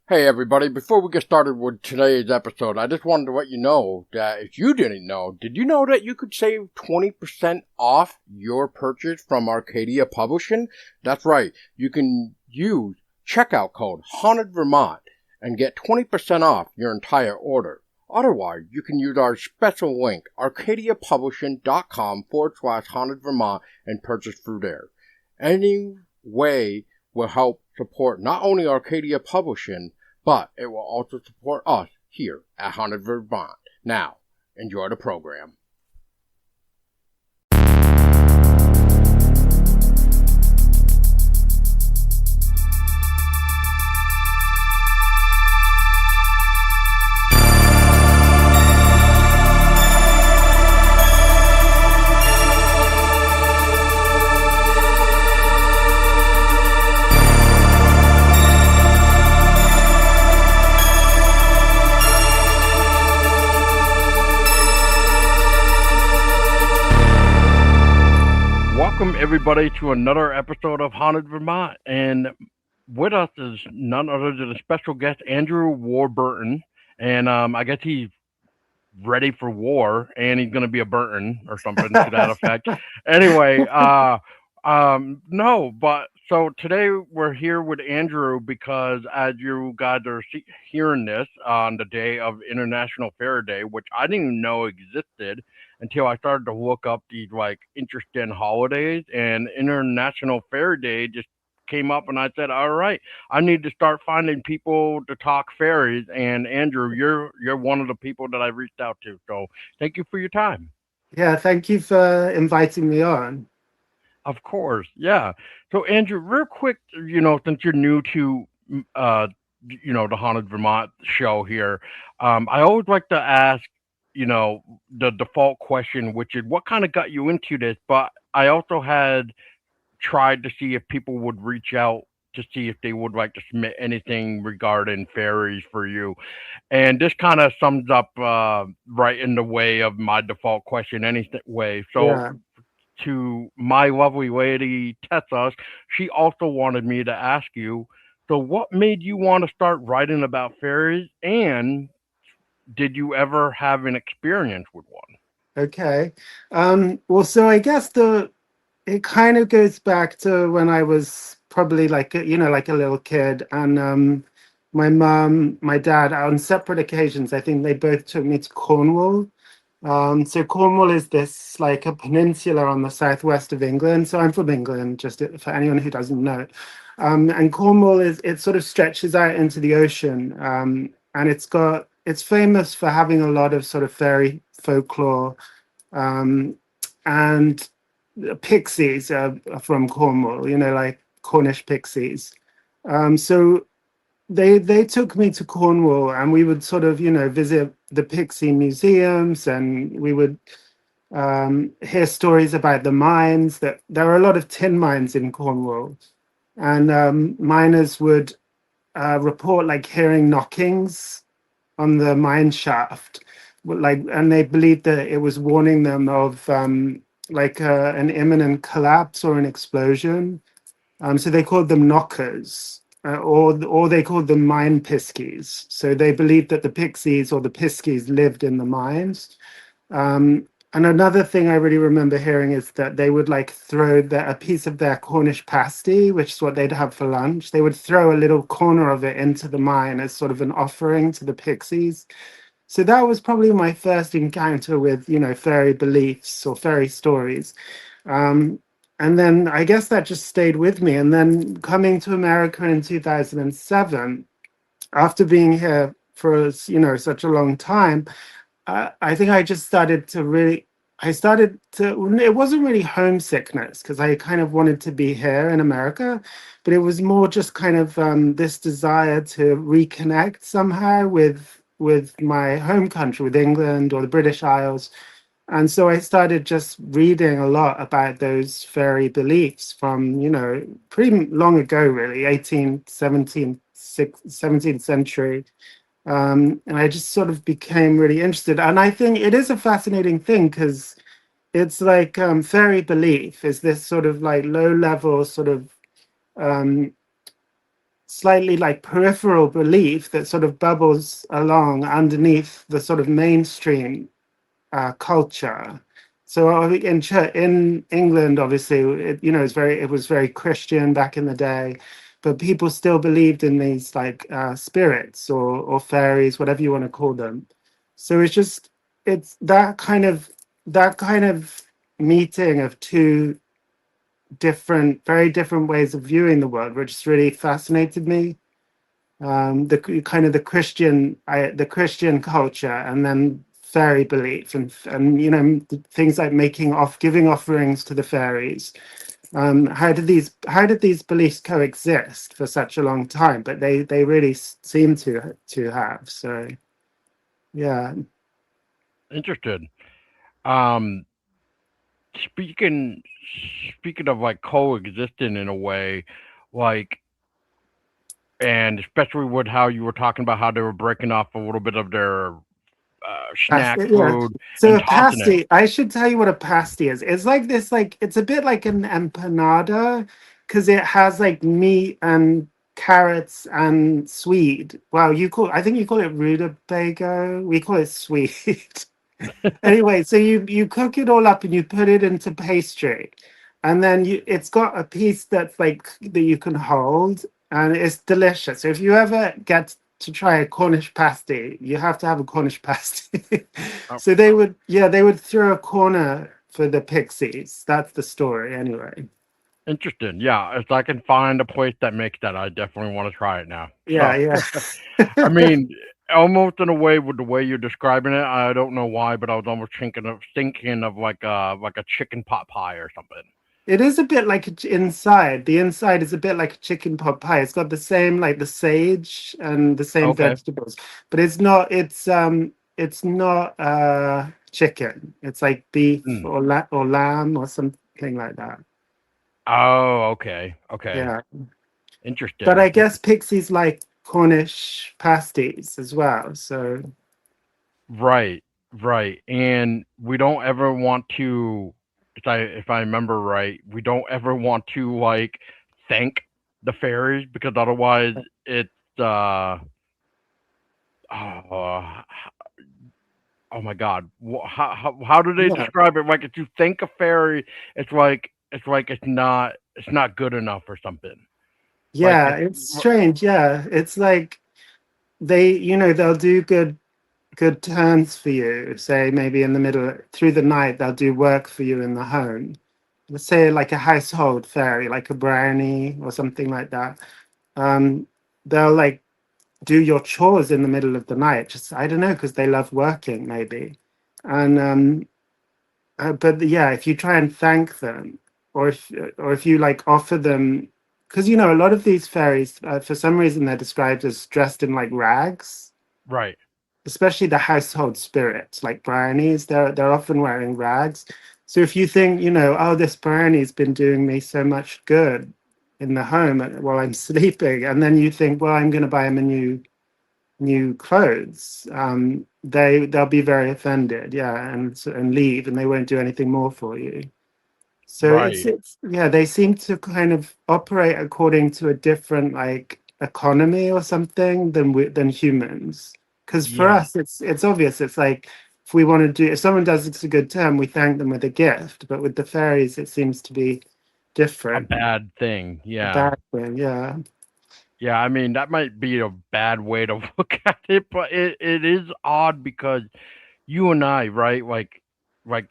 Hey everybody, before we get started with today's episode, I just wanted to let you know that if you didn't know, did you know that you could save 20% off your purchase from Arcadia Publishing? That's right, you can use checkout code Haunted Vermont and get 20% off your entire order. Otherwise, you can use our special link, arcadiapublishing.com/Haunted Vermont, and purchase through there. Any way will help support not only Arcadia Publishing, but it will also support us here at Haunted Vermont. Now, enjoy the program. Welcome everybody to another episode of Haunted Vermont, and with us is none other than a special guest, Andrew Warburton, and I guess he's ready for war, and he's gonna be a Burton or something to that effect. Anyway, no, but so today we're here with Andrew because as you guys are hearing this on the day of International Fairy Day, which I didn't even know existed until I started to look up these like interesting holidays, and International Fairy Day just came up, and I said, all right, I need to start finding people to talk fairies. And Andrew, you're one of the people that I reached out to. So thank you for your time. Yeah, thank you for inviting me on. Of course, yeah. So Andrew, real quick, since you're new to the Haunted Vermont show here, I always like to ask, the default question, which is what kind of got you into this. But I also had tried to see if people would reach out to see if they would like to submit anything regarding fairies for you. And this kind of sums up right in the way of my default question anyway. So Yeah. to my lovely lady Tessa, she also wanted me to ask you, so what made you want to start writing about fairies, and did you ever have an experience with one? Okay. Well, so I guess it kind of goes back to when I was probably like like a little kid, and my mom, my dad, on separate occasions, I think they both took me to Cornwall. So Cornwall is this like a peninsula on the southwest of England. So I'm from England, just for anyone who doesn't know. And Cornwall it sort of stretches out into the ocean, and it's famous for having a lot of sort of fairy folklore, um, and pixies are from Cornwall. Like Cornish pixies. So they took me to Cornwall, and we would sort of visit the Pixie museums, and we would hear stories about the mines. That there are a lot of tin mines in Cornwall, and miners would report like hearing knockings on the mine shaft, and they believed that it was warning them of an imminent collapse or an explosion. So they called them knockers, or they called them mine piskies. So they believed that the pixies or the piskies lived in the mines. And another thing I really remember hearing is that they would like throw a piece of their Cornish pasty, which is what they'd have for lunch. They would throw a little corner of it into the mine as sort of an offering to the pixies. So that was probably my first encounter with, fairy beliefs or fairy stories. Um, and then I guess that just stayed with me. And then coming to America in 2007, after being here for, such a long time, I think I just started to really, I started to, it wasn't really homesickness because I kind of wanted to be here in America, but it was more just kind of this desire to reconnect somehow with my home country, with England or the British Isles. And so I started just reading a lot about those fairy beliefs from, pretty long ago, really, 18th, 17th century. And I just sort of became really interested. And I think it is a fascinating thing because it's like fairy belief is this sort of like low level sort of um, slightly like peripheral belief that sort of bubbles along underneath the sort of mainstream culture. So in England, obviously, it was very Christian back in the day, but people still believed in these like spirits or fairies, whatever you want to call them. So it's that kind of meeting of two very different ways of viewing the world, which has really fascinated me. The kind of the Christian culture, and then fairy belief, and things like giving offerings to the fairies. How did these beliefs coexist for such a long time? But they really seem to have. So yeah, Interested. Um, speaking speaking of like coexisting in a way, like, and especially with how you were talking about how they were breaking off a little bit of their snack Yeah. food So and a tossing it. pasty, I should tell you what a pasty is. It's like this, like it's a bit like an empanada because it has like meat and carrots and swede. Well, I think you call it rutabaga. We call it sweet. Anyway, so you cook it all up and you put it into pastry, and then it's got a piece that's like that you can hold, and it's delicious. So if you ever get to try a Cornish pasty, you have to have a Cornish pasty. Oh, So they would throw a corner for the pixies. That's the story, anyway. interesting. Yeah, if I can find a place that makes that, I definitely want to try it now. So, Yeah, yeah. I mean, almost in a way with the way you're describing it, I don't know why, but I was almost thinking of like a chicken pot pie or something. It is a bit like inside. The inside is a bit like a chicken pot pie. It's got the same like the sage and the same Okay. vegetables, but it's not chicken. It's like beef Mm. or lamb or something like that. Oh, okay. Okay. Yeah. But Interesting. I guess pixies like Cornish pasties as well. So Right, right. And we don't ever want to, if I remember right, we don't ever want to like thank the fairies because otherwise it's uh oh, oh my god. How do they yeah. describe it? Like if you thank a fairy, it's not good enough or something. Like Yeah, it's it's strange. Yeah. It's like they'll do good turns for you. Say maybe in the middle through the night they'll do work for you in the home. Let's say like a household fairy, like a brownie or something like that. Um, they'll like do your chores in the middle of the night. Just I don't know because they love working maybe, and but yeah, if you try and thank them, or if you like offer them, because a lot of these fairies for some reason they're described as dressed in like rags, right. especially the household spirits, like brownies, they're often wearing rags. So if you think, oh, this brownie's been doing me so much good in the home while I'm sleeping, and then you think, well, I'm going to buy him a new clothes, they'll be very offended, yeah, and leave, and they won't do anything more for you. So Right. it's yeah, they seem to kind of operate according to a different like economy or something than humans. Because for Yeah. us, it's obvious. It's like if someone does it's a good term, we thank them with a gift. But with the fairies, it seems to be A different, bad thing. a Yeah. bad thing. Yeah, Yeah, I mean that might be a bad way to look at it, but it is odd because you and I, right? Like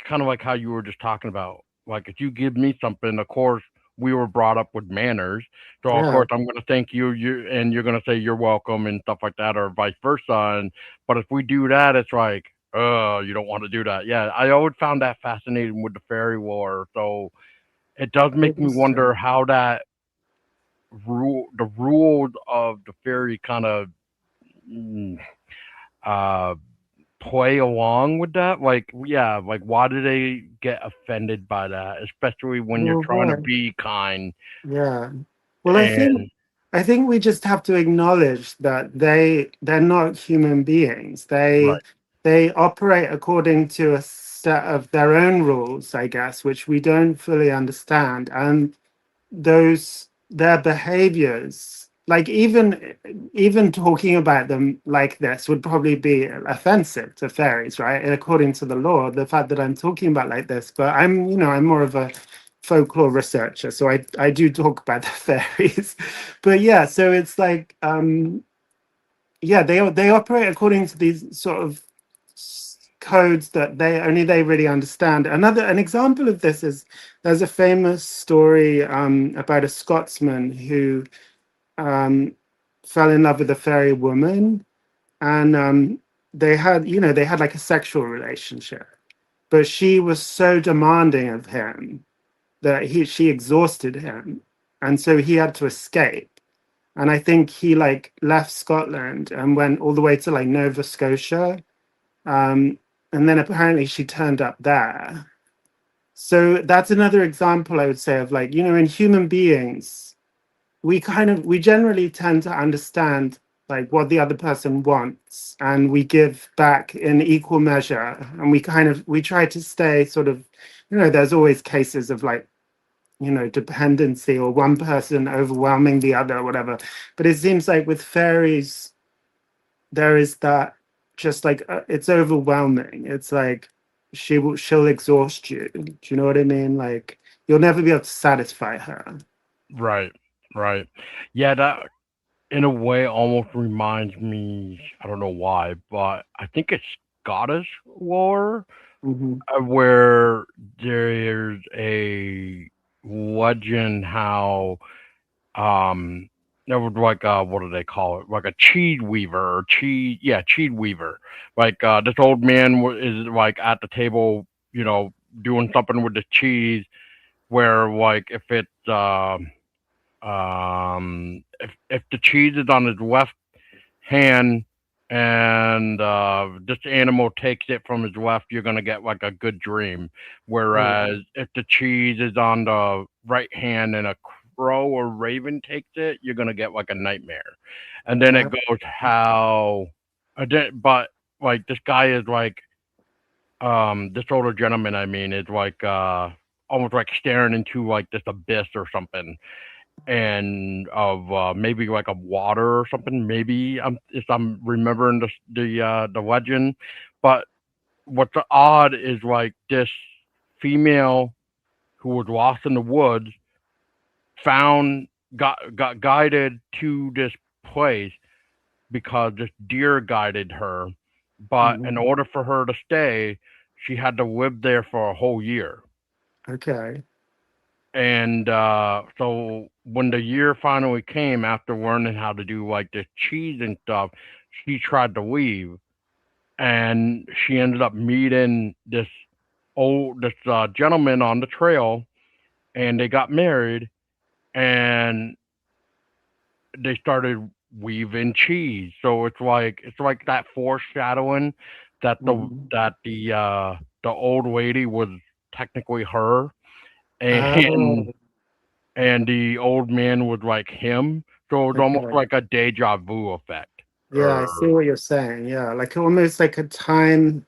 kind of like how you were just talking about. Like if you give me something, of course we were brought up with manners, so of yeah, course I'm gonna thank you, and you're gonna say you're welcome and stuff like that, or vice versa. And but if we do that, it's like, you don't want to do that. Yeah, I always found that fascinating with the fairy lore. So it does it make me is wonder true. how that the rules of the fairy kind of mm, uh play along with that. Like, yeah, like why do they get offended by that, especially when you're Well, trying to why? be kind Yeah. Well, and I think we just have to acknowledge that they're not human beings. right, They operate according to a set of their own rules, I guess, which we don't fully understand. And those their behaviors. like even talking about them like this would probably be offensive to fairies, right? According to the law, the fact that I'm talking about like this, but I'm, I'm more of a folklore researcher, so I do talk about the fairies. But yeah, so it's like yeah, they operate according to these sort of codes that they really understand. An example of this is there's a famous story about a Scotsman who um, fell in love with a fairy woman, and they had like a sexual relationship, but she was so demanding of him that she exhausted him, and so he had to escape. And I think he like left Scotland and went all the way to like Nova Scotia, um, and then apparently she turned up there. So that's another example I would say of like, in human beings, we generally tend to understand like what the other person wants, and we give back in equal measure, and we try to stay sort of, there's always cases of like, dependency or one person overwhelming the other or whatever. But it seems like with fairies there is that, just like it's overwhelming. It's like she'll exhaust you. Do you know what I mean? Like you'll never be able to satisfy her. Right, right. Yeah, that in a way almost reminds me. I don't know why, but I think it's Scottish lore Hmm. where there's a legend how there was like what do they call it, like a cheese weaver or cheese weaver, like this old man is like at the table, doing something with the cheese, where like if it's if the cheese is on his left hand and this animal takes it from his left, you're gonna get like a good dream. Oh, Whereas if the cheese is on the right hand and a crow or raven takes it, you're gonna get like a nightmare. And then it wow. goes how, but like this guy is like this older gentleman. I mean, is like almost like staring into like this abyss or something and of maybe like a water or something. Maybe if I'm remembering the legend, but what's odd is like this female who was lost in the woods found got guided to this place because this deer guided her, but in Mhm. order for her to stay, she had to live there for a whole year. Okay. And so when the year finally came after learning how to do like the cheese and stuff, she tried to leave, and she ended up meeting this gentleman on the trail, and they got married, and they started weaving cheese. So it's like that foreshadowing that Mhm. the old lady was technically her, and Oh, and the old man was like him. So it was almost okay. like a deja vu effect, Yeah, I or see what you're saying. Yeah, like almost like a time.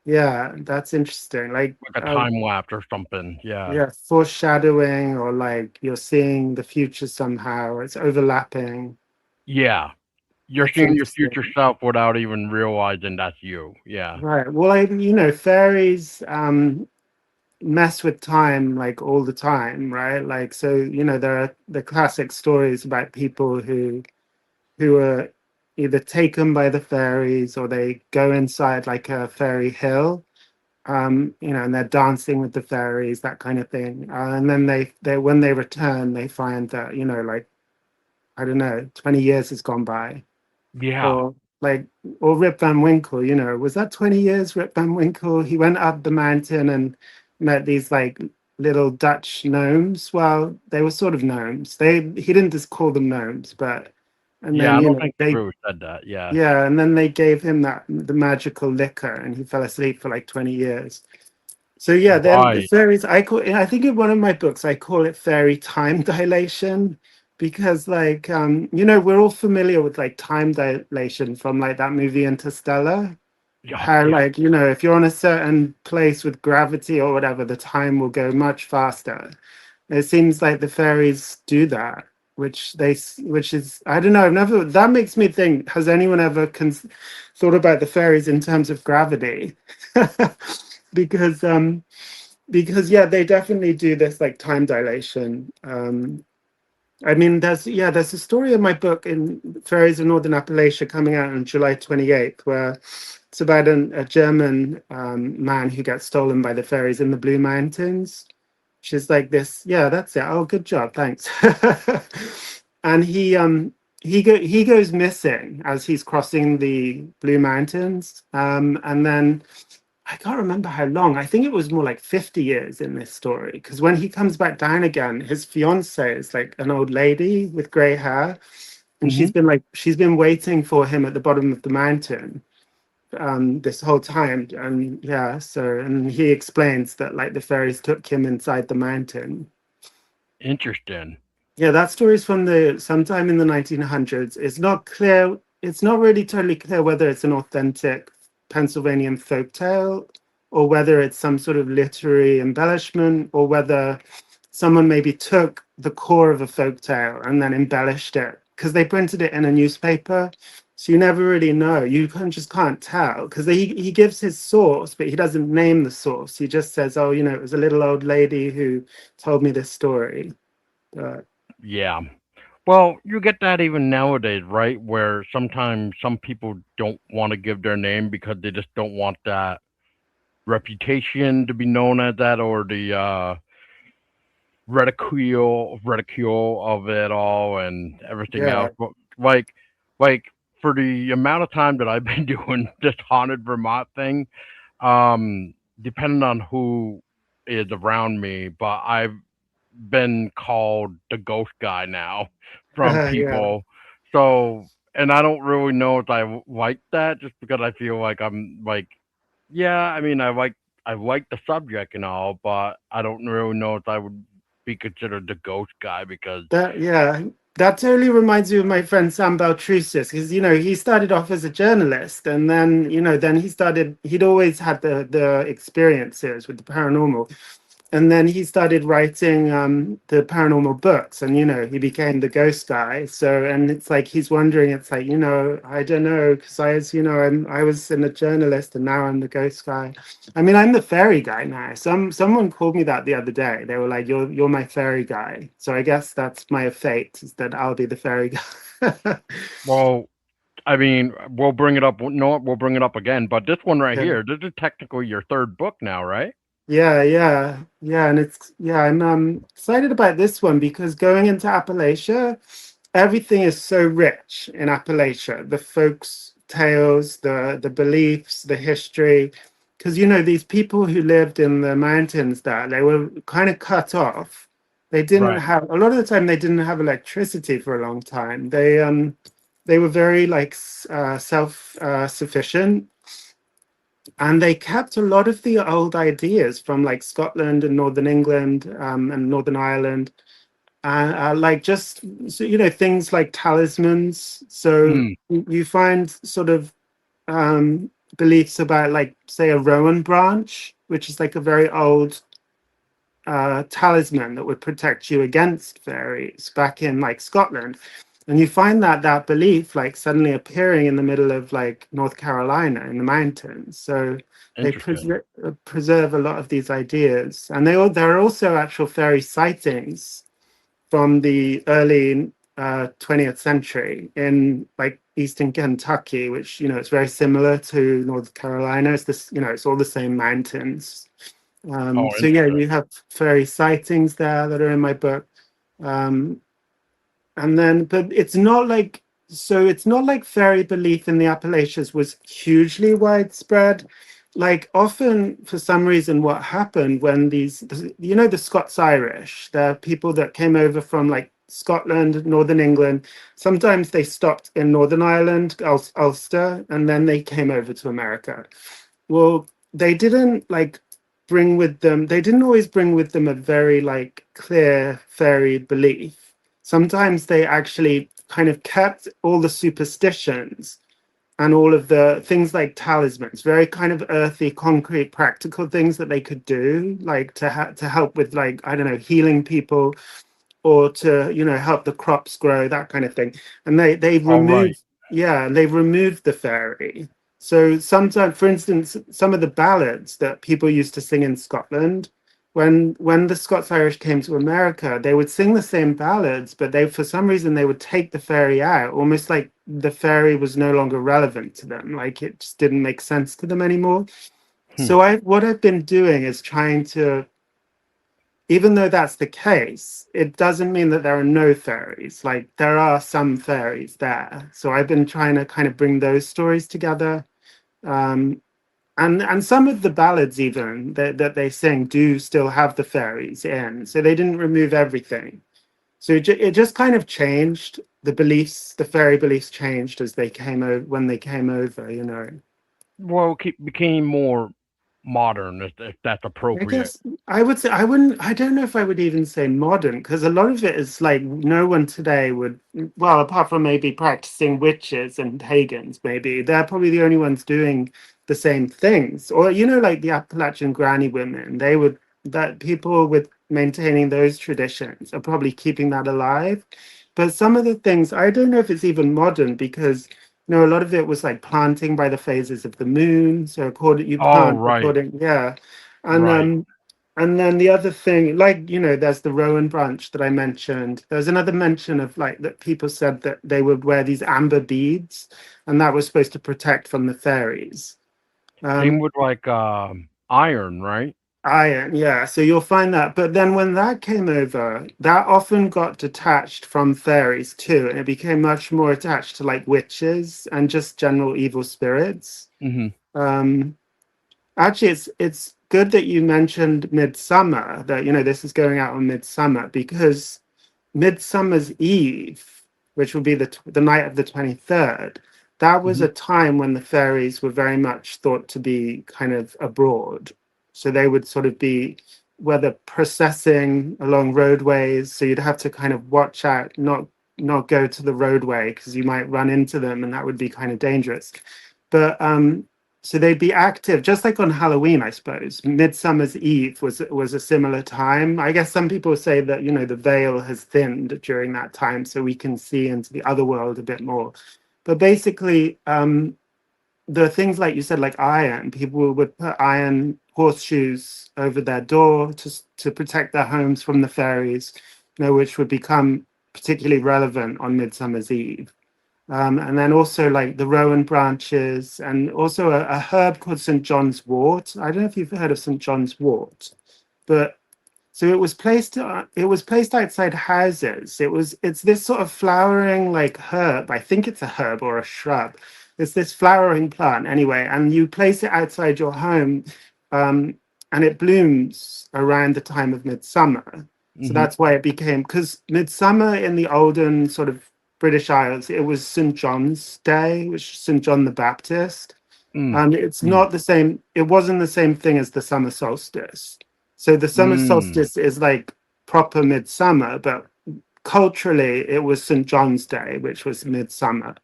Yeah, that's interesting. Like, like a time lapse or something. Yeah, yeah, foreshadowing, or like you're seeing the future somehow. It's overlapping. yeah. You're That's seeing your future interesting. self without even realizing that's you. Yeah, Right. Well, fairies mess with time like all the time, right? Like, so there are the classic stories about people who are either taken by the fairies or they go inside like a fairy hill, and they're dancing with the fairies, that kind of thing. And then they when they return, they find that, like, I don't know, 20 years has gone by. yeah, Or like, or Rip Van Winkle, was that 20 years? Rip Van Winkle, he went up the mountain and met these like little Dutch gnomes. Well, they were sort of gnomes. He didn't just call them gnomes, but and yeah. then I don't think they they really said that. Yeah, yeah, and then they gave him the magical liquor, and he fell asleep for like 20 years. So yeah, then the right. fairies, I think in one of my books I call it fairy time dilation, because like we're all familiar with like time dilation from like that movie Interstellar. Yeah, How, yeah, like, if you're on a certain place with gravity or whatever, the time will go much faster. It seems like the fairies do that. which is, I don't know, I've never, that makes me think, has anyone ever thought about the fairies in terms of gravity? because yeah, they definitely do this like time dilation. I mean, there's a story in my book in Fairies of Northern Appalachia coming out on July 28th, where it's about a German man who gets stolen by the fairies in the Blue Mountains. She's like this, yeah, that's it. Oh, good job, thanks. And he goes missing as he's crossing the Blue Mountains, and then I can't remember how long. I think it was more like 50 years in this story. Because when he comes back down again, his fiance is like an old lady with gray hair. And Hmm. she's been waiting for him at the bottom of the mountain this whole time. And yeah, and he explains that like the fairies took him inside the mountain. Interesting. Yeah, that story is from the sometime in the 1900s. It's not clear. It's not really totally clear whether it's an authentic Pennsylvanian folktale or whether it's some sort of literary embellishment or whether someone maybe took the core of a folktale and then embellished it because they printed it in a newspaper. So you never really know. You just can't tell because he gives his source, but he doesn't name the source. He just says, "Oh, it was a little old lady who told me this story." But Yeah. Well, you get that even nowadays, right? Where sometimes some people don't want to give their name because they just don't want that reputation to be known as that, or the ridicule of it all and everything yeah. else. But like like for the amount of time that I've been doing this haunted Vermont thing, um, depending on who is around me, but I've been called the ghost guy now from Yeah, people. So, and I don't really know if I like that, just because I feel like I'm like, yeah, I mean, I like the subject and all, but I don't really know if I would be considered the ghost guy because, yeah, that totally reminds me of my friend Sam Baltrusis because he started off as a journalist and then then he'd always had the experiences with the paranormal, and then he started writing the paranormal books, and he became the ghost guy. So, and it's like he's wondering, it's like I don't know, because I was in a journalist and now I'm the ghost guy. I mean, I'm the fairy guy now. Someone called me that the other day. They were like, you're my fairy guy. So I guess that's my fate, is that I'll be the fairy guy. well, I mean, we'll bring it up. No, we'll bring it up again. But this one right Yeah. here, this is technically your third book now, right? Yeah, and I'm excited about this one because going into Appalachia, everything is so rich in Appalachia. The folks tales, the beliefs, the history, because these people who lived in the mountains there, they were kind of cut off. They didn't Right. have, a lot of the time they didn't have electricity for a long time. They were very like self sufficient, and they kept a lot of the old ideas from like Scotland and Northern England and Northern Ireland, like just so, things like talismans. So Mm, you find sort of beliefs about, like, say, a rowan branch, which is like a very old talisman that would protect you against fairies back in like Scotland. And you find that belief like suddenly appearing in the middle of like North Carolina in the mountains. So they interesting. preserve a lot of these ideas, and there are also actual fairy sightings from the early 20th century in like eastern Kentucky, which it's very similar to North Carolina. It's this, it's all the same mountains. Oh, So yeah, interesting. you have fairy sightings there that are in my book. Um, and then, but it's not like fairy belief in the Appalachians was hugely widespread. Like often, for some reason, what happened when the Scots Irish, the people that came over from like Scotland, Northern England, sometimes they stopped in Northern Ireland, Ulster, and then they came over to America. Well, they didn't like they didn't always bring with them a very like clear fairy belief. Sometimes they actually kind of kept all the superstitions and all of the things like talismans, very kind of earthy, concrete, practical things that they could do, like to help with, like, I don't know, healing people. or to, you know, help the crops grow, that kind of thing. And they've All right. removed, yeah, they've removed the fairy. So sometimes, for instance, some of the ballads that people used to sing in Scotland, when the Scots Irish came to America, they would sing the same ballads, but they, for some reason, they would take the fairy out, almost like the fairy was no longer relevant to them, like it just didn't make sense to them anymore. Hmm. So I what I've been doing is trying to, even though that's the case, it doesn't mean that there are no fairies. Like there are some fairies there. So I've been trying to kind of bring those stories together. Um, and some of the ballads even that they sing do still have the fairies in. So they didn't remove everything. So it just kind of changed the beliefs. The fairy beliefs changed as they came over when they came over. You know. Well, it became more modern, if that's I appropriate. guess I would say I wouldn't. I don't know if I would even say modern because a lot of it is like no one today would. Well, apart from maybe practicing witches and pagans, maybe they're probably the only ones doing the same things. Or you know, like the Appalachian granny women, they would that people with maintaining those traditions are probably keeping that alive. But some of the things I don't know if it's even modern because a lot of it was like planting by the phases of the moon. So according you Oh, plant right, according, yeah, and right. then the other thing, like there's the rowan branch that I mentioned. There's another mention of like that people said that they would wear these amber beads, and that was supposed to protect from the fairies. Same Um, with like iron, right? Iron, yeah. So you'll find that. But then when that came over, that often got detached from fairies too, and it became much more attached to like witches and just general evil spirits. Hmm. Um, Actually, it's good that you mentioned Midsummer, that this is going out on Midsummer because Midsummer's Eve, which will be the night of the 23rd, that was Hmm. a time when the fairies were very much thought to be kind of abroad. So they would sort of be whether processing along roadways, so you'd have to kind of watch out, not go to the roadway because you might run into them and that would be kind of dangerous. But so they'd be active, just like on Halloween, I suppose. Midsummer's Eve was a similar time. I guess some people say that the veil has thinned during that time, so we can see into the other world a bit more. But basically, the things like you said, like iron, people would put iron horseshoes over their door to protect their homes from the fairies, which would become particularly relevant on Midsummer's Eve. And then also like the rowan branches and also a herb called St. John's wort. I don't know if you've heard of St. John's wort, but so it was placed outside houses. It's this sort of flowering like herb. I think it's a herb or a shrub. It's this flowering plant anyway, and you place it outside your home, um, and it blooms around the time of midsummer. So Hmm. that's why it became, because midsummer in the olden sort of British Isles, it was St. John's Day, which is St. John the Baptist. Mm. And it's Mm. not the same. It wasn't the same thing as the summer solstice. So the summer Mm. solstice is like proper midsummer, but culturally it was St. John's Day, which was midsummer.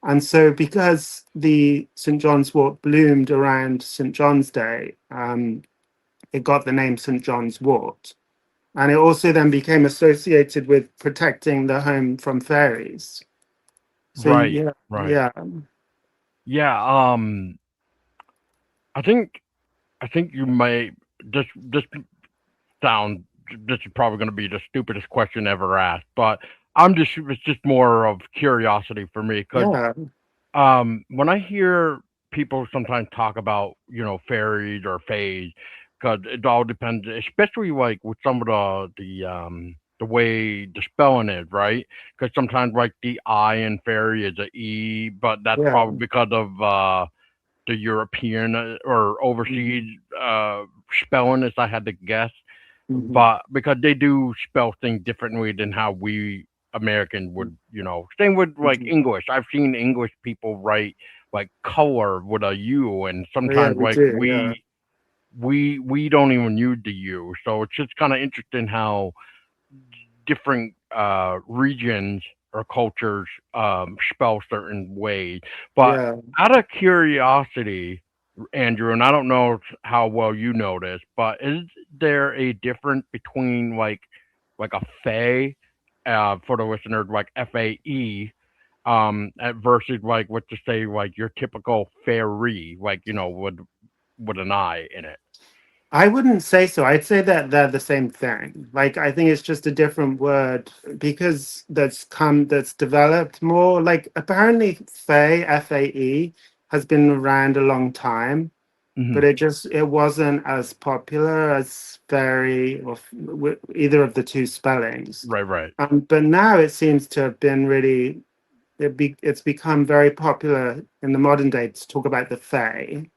And so because the St. John's wort bloomed around St. John's Day, it got the name St. John's wort. And it also then became associated with protecting the home from fairies. So Right, yeah, right. yeah, Yeah, I think I think you may this sound this is probably going to be the stupidest question ever asked, but it's just more of curiosity for me because yeah, when I hear people sometimes talk about fairies or fays, because it all depends, especially like with some of the way the spelling is, right? Because sometimes like the I in fairy is a E, but that's yeah. probably because of the European or Mhm, overseas spelling, as I had to guess. mhm. But because they do spell things differently than how we Americans would, Same with like Mhm. English. I've seen English people write like color with a U, and Oh, yeah, sometimes we like do. Yeah, we don't even use the U. So it's just kind of interesting how different regions or cultures spell certain ways. But yeah. out of curiosity, Andrew, and I don't know how well you know this, but is there a difference between like a fae? for the listeners, like FAE, versus like what to say, like your typical fairy, like with an I in it. I wouldn't say so. I'd say that they're the same thing. Like I think it's just a different word because that's developed more. Like apparently FAE has been around a long time, Hmm. but it wasn't as popular as fairy or either of the two spellings. Right, right. But now it seems to have been really it's become very popular in the modern day to talk about the fae.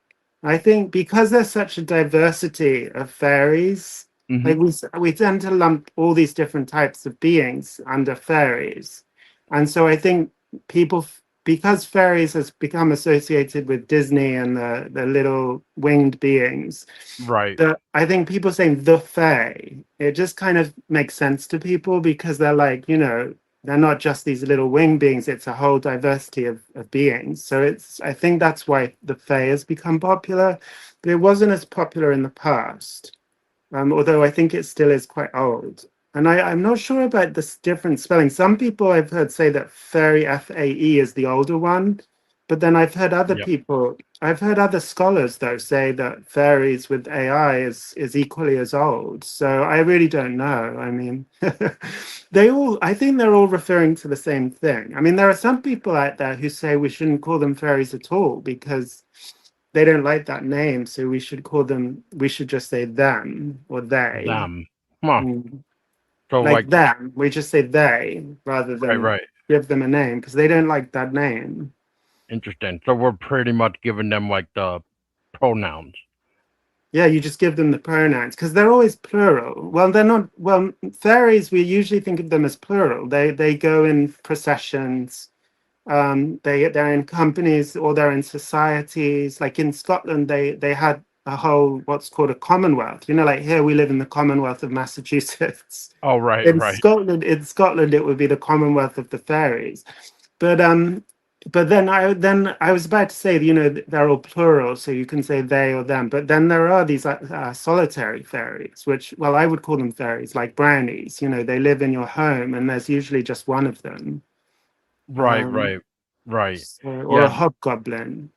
I think because there's such a diversity of fairies, Hmm. like we tend to lump all these different types of beings under fairies, and so I think people because fairies has become associated with Disney and the little winged beings, Right. I think people saying the Fae, it just kind of makes sense to people because they're like, they're not just these little wing beings, it's a whole diversity of beings. So I think that's why the Fae has become popular, but it wasn't as popular in the past, although I think it still is quite old. And I'm not sure about this different spelling. Some people I've heard say that fairy FAE is the older one, but then Yep. I've heard other scholars though say that fairies with AI is equally as old. So I really don't know. I mean, I think they're all referring to the same thing. I mean, there are some people out there who say we shouldn't call them fairies at all because they don't like that name, so we should just say them or they. Them. Huh. Mm. So Like like, them, we just say they rather right, than right. give them a name because they don't like that name. Interesting. So we're pretty much giving them like the pronouns. Yeah, you just give them the pronouns because they're always plural. Well, they're not. Well, fairies, we usually think of them as plural. They go in processions. They're in companies or they're in societies. Like in Scotland, they had a whole what's called a commonwealth. Like here we live in the Commonwealth of Massachusetts. Oh, right, In right. Scotland, it would be the Commonwealth of the Fairies. But then I was about to say, they're all plural, so you can say they or them. But then there are these solitary fairies, which, well, I would call them fairies, like brownies. They live in your home, and there's usually just one of them, Right, um, right, right. or a Yeah, hobgoblin.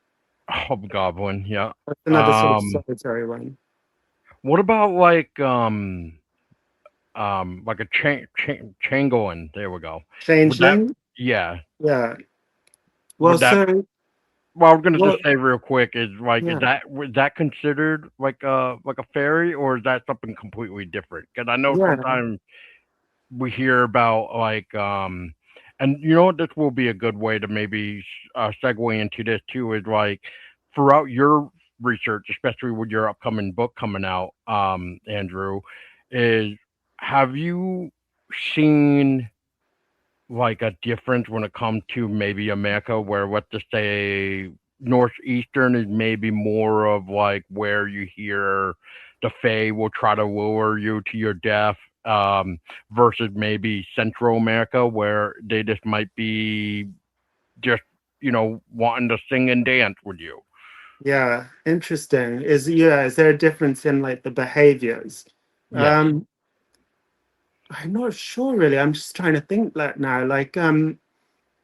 hobgoblin, yeah. That's another sort of Um, solitary one. what about like a changoin? There we go. Would that, Changeling, yeah, yeah. Well, would that, so well, I was gonna well, just say real quick, is yeah, that, was that considered like a fairy, or is that something completely different? Because I know yeah, sometimes we hear about like and you know what, this will be a good way to maybe segue into this too, is like throughout your research, especially with your upcoming book coming out, Andrew, is have you seen like a difference when it comes to maybe America, where let's just say northeastern is maybe more of like where you hear the Fae will try to lure you to your death, versus maybe Central America where they just might be just wanting to sing and dance with you. yeah. Interesting. Is there a difference in like the behaviors? Yes. Um, I'm not sure really. I'm just trying to think that now. Like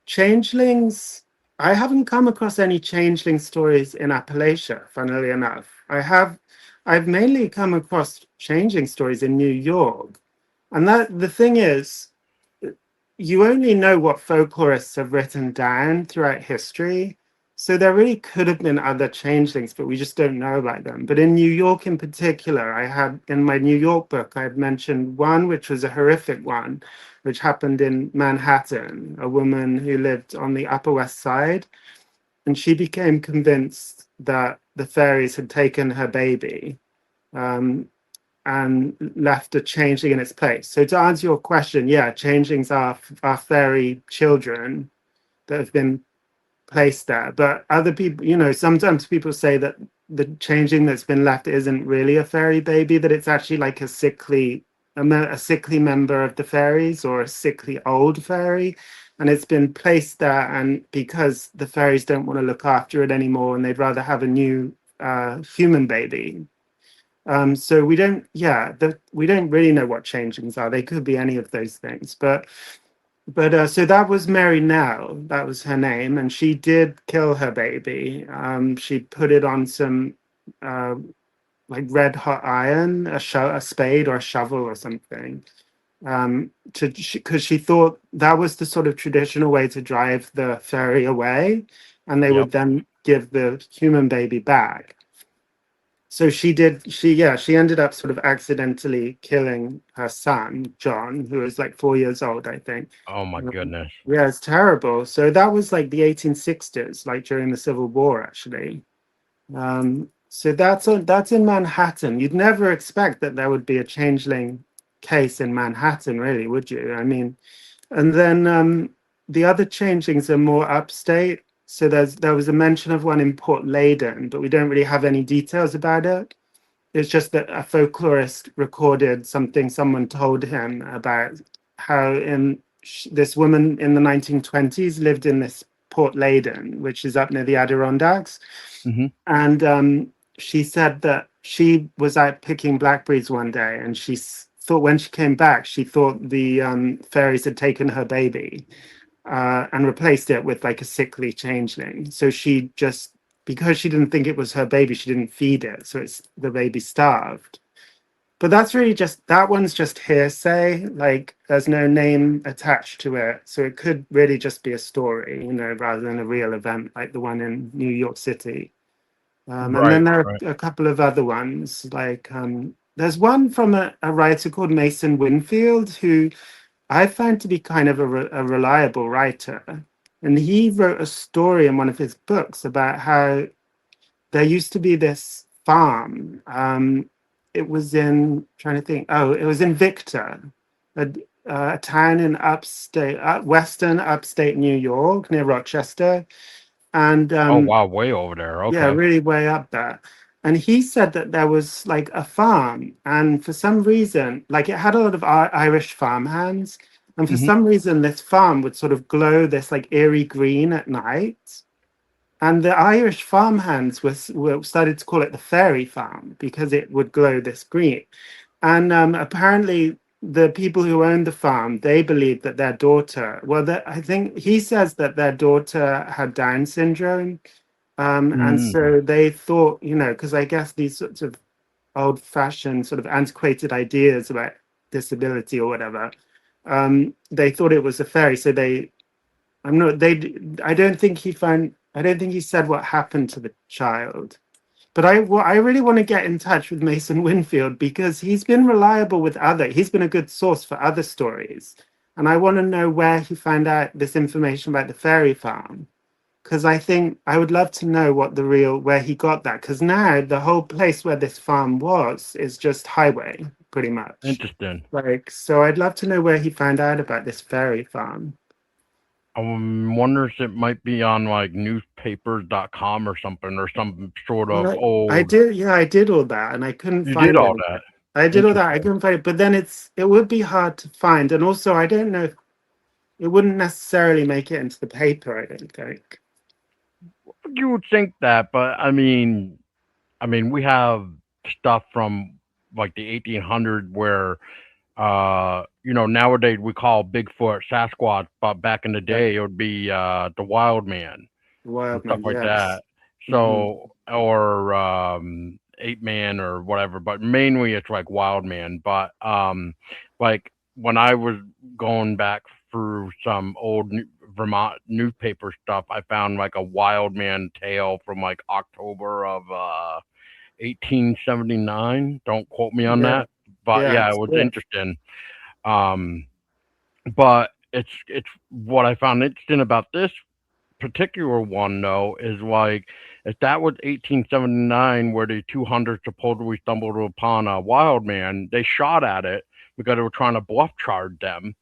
changelings, I haven't come across any changeling stories in Appalachia, funnily enough. I've mainly come across changeling stories in New York. And that the thing is, you only know what folklorists have written down throughout history. So there really could have been other changelings, but we just don't know about them. But in New York in particular, I had in my New York book, I had mentioned one which was a horrific one, which happened in Manhattan, a woman who lived on the Upper West Side, and she became convinced that the fairies had taken her baby. Um, and left a changeling in its place. So to answer your question, yeah, changelings are fairy children that have been placed there. But other people, sometimes people say that the changeling that's been left isn't really a fairy baby, that it's actually like a sickly member of the fairies or a sickly old fairy. And it's been placed there, and because the fairies don't want to look after it anymore, and they'd rather have a new human baby, So we don't, yeah, we don't really know what changelings are. They could be any of those things, but so that was Mary Nell. That was her name, and she did kill her baby. She put it on some uh, like red hot iron, a spade or a shovel or something, to because she thought that was the sort of traditional way to drive the fairy away, and they Yep. would then give the human baby back. So she did. She ended up sort of accidentally killing her son, John, who was like 4 years old, I think. Oh my goodness. Yeah, it's terrible. So that was like the 1860s, like during the Civil War, actually. So that's in Manhattan. You'd never expect that there would be a changeling case in Manhattan, really, would you? I mean, and then the other changelings are more upstate. So there was a mention of one in Port Leyden, but we don't really have any details about it. It's just that a folklorist recorded something someone told him about how this woman in the 1920s lived in this Port Leyden, which is up near the Adirondacks, Hmm. and she said that she was out picking blackberries one day, and thought when she came back, she thought the fairies had taken her baby and replaced it with like a sickly changeling. So she just, because she didn't think it was her baby, she didn't feed it. So the baby starved. But that's really just, that one's just hearsay. Like there's no name attached to it. So it could really just be a story, rather than a real event like the one in New York City. And Right. then there are Right. a couple of other ones. Like there's one from a writer called Mason Winfield, who I find to be kind of a reliable writer. And he wrote a story in one of his books about how there used to be this farm. It was in, trying to think, oh, it was in Victor, a, a town in western upstate New York near Rochester. And Oh wow, way over there. yeah, Okay. really way up there. And he said that there was like a farm, and for some reason, like it had a lot of Irish farmhands, and for Hmm. some reason, this farm would sort of glow this like eerie green at night. And the Irish farmhands were started to call it the fairy farm because it would glow this green. And apparently, the people who owned the farm, they believed that their daughter, well, I think he says that their daughter had Down syndrome, and Hmm. so they thought, because I guess these sorts of old-fashioned, sort of antiquated ideas about disability or whatever, they thought it was a fairy. So I'm not, they, I don't think he said what happened to the child. But I really want to get in touch with Mason Winfield because he's been a good source for other stories. And I want to know where he found out this information about the fairy farm because I think I would love to know where he got that. Because now the whole place where this farm was is just highway, pretty much. Interesting. Like, so I'd love to know where he found out about this fairy farm. I wonder if it might be on like newspapers.com or something, or some sort Well, of I old. did, yeah, I did all that and I couldn't You did find all anything. that. I did all that, I Interesting. couldn't find it, but then it would be hard to find. And also, I don't know if it wouldn't necessarily make it into the paper, I don't think. You would think that, but I mean, we have stuff from like the 1800s where, nowadays we call Bigfoot Sasquatch, but back in the Yeah, day it would be the wild man and stuff Wildman, like yes. that. Hmm. So, or ape man or whatever, but mainly it's like wild man. But like when I was going back through some old Vermont newspaper stuff, I found like a wild man tale from like October of 1879. Don't quote me on Yeah, that, but yeah, yeah, it it's was good. interesting. Um, but it's what I found interesting about this particular one though is like if that was 1879 where the two hunters supposedly stumbled upon a wild man, they shot at it because they were trying to bluff charge them.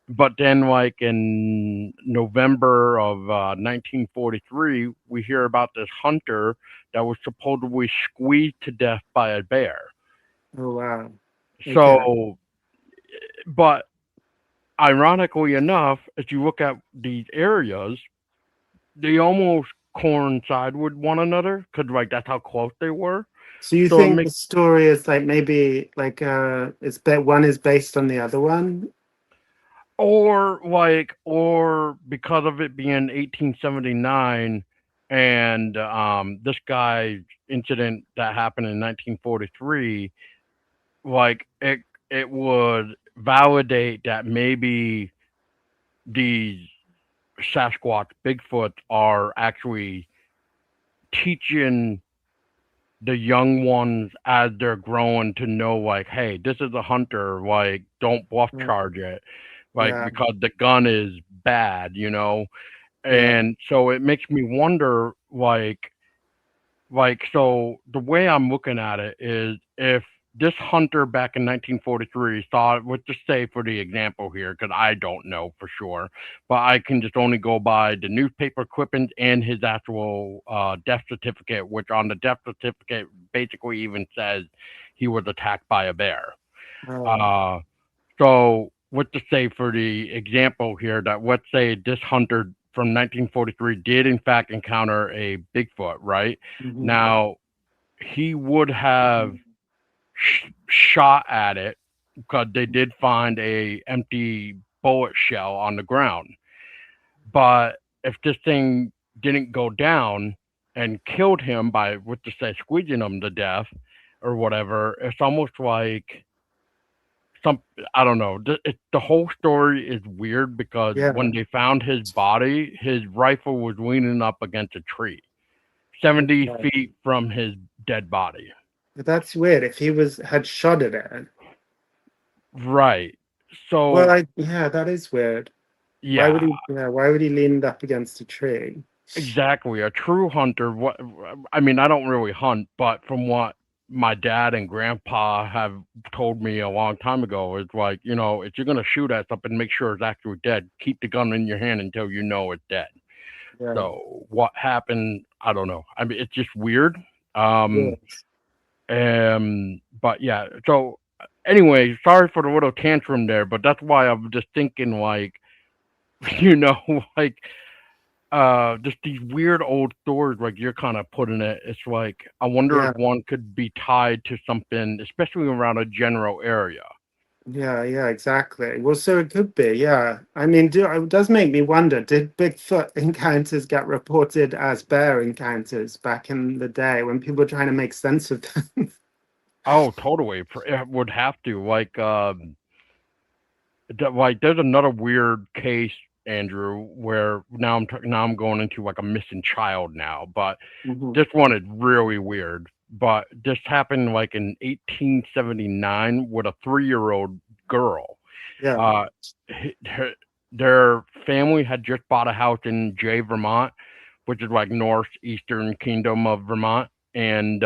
But then like in November of 1943, we hear about this hunter that was supposedly squeezed to death by a bear. Oh, wow. Okay. So, but ironically enough, if you look at these areas, they almost coincide with one another because like that's how close they were. So you So it think the makes story is like maybe like one is based on the other one? or because of it being 1879 and this guy's incident that happened in 1943, like it would validate that maybe these Sasquatch Bigfoot are actually teaching the young ones as they're growing to know, like, hey, this is a hunter, like, don't bluff Yeah, charge it, like, yeah, because the gun is bad. yeah. And so it makes me wonder, so the way I'm looking at it is, if this hunter back in 1943 thought, let's just say for the example here, because I don't know for sure, but I can just only go by the newspaper clippings and his actual death certificate, which on the death certificate basically even says he was attacked by a bear. Oh, Uh, so let's just say for the example here that, let's say this hunter from 1943 did in fact encounter a Bigfoot, right? mhm. Now he would have shot at it because they did find a empty bullet shell on the ground. But if this thing didn't go down and killed him by, what to say, squeezing him to death or whatever, it's almost like some, I don't know. The whole story is weird because Yeah, when they found his body, his rifle was leaning up against a tree, 70 okay. feet from his dead body. But that's weird. If he was had shot at it, Right. well, So yeah, that is weird. Why would yeah, he? Yeah, why would he lean it up against a tree? exactly. A true hunter. What I mean, I don't really hunt, but from what my dad and grandpa have told me a long time ago, it's like, if you're gonna shoot at something, make sure it's actually dead. Keep the gun in your hand until you know it's dead. Yeah, So what happened? I don't know. I mean, it's just weird. Um, yes, but yeah. So anyway, sorry for the little tantrum there, but that's why I'm just thinking, like, you know, like, just these weird old stories, like you're kind of putting it. It's like, I wonder if yeah. one could be tied to something, especially around a general area. Yeah, yeah, exactly. Well, so it could be, yeah. I mean, it does make me wonder, did Bigfoot encounters get reported as bear encounters back in the day when people were trying to make sense of them? Oh, totally. It would have to, like there's another weird case, Andrew, where now I'm going into like a missing child now, but Hmm. this one is really weird. But this happened like in 1879 with a 3-year-old girl. Yeah. Uh, her, their family had just bought a house in Vermont, which is like northeastern kingdom of Vermont, and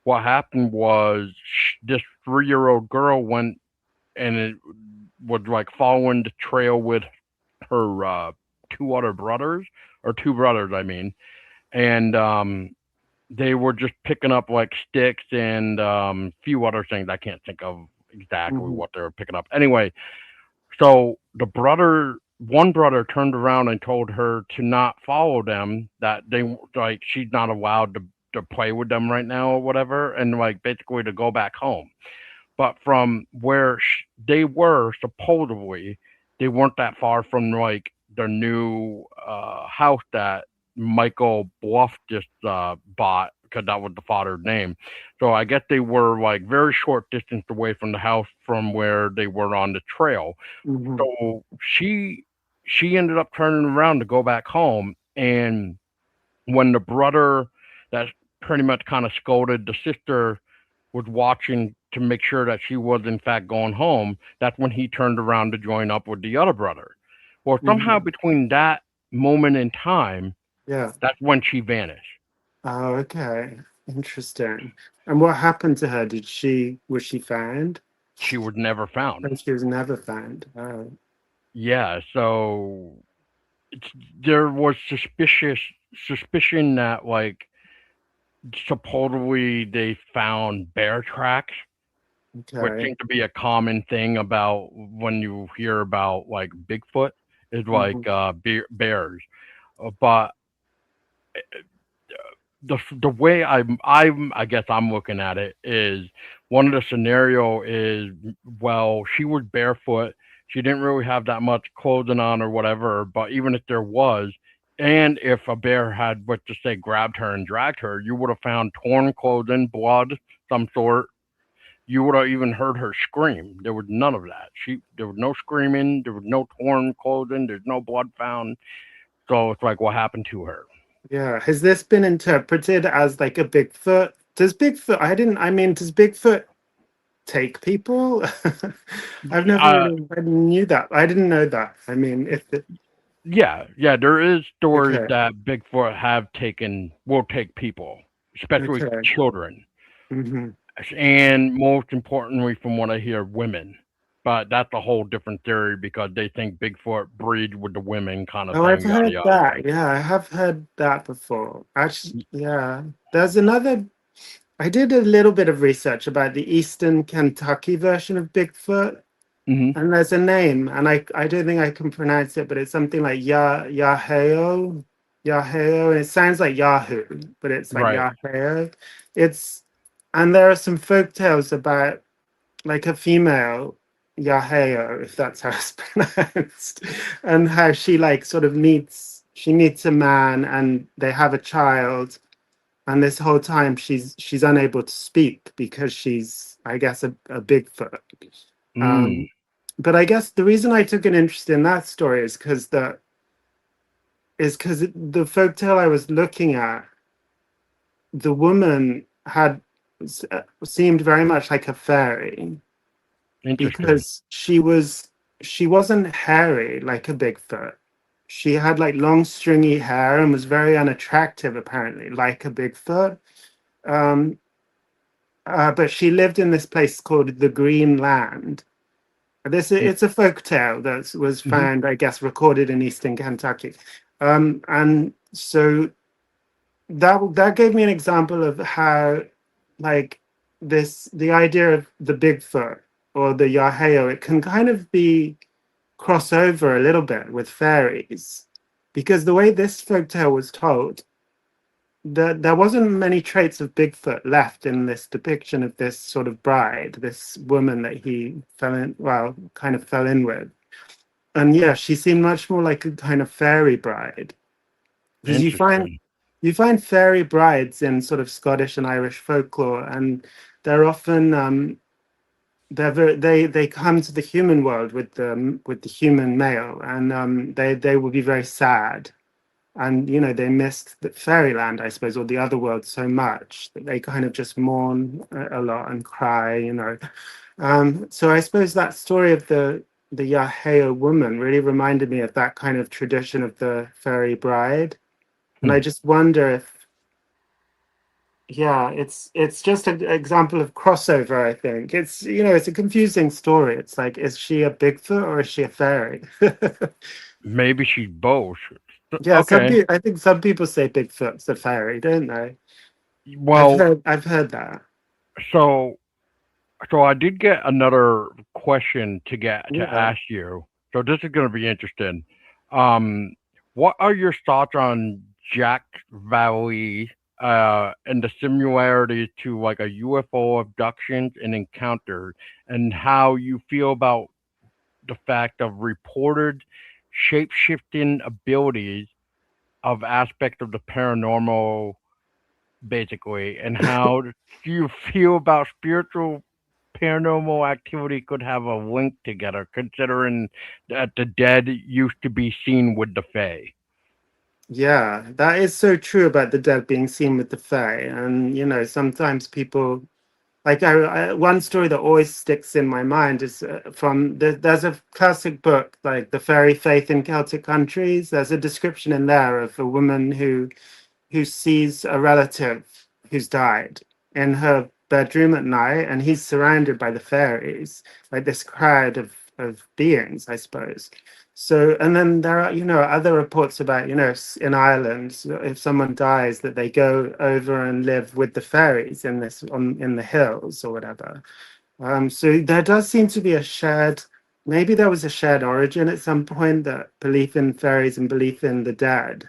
what happened was, this 3-year-old girl went and it was like following the trail with her two other brothers, or two brothers, I mean, and they were just picking up like sticks and few other things. I can't think of exactly Hmm. what they were picking up. Anyway, so one brother turned around and told her to not follow them. That they, like, she's not allowed to play with them right now or whatever, and like basically to go back home. But from where they were supposedly, they weren't that far from like their new house that Michael Bluff just bought, because that was the father's name. So I guess they were like very short distance away from the house from where they were on the trail. Hmm. So she ended up turning around to go back home, and when the brother that pretty much kind of scolded the sister was watching to make sure that she was in fact going home, that's when he turned around to join up with the other brother. Well, somehow Hmm. between that moment in time, Yeah. that's when she vanished. Oh, okay. Interesting. And what happened to her? Was she found? She was never found. And she was never found. Oh, Yeah, so it's, there was suspicion that, like, supposedly they found bear tracks, which okay. seems to be a common thing about when you hear about like Bigfoot, is Hmm. like bears. But the way I guess I'm looking at it is one of the scenario is, well, she was barefoot. She didn't really have that much clothing on or whatever, but even if there was, and if a bear had, let's just say, grabbed her and dragged her, you would have found torn clothing, blood, some sort. You would have even heard her scream. There was none of that. There was no screaming. There was no torn clothing. There's no blood found. So it's like, what happened to her? Yeah. Has this been interpreted as like a Bigfoot? Does Bigfoot, I mean, does Bigfoot take people? I've never Uh, really, I knew that. I didn't know that. I mean, if it, yeah. There is stories okay, that Bigfoot will take people, especially okay. children, Hmm. and most importantly, from what I hear, women. But that's a whole different theory because they think Bigfoot breeds with the women, kind of Oh, I've thing, yada heard yada. that. Yeah, I have heard that before. Actually, yeah. There's another, I did a little bit of research about the Eastern Kentucky version of Bigfoot. Mm-hmm. And there's a name, and I don't think I can pronounce it, but it's something like Yaheo, and it sounds like Yahoo, but it's like Right. Yaheo. It's and there are some folk tales about like a female Yaheo, if that's how it's pronounced, and how she like sort of meets a man and they have a child, and this whole time she's unable to speak because she's, I guess, a Bigfoot. Mm. Um, but I guess the reason I took an interest in that story is because the folktale I was looking at, the woman had seemed very much like a fairy Interesting. because she wasn't hairy like a Bigfoot. She had like long stringy hair and was very unattractive apparently like a Bigfoot. Um, but she lived in this place called the Green Land. It's a folk tale that was Mm-hmm. found, I guess, recorded in Eastern Kentucky, and so that gave me an example of how, like, the idea of the Bigfoot or the Yaheo, it can kind of be crossover a little bit with fairies, because the way this folk tale was told, there wasn't many traits of Bigfoot left in this depiction of this sort of bride, this woman that he kind of fell in with. And yeah, she seemed much more like a kind of fairy bride. Because Interesting. you find fairy brides in sort of Scottish and Irish folklore, and they're often they come to the human world with the human male, and they will be very sad, and they missed the fairyland, I suppose, or the other world so much that they kind of just mourn a lot and cry, so I suppose that story of the Yaheo woman really reminded me of that kind of tradition of the fairy bride, and I Hmm. just wonder if, yeah, it's just an example of crossover. I think it's a confusing story. It's like, is she a Bigfoot or is she a fairy? Maybe she's both. Yeah, Okay. I think some people say Bigfoot's a fairy, don't they? Well, I've heard that. so I did get another question to Yeah. ask you. So this is going to be interesting. Um, what are your thoughts on Jack Valley and the similarities to like a UFO abductions and encounters, and how you feel about the fact of reported shape shifting abilities of aspects of the paranormal, basically, and how do you feel about spiritual paranormal activity could have a link together, considering that the dead used to be seen with the Fae? Yeah, that is so true about the dead being seen with the Fae. And, sometimes people, like, one story that always sticks in my mind is there's a classic book, like The Fairy Faith in Celtic Countries. There's a description in there of a woman who sees a relative who's died in her bedroom at night, and he's surrounded by the fairies, like this crowd of beings, I suppose. So, and then there are, other reports about, in Ireland, if someone dies, that they go over and live with the fairies in the hills or whatever. So there does seem to be maybe there was a shared origin at some point, that belief in fairies and belief in the dead.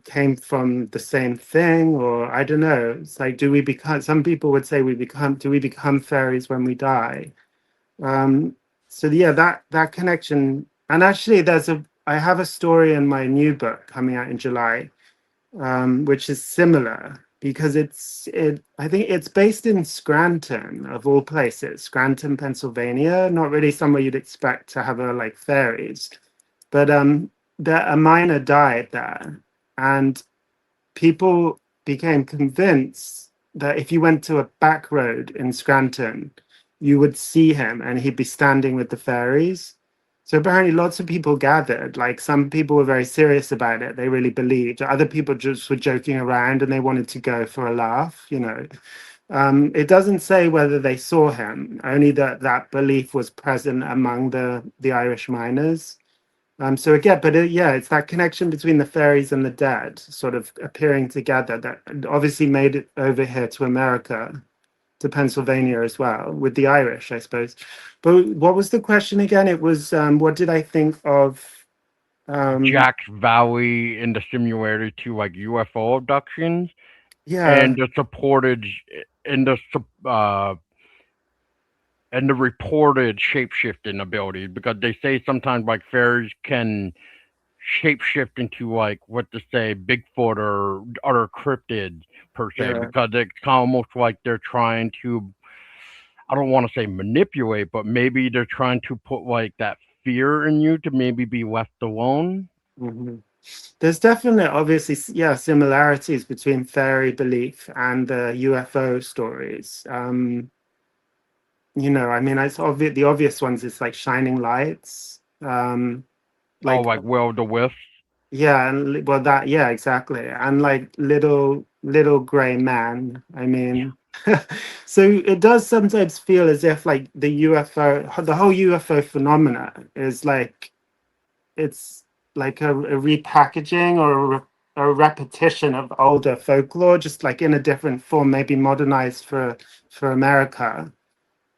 came from the same thing, or I don't know. It's like, do we become? Some people would say we become. Do we become fairies when we die? Um, so yeah, that connection. And actually, I have a story in my new book coming out in July, which is similar because I think it's based in Scranton of all places, Scranton, Pennsylvania. Not really somewhere you'd expect to have a like fairies, but a miner died there, and people became convinced that if you went to a back road in Scranton, you would see him and he'd be standing with the fairies. So apparently, lots of people gathered. Like some people were very serious about it; they really believed. Other people just were joking around and they wanted to go for a laugh. It doesn't say whether they saw him, only that that belief was present among the Irish miners. So again, but yeah, it's that connection between the fairies and the dead sort of appearing together that obviously made it over here to America, to Pennsylvania as well, with the Irish, I suppose. But what was the question again? It was what did I think of? Um, Jack's Valley in the similarity to like UFO abductions yeah, and the supported in the and the reported shapeshifting abilities because they say sometimes like fairies can shapeshift into like what to say Bigfoot or other cryptids per se yeah. because it's almost like they're trying to, I don't want to say manipulate, but maybe they're trying to put like that fear in you to maybe be left alone. Mhm. There's definitely, obviously, yeah, similarities between fairy belief and the UFO stories. I mean, it's obvious. The obvious ones is like shining lights, Oh, like like Will the Wisp. yeah, and well, that yeah, exactly, and like little gray man. I Yeah. mean, so it does sometimes feel as if like the whole UFO phenomena is like it's like a repackaging or a repetition of older folklore, just like in a different form, maybe modernized for America.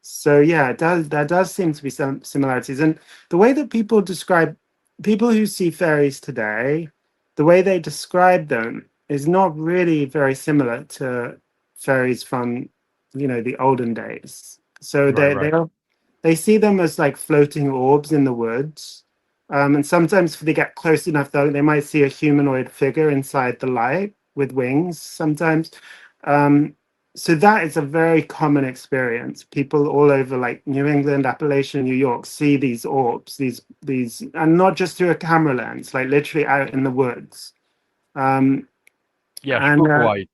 So yeah, it does. There does seem to be some similarities, and the way that people describe people who see fairies today, the way they describe them is not really very similar to fairies from, the olden days. So Right, they right. are they see them as like floating orbs in the woods. And sometimes if they get close enough, though, they might see a humanoid figure inside the light with wings sometimes. Um, so that is a very common experience. People all over like New England, Appalachia, New York see these orbs, these, and not just through a camera lens, like literally out in the woods. Um, Yeah, and spook lights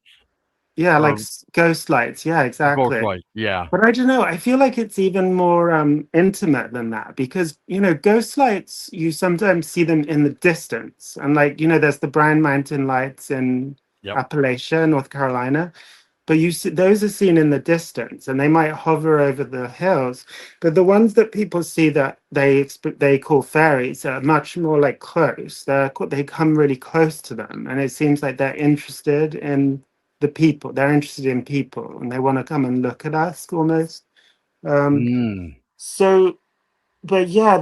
yeah, like or ghost lights. Yeah, ghost exactly. lights. Yeah. But I don't know. I feel like it's even more intimate than that because ghost lights. You sometimes see them in the distance, and like there's the Brown Mountain lights in Yep. Appalachia, North Carolina. But you see, those are seen in the distance, and they might hover over the hills. But the ones that people see that they call fairies are much more like close. They come really close to them, and it seems like they're interested in the people. They're interested in people, and they want to come and look at us almost. Um, Mm. so, but yeah,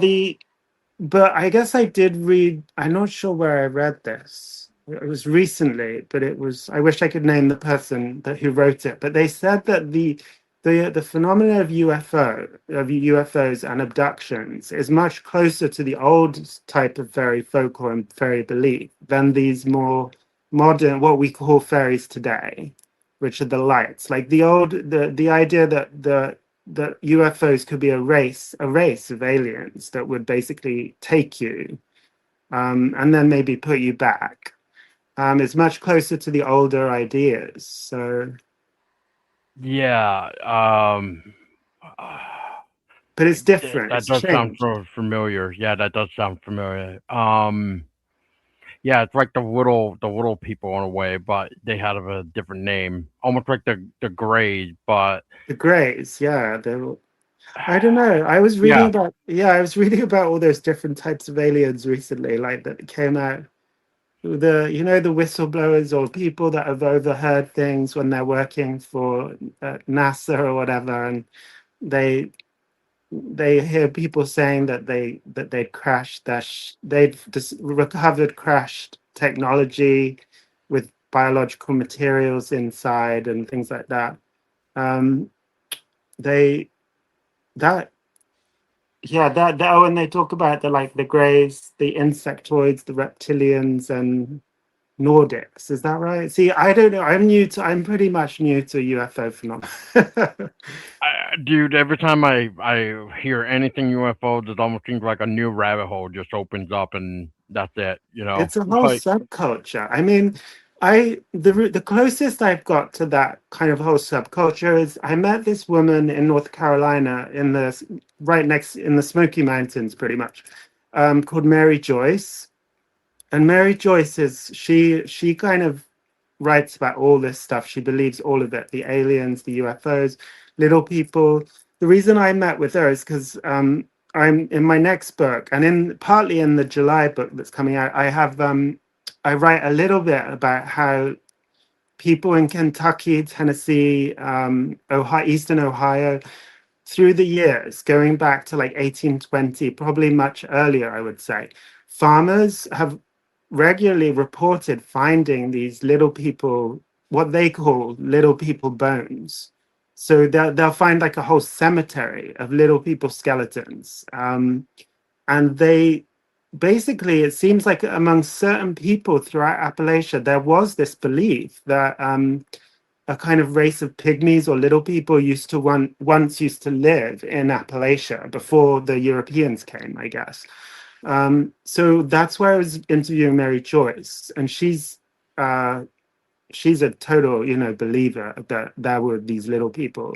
but I guess I did read. I'm not sure where I read this. It was recently, but it was. I wish I could name the person who wrote it. But they said that the phenomena of UFOs and abductions is much closer to the old type of fairy folklore and fairy belief than these more modern, what we call fairies today, which are the lights. Like the idea that UFOs could be a race of aliens that would basically take you, and then maybe put you back. It's much closer to the older ideas. So, Yeah. but it's different. That It's does sound changed. familiar. Yeah, that does sound familiar. Yeah, it's like the little people in a way, but they have a different name, almost like the Greys. But The Greys, yeah. I don't know. I was reading yeah, about yeah, I was reading about all those different types of aliens recently, like that came out. The whistleblowers or people that have overheard things when they're working for NASA or whatever, and they they hear people saying that they'd crashed they'd recovered crashed technology with biological materials inside and things like that. Um, they that yeah that oh, and they talk about the like the greys, the insectoids, the reptilians, and Nordics. Is that right? See, I don't know. I'm pretty much new to UFO phenomena. Dude, every time I hear anything UFOs, it almost seems like a new rabbit hole just opens up, and that's it. It's a whole Like subculture. I mean, the closest I've got to that kind of whole subculture is I met this woman in North Carolina in the right next in the Smoky Mountains, pretty much, called Mary Joyce. And Mary Joyce is she kind of writes about all this stuff. She believes all of it, the aliens, the UFOs, little people. The reason I met with her is because I'm in my next book, and in partly in the July book that's coming out, I write a little bit about how people in Kentucky, Tennessee, Ohio, Eastern Ohio, through the years, going back to like 1820, probably much earlier, I would say, farmers have regularly reported finding these little people, what they call little people bones. So they'll find like a whole cemetery of little people skeletons. And they basically, it seems like among certain people throughout Appalachia, there was this belief that a kind of race of pygmies or little people once used to live in Appalachia before the Europeans came, I guess. So that's why I was interviewing Mary Joyce, and uh, she's a total, believer that there were these little people.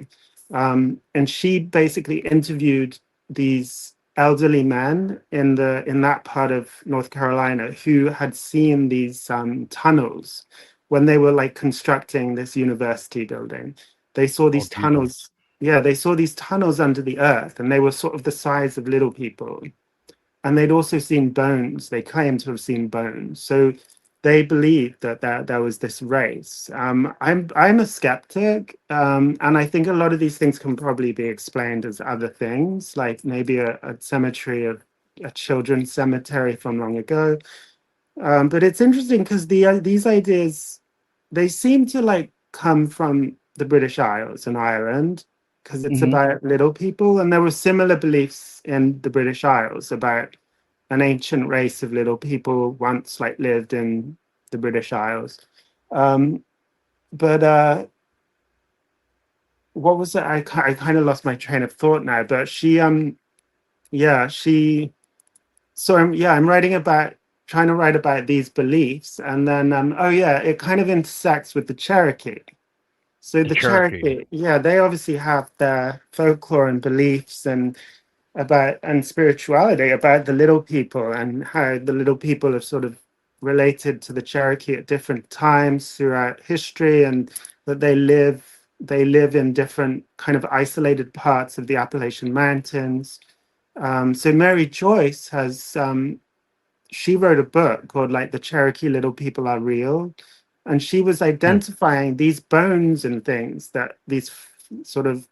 And she basically interviewed these elderly men in that part of North Carolina who had seen these tunnels when they were like constructing this university building. They saw oh these Jesus, tunnels. Yeah, they saw these tunnels under the earth, and they were sort of the size of little people, and they'd also seen bones. They claimed to have seen bones. So they believed that there was this race. I'm a skeptic, and I think a lot of these things can probably be explained as other things, like maybe a cemetery of a children's cemetery from long ago. But it's interesting because these ideas, they seem to like come from the British Isles and Ireland, because it's hmm about little people, and there were similar beliefs in the British Isles about an ancient race of little people once like lived in the British Isles. Um, but what was it? I kind of lost my train of thought now. But yeah, she. So I'm writing about trying to write about these beliefs, and then oh yeah, it kind of intersects with the Cherokee. So the the Cherokee. Cherokee, yeah, they obviously have their folklore and beliefs and spirituality about the little people and how the little people have sort of related to the Cherokee at different times throughout history, and that they live in different kind of isolated parts of the Appalachian Mountains. So Mary Joyce has she wrote a book called like The Cherokee Little People Are Real, and she was Hmm. identifying these bones and things that these sort of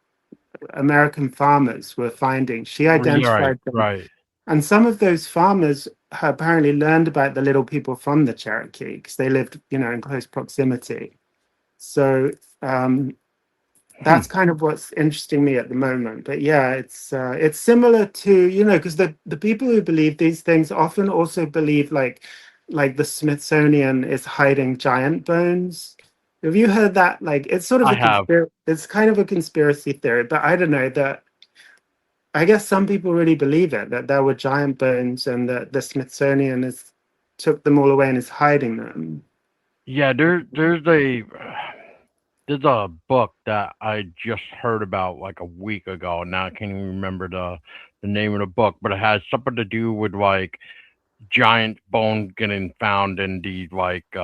American farmers were finding. She Right, identified them, right. and some of those farmers apparently learned about the little people from the Cherokee because they lived, in close proximity. So Hmm. that's kind of what's interesting me at the moment. But yeah, it's similar to, because the people who believe these things often also believe like the Smithsonian is hiding giant bones. Have you heard that? Like it's sort of I a have. conspiracy. It's kind of a conspiracy theory, but I don't know that. I guess some people really believe it, that there were giant bones and that the Smithsonian is took them all away and is hiding them. Yeah, there's a book that I just heard about like a week ago. Now I can't even remember the name of the book, but it has something to do with like giant bones getting found in these like Yeah,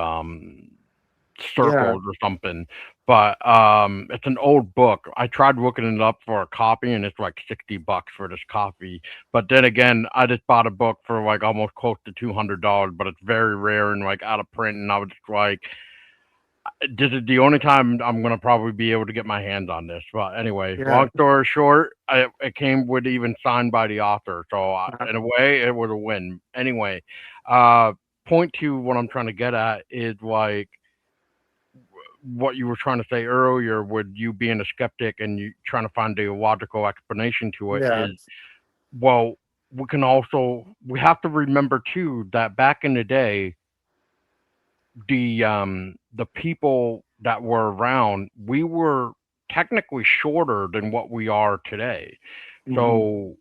circles or something. But it's an old book. I tried looking it up for a copy, and it's like $60 for this copy. But then again, I just bought a book for like almost close to $200, but it's very rare and like out of print. And I was just like, this is the only time I'm gonna probably be able to get my hands on this. But anyway, yeah. long story short, it came with even signed by the author. So in a way, it was a win. Anyway, uh, point to what I'm trying to get at is like what you were trying to say earlier with you being a skeptic and you trying to find a logical explanation to it Yeah. is, well, we have to remember too that back in the day, the people that were around, we were technically shorter than what we are today. Mhm. So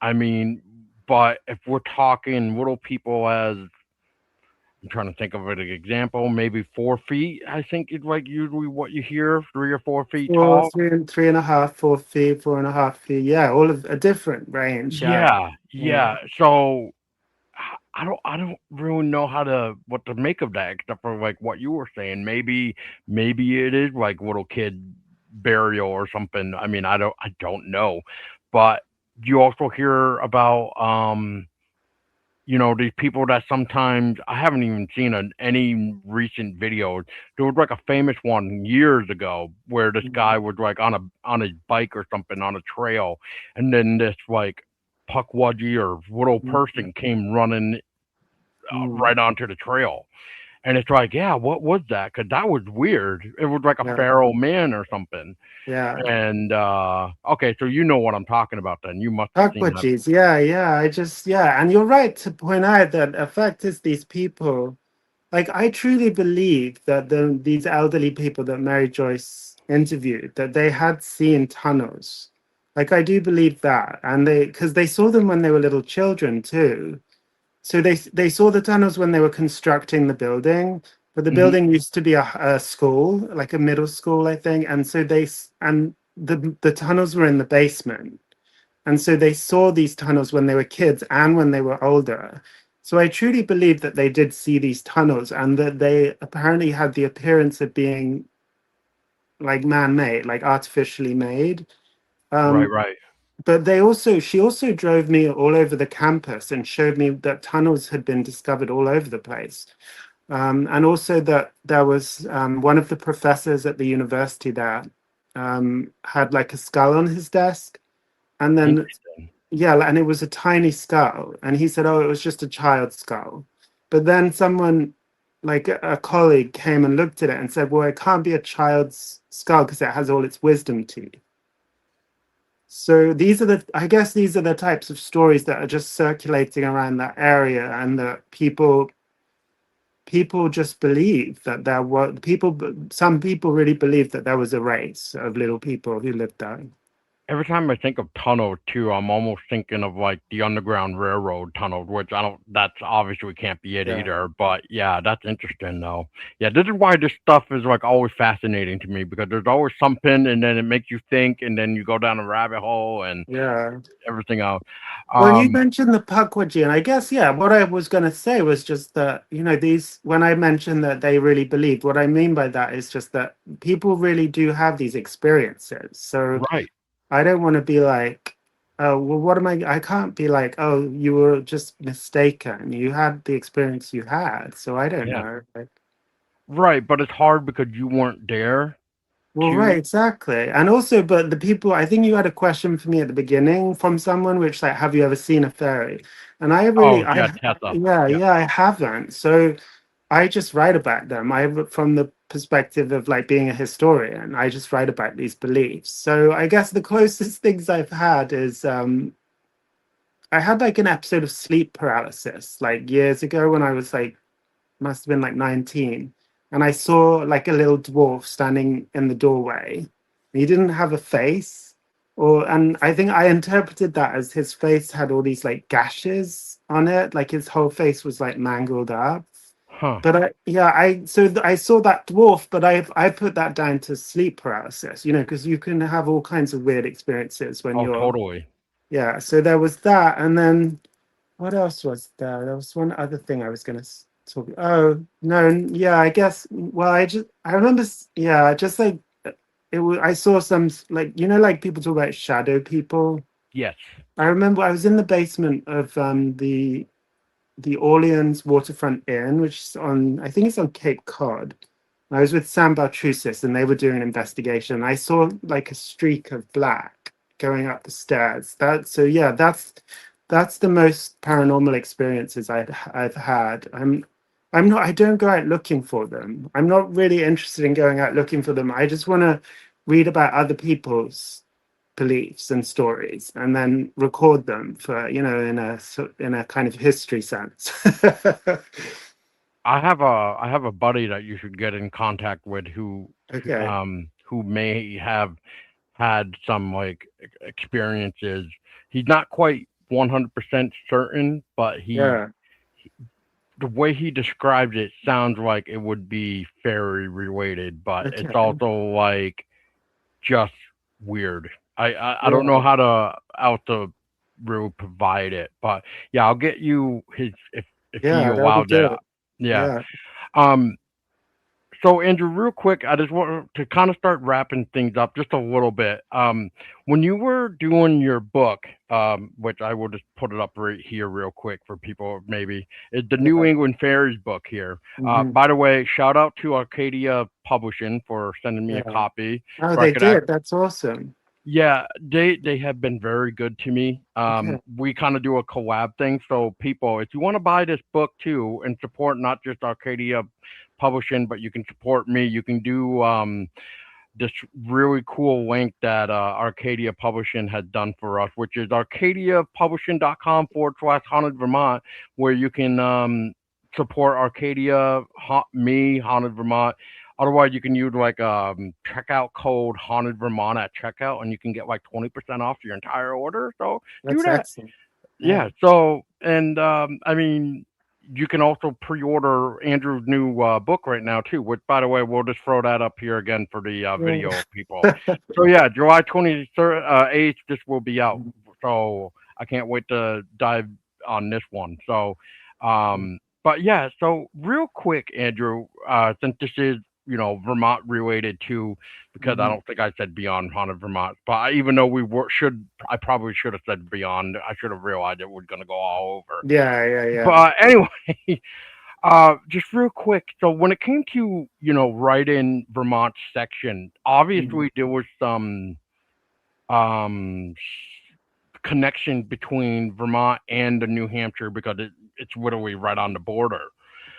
I mean, but if we're talking little people as, I'm trying to think of an example, maybe 4 feet, I think is like usually what you hear, 3 or 4 feet Four, tall. three and a half, 4 feet, 4.5 feet. Yeah, all of a different range. Yeah. Yeah, Yeah. yeah. So I don't really know how to what to make of that except for like what you were saying. Maybe it is like little kid burial or something. I mean, I don't know. But you also hear about these people that sometimes I haven't even seen any recent videos. There was like a famous one years ago where this guy Mhm. was like on his bike or something on a trail, and then this like puckwudgie or little Mhm. person came running Mhm. right onto the trail. And it's like, yeah, what was that? Because that was weird. It was like a Yeah. feral man or something. Yeah. And okay, so you know what I'm talking about then. You must have seen that. Aquages. Yeah. Yeah. Yeah. And you're right to point out that the fact is these people, like, I truly believe that these elderly people that Mary Joyce interviewed, that they had seen tunnels. Like, I do believe that. And because they saw them when they were little children too. So they saw the tunnels when they were constructing the building, but the Hmm. building used to be a school, like a middle school, I think. And so and the tunnels were in the basement. And so they saw these tunnels when they were kids and when they were older. So I truly believe that they did see these tunnels and that they apparently had the appearance of being like man-made, like artificially made. Right, Um, right. but she also drove me all over the campus and showed me that tunnels had been discovered all over the place. And also that there was one of the professors at the university there had like a skull on his desk. And then, Interesting. yeah, and it was a tiny skull. And he said, oh, it was just a child's skull. But then someone, like a colleague, came and looked at it and said, well, it can't be a child's skull because it has all its wisdom teeth. So I guess these are the types of stories that are just circulating around that area, and that people just believe that there were people. Some people really believe that there was a race of little people who lived there. Every time I think of tunnels too, I'm almost thinking of like the Underground Railroad tunnels, which I don't. That's obviously can't be it Yeah, either. But yeah, that's interesting though. Yeah, this is why this stuff is like always fascinating to me because there's always something, and then it makes you think, and then you go down a rabbit hole and yeah. everything else. Well, you Um, mentioned the Pukwudgie, and I guess, yeah, what I was going to say was just that, these, when I mentioned that they really believed, what I mean by that is just that people really do have these experiences. So right. I don't want to be like, oh, well, what am I can't be like, oh, you were just mistaken. You had the experience you had. So I don't Yeah. know. Like, Right, but it's hard because you weren't there well, right, too. exactly. And also, but the people, I think you had a question for me at the beginning from someone, which like, have you ever seen a fairy? And Oh yeah, Tessa. yeah, Yeah. yeah, I haven't. So I just write about them. From the perspective of like being a historian, I just write about these beliefs. So I guess the closest things I've had is I had like an episode of sleep paralysis like years ago when I was like, must have been like 19. And I saw like a little dwarf standing in the doorway. He didn't have a face, and I think I interpreted that as his face had all these like gashes on it, like his whole face was like mangled up. Huh. But I saw that dwarf, but I put that down to sleep paralysis, because you can have all kinds of weird experiences when Oh, you're, totally. yeah. So there was that, and then what else was there? There was one other thing I was going to talk. Oh no, yeah, I guess. Well, I remember. Yeah, just like it was. I saw some like like people talk about shadow people. Yes. I remember I was in the basement of the Orleans Waterfront Inn, which is on, I think it's on Cape Cod. I was with Sam Baltrusis and they were doing an investigation. I saw like a streak of black going up the stairs. So yeah, that's the most paranormal experiences I've had. I'm not. I don't go out looking for them. I'm not really interested in going out looking for them. I just want to read about other people's beliefs and stories, and then record them for in a kind of history sense. I have a buddy that you should get in contact with Okay. who may have had some like experiences. He's not quite 100% certain, but Yeah. the way he described it sounds like it would be fairy related, but it's Okay. also like just weird. I don't know Yeah. how to really provide it, but yeah, I'll get you his if he Yeah. That'll be allows it. good. Yeah. Yeah. Um. So Andrew, real quick, I just want to kind of start wrapping things up just a little bit. When you were doing your book, which I will just put it up right here real quick for people maybe, it's the New Yeah. England Fairies book here. Hmm. By the way, shout out to Arcadia Publishing for sending me a Yeah. copy Oh, so I they could did. That's awesome. yeah, they have been very good to me. Okay. We kind of do a collab thing, so people, if you want to buy this book too and support not just Arcadia Publishing, but you can support me, you can do this really cool link that Arcadia Publishing has done for us, which is arcadiapublishing.com/ haunted Vermont, where you can support Arcadia, me, haunted Vermont. Otherwise, you can use like checkout code haunted Vermont at checkout, and you can get like 20% off your entire order. So do That's that. excellent. Yeah. Yeah. So, and I mean, you can also pre-order Andrew's new book right now too. Which, by the way, we'll just throw that up here again for the video people. Yeah. So yeah, July 28th, this will be out. So I can't wait to dive on this one. So, but yeah. So real quick, Andrew, since this is Vermont related too, because I Mhm. don't think I said beyond haunted Vermont. But even though I probably should have said beyond. I should have realized it was going to go all over. Yeah, yeah, yeah. But anyway, just real quick. So when it came to right in Vermont section, Mhm. obviously there was some um connection between Vermont and the New Hampshire because it's literally right on the border.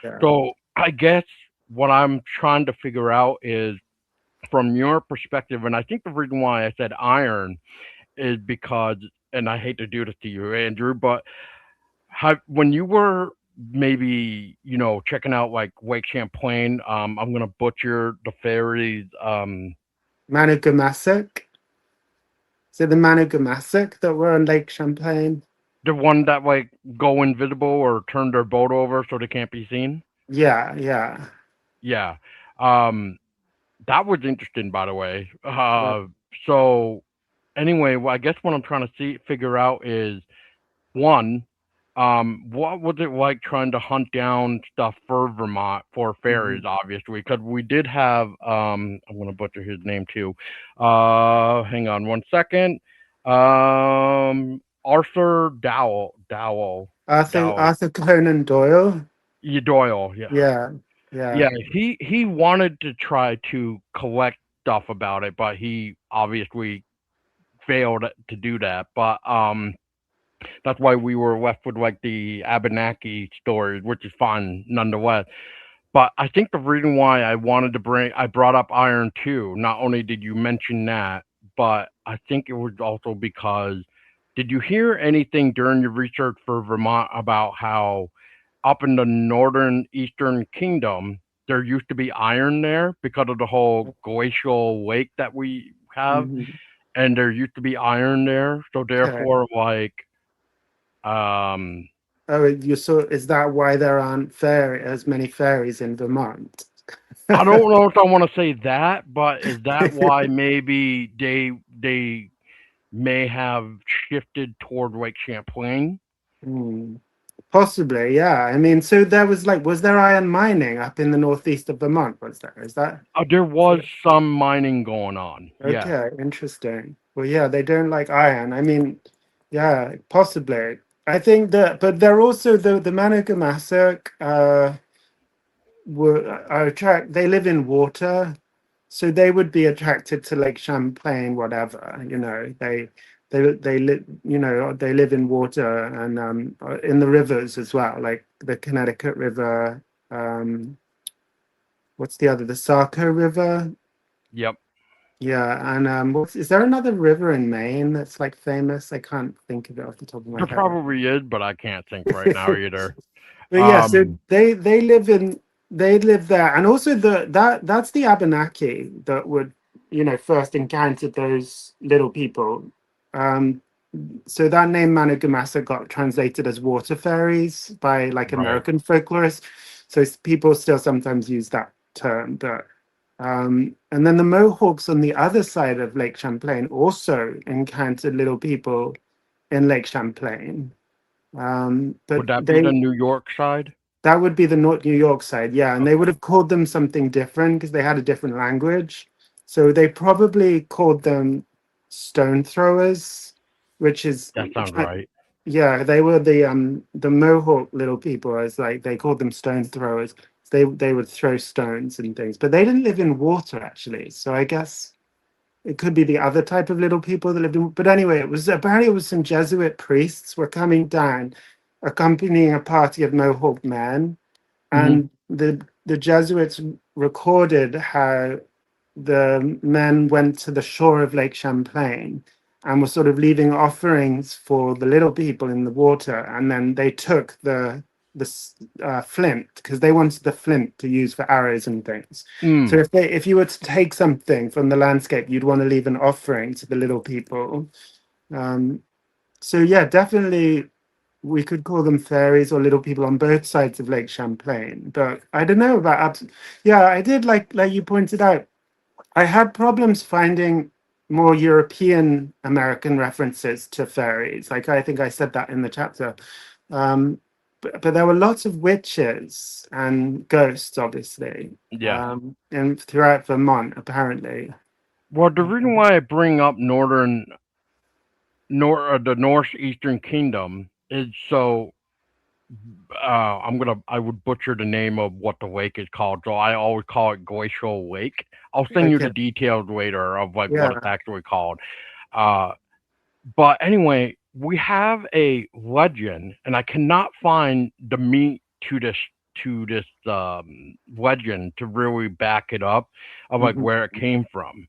Yeah. So I guess what I'm trying to figure out is from your perspective, and I think the reason why I said iron is because, and I hate to do this to you, Andrew, but when you were maybe checking out like Lake Champlain, I'm gonna butcher the Faeries, Manugamasek. Is it the Manugamasek that were on Lake Champlain? the one that like go invisible or turn their boat over so they can't be seen. Yeah, yeah. Yeah, um, that was interesting, by the way. Yeah. So anyway, well, I guess what I'm trying to figure out is one, what was it like trying to hunt down stuff for Vermont for fairies, Mhm. obviously, because we did have I'm gonna butcher his name too. Hang on one second. Arthur Dowell. Arthur Conan Doyle. Yeah, Doyle, yeah. Yeah, Yeah, yeah. he wanted to try to collect stuff about it, but he obviously failed to do that. But that's why we were left with like the Abenaki stories, which is fun nonetheless. But I think the reason why I brought up Iron too. Not only did you mention that, but I think it was also because did you hear anything during your research for Vermont about how up in the northern eastern kingdom there used to be iron there because of the whole glacial lake that we have, Mhm. and there used to be iron there, so Okay. therefore like um Oh, you saw, is that why there aren't as many fairies in Vermont? I don't know if I want to say that, but is that why maybe they may have shifted toward Lake Champlain? Hmm. Possibly, yeah. I mean, so there was like, was there iron mining up in the northeast of Vermont? Was there? There Is was it? some mining going on. Yes. Okay, interesting. Well, yeah, they don't like iron. I mean, yeah, possibly. I think that, but they're also the Managomasak are attract. They live in water, so they would be attracted to Lake Champlain, whatever. they live, they live in water and in the rivers as well, like the Connecticut River. What's the other? The Saco River. Yep. Yeah, and what's is there another river in Maine that's like famous? I can't think of it off the top of my There head. probably is, but I can't think right now either. But yeah, so Um, they live there, and also that's the Abenaki that would first encountered those little people. Um, so that name Managamasa got translated as water fairies by like right. American folklorists. So people still sometimes use that term, but and then the Mohawks on the other side of Lake Champlain also encountered little people in Lake Champlain. But Would that be they the New York side? that would be the North New York side, yeah. And they would Okay. have called them something different because they had a different language. So they probably called them stone throwers, which is, That sounds right. yeah, they were the Mohawk little people, as like they called them stone throwers. They would throw stones and things, but they didn't live in water actually. So I guess it could be the other type of little people that lived in. But anyway, it was some Jesuit priests were coming down, accompanying a party of Mohawk men, Hmm. and the Jesuits recorded how the men went to the shore of Lake Champlain and were sort of leaving offerings for the little people in the water, and then they took the flint because they wanted the flint to use for arrows and things. So Mm. if you were to take something from the landscape, you'd want to leave an offering to the little people. Um, so yeah, definitely we could call them fairies or little people on both sides of Lake Champlain. But I don't know about yeah, I did like you pointed out. I had problems finding more European American references to fairies. Like I think I said that in the chapter. Um, but there were lots of witches and ghosts, obviously, Yes. and throughout Vermont, apparently. Well, the reason why I bring up the northeastern kingdom is so I would butcher the name of what the lake is called, so I always call it Glacial Lake. I'll send you Okay. the details later of like what it's Yeah. actually called. Uh, but anyway, we have a legend, and I cannot find the meat to this legend to really back it up of like Mhm. where it came from.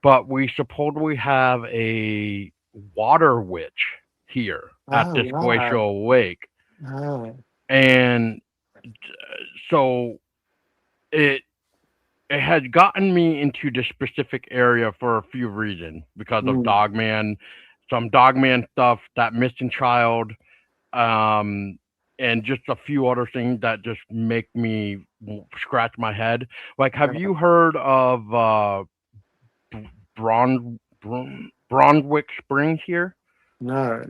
But we supposedly have a water witch here at Oh, this wow. glacial lake, Oh. and so it it had gotten me into this specific area for a few reasons because of Mm. Dogman, some Dogman stuff, that missing child, um, and just a few other things that just make me scratch my head. Like, have Uh, you heard of Bronzwick Springs here? no.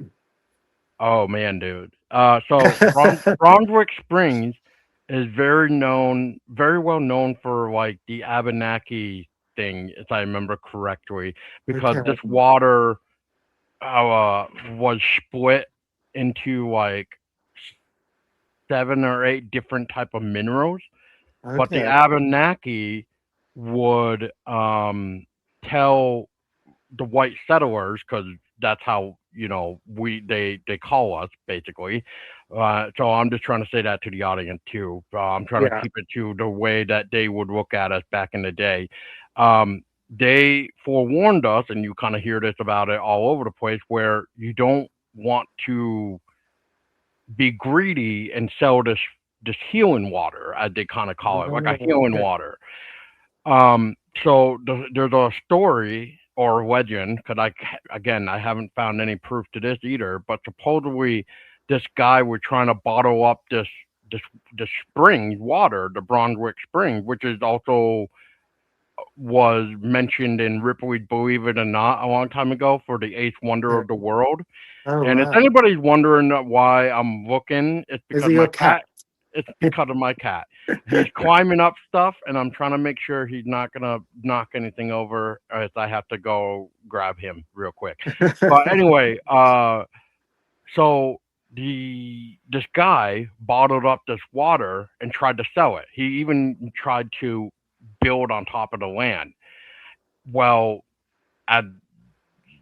Oh man, dude. So Brunswick Springs is very well known for like the Abenaki thing, if I remember correctly, because Okay. this water was split into like 7 or 8 different type of minerals, but the Okay. Abenaki would tell the white settlers because that's how they call us basically. So I'm just trying to say that to the audience too. I'm trying to Yeah. keep it to the way that they would look at us back in the day. Um, they forewarned us, and you kind of hear this about it all over the place, where you don't want to be greedy and sell this healing water, as they kind of call it, like a Oh, healing okay. water. Um, so there's a story or legend, because again I haven't found any proof to this either. But supposedly this guy was trying to bottle up this this spring water, the Brunswick Spring, which is also was mentioned in Ripley, Believe It or Not, a long time ago for the eighth wonder of the world. Oh, And if wow. anybody's wondering why I'm looking, it's Is because it my your cat? cat. It's because of my cat. He's climbing up stuff, and I'm trying to make sure he's not gonna knock anything over, as I have to go grab him real quick. But anyway, so this guy bottled up this water and tried to sell it. He even tried to build on top of the land. Well, at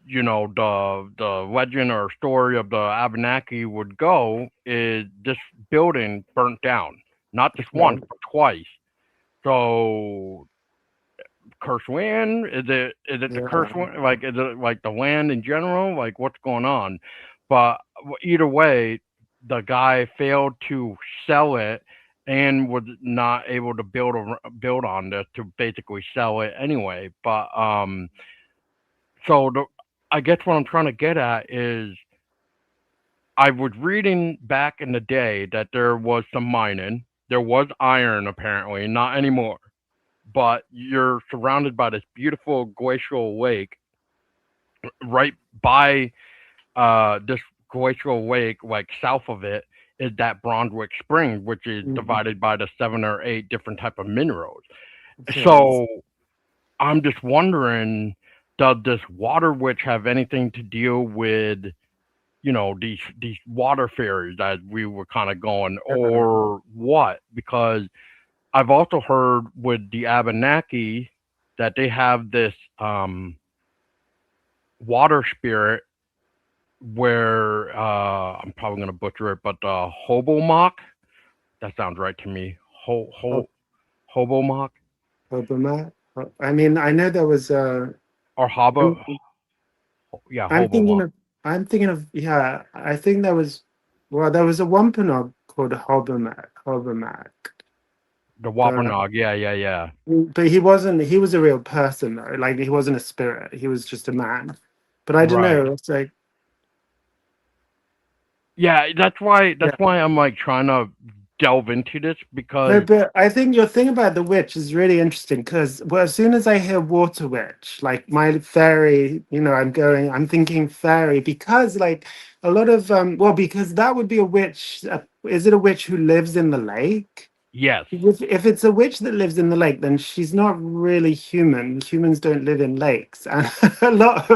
the legend or story of the Abenaki would go is this building burnt down, not just once Okay. but twice. So cursed land? Is it the cursed Yeah. land? Like is it like the land in general? Like what's going on? But either way, the guy failed to sell it and was not able to build on this to basically sell it anyway. But so I guess what I'm trying to get at is I was reading back in the day that there was some mining. There was iron apparently, not anymore. But you're surrounded by this beautiful glacial lake right by this glacial lake, like south of it is that Brunswick Spring, which is Mhm. divided by the 7 or 8 different type of minerals. Okay. So I'm just wondering, does this water witch have anything to deal with these water fairies as we were kind of going, Yeah. or what? Because I've also heard with the Abenaki that they have this water spirit where I'm probably gonna butcher it, but Hobomok. That sounds right to me. Ho- Hobomok Obama. I mean, I know there was or Haba. I'm, Yeah, I'm thinking Hobomok. of yeah, I think there was well there was a Wampanoag called Hobomac. The But Wampanoag. Yeah, yeah, yeah. he was a real person though. Like he wasn't a spirit. He was just a man. But I don't Right. know. It's like Yeah, that's why. yeah. That's why I'm like trying to delve into this No, because but I think your thing about the witch is really interesting because well, as soon as I hear water witch, like my fairy, I'm thinking fairy because like a lot of well, because that would be a witch. Is it a witch who lives in the lake? yes, If it's a witch that lives in the lake, then she's not really human. Humans don't live in lakes, and a lot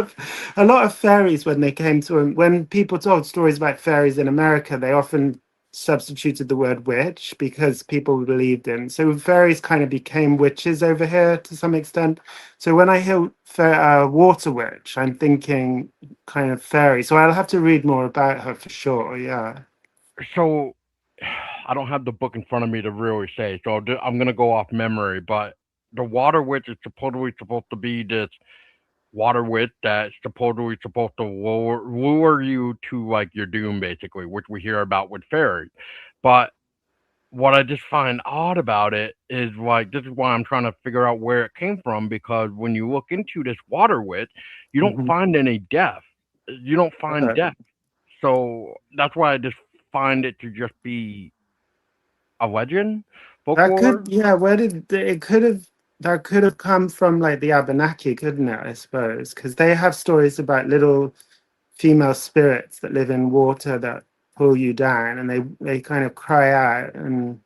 of fairies when they came to when people told stories about fairies in America, they often substituted the word witch because people believed in. So fairies kind of became witches over here to some extent. So when I hear water witch, I'm thinking kind of fairy. So I'll have to read more about her for sure. Yeah. so I don't have the book in front of me to really say, so I'm gonna go off memory. But the water witch is supposedly supposed to be this water witch that's supposedly supposed to lure you to like your doom, basically, which we hear about with fairies. But what I just find odd about it is like this is why I'm trying to figure out where it came from because when you look into this water witch, you don't Mhm. find any death. You don't find death. So that's why I just find it to just be a legend, That folklore. could, yeah, where did it could have that could have come from like the Abenaki, couldn't it? I suppose because they have stories about little female spirits that live in water that pull you down, and they kind of cry out, and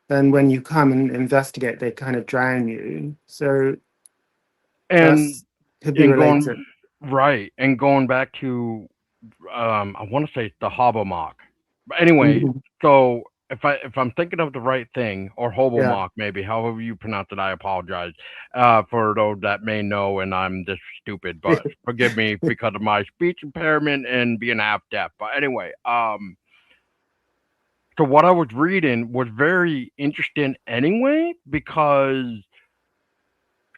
then when you come and investigate, they kind of drown you. So And that's could be and going related. right and going back to I want to say the Hobomok. But anyway, Mhm. so if I'm thinking of the right thing or Yeah. Hobomok, maybe however you pronounce it, I apologize for those that may know, and I'm just stupid, but forgive me because of my speech impairment and being half deaf. But anyway, so what I was reading was very interesting anyway because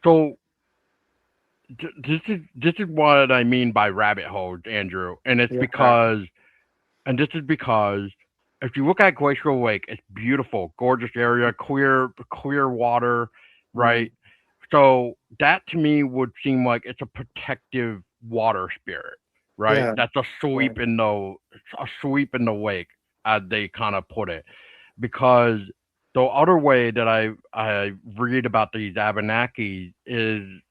so this is what I mean by rabbit holes, Andrew, and it's Yeah. because and this is because if you look at Glacial Lake, it's beautiful, gorgeous area, clear water, Mm. right? So that to me would seem like it's a protective water spirit, right? Yeah. That's Yeah. a sweep in the lake, as they kind of put it. Because the other way that I read about these Abenakis is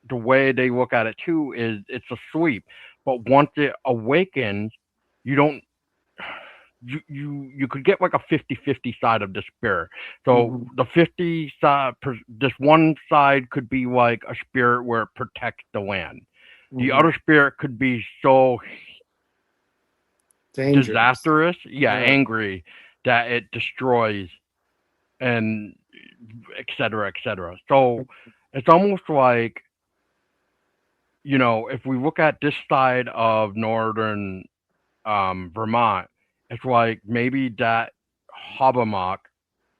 the way they look at it too is it's a sweep, but once it awakens, you don't you could get like a 50-50 side of despair. So Mhm. the 50 side, this one side could be like a spirit where it protects the land. The Mhm. other spirit could be so Dangerous. disastrous, yeah, Yeah. angry that it destroys and et cetera, et cetera. So it's almost like if we look at this side of northern Vermont, it's like maybe that Hobbamock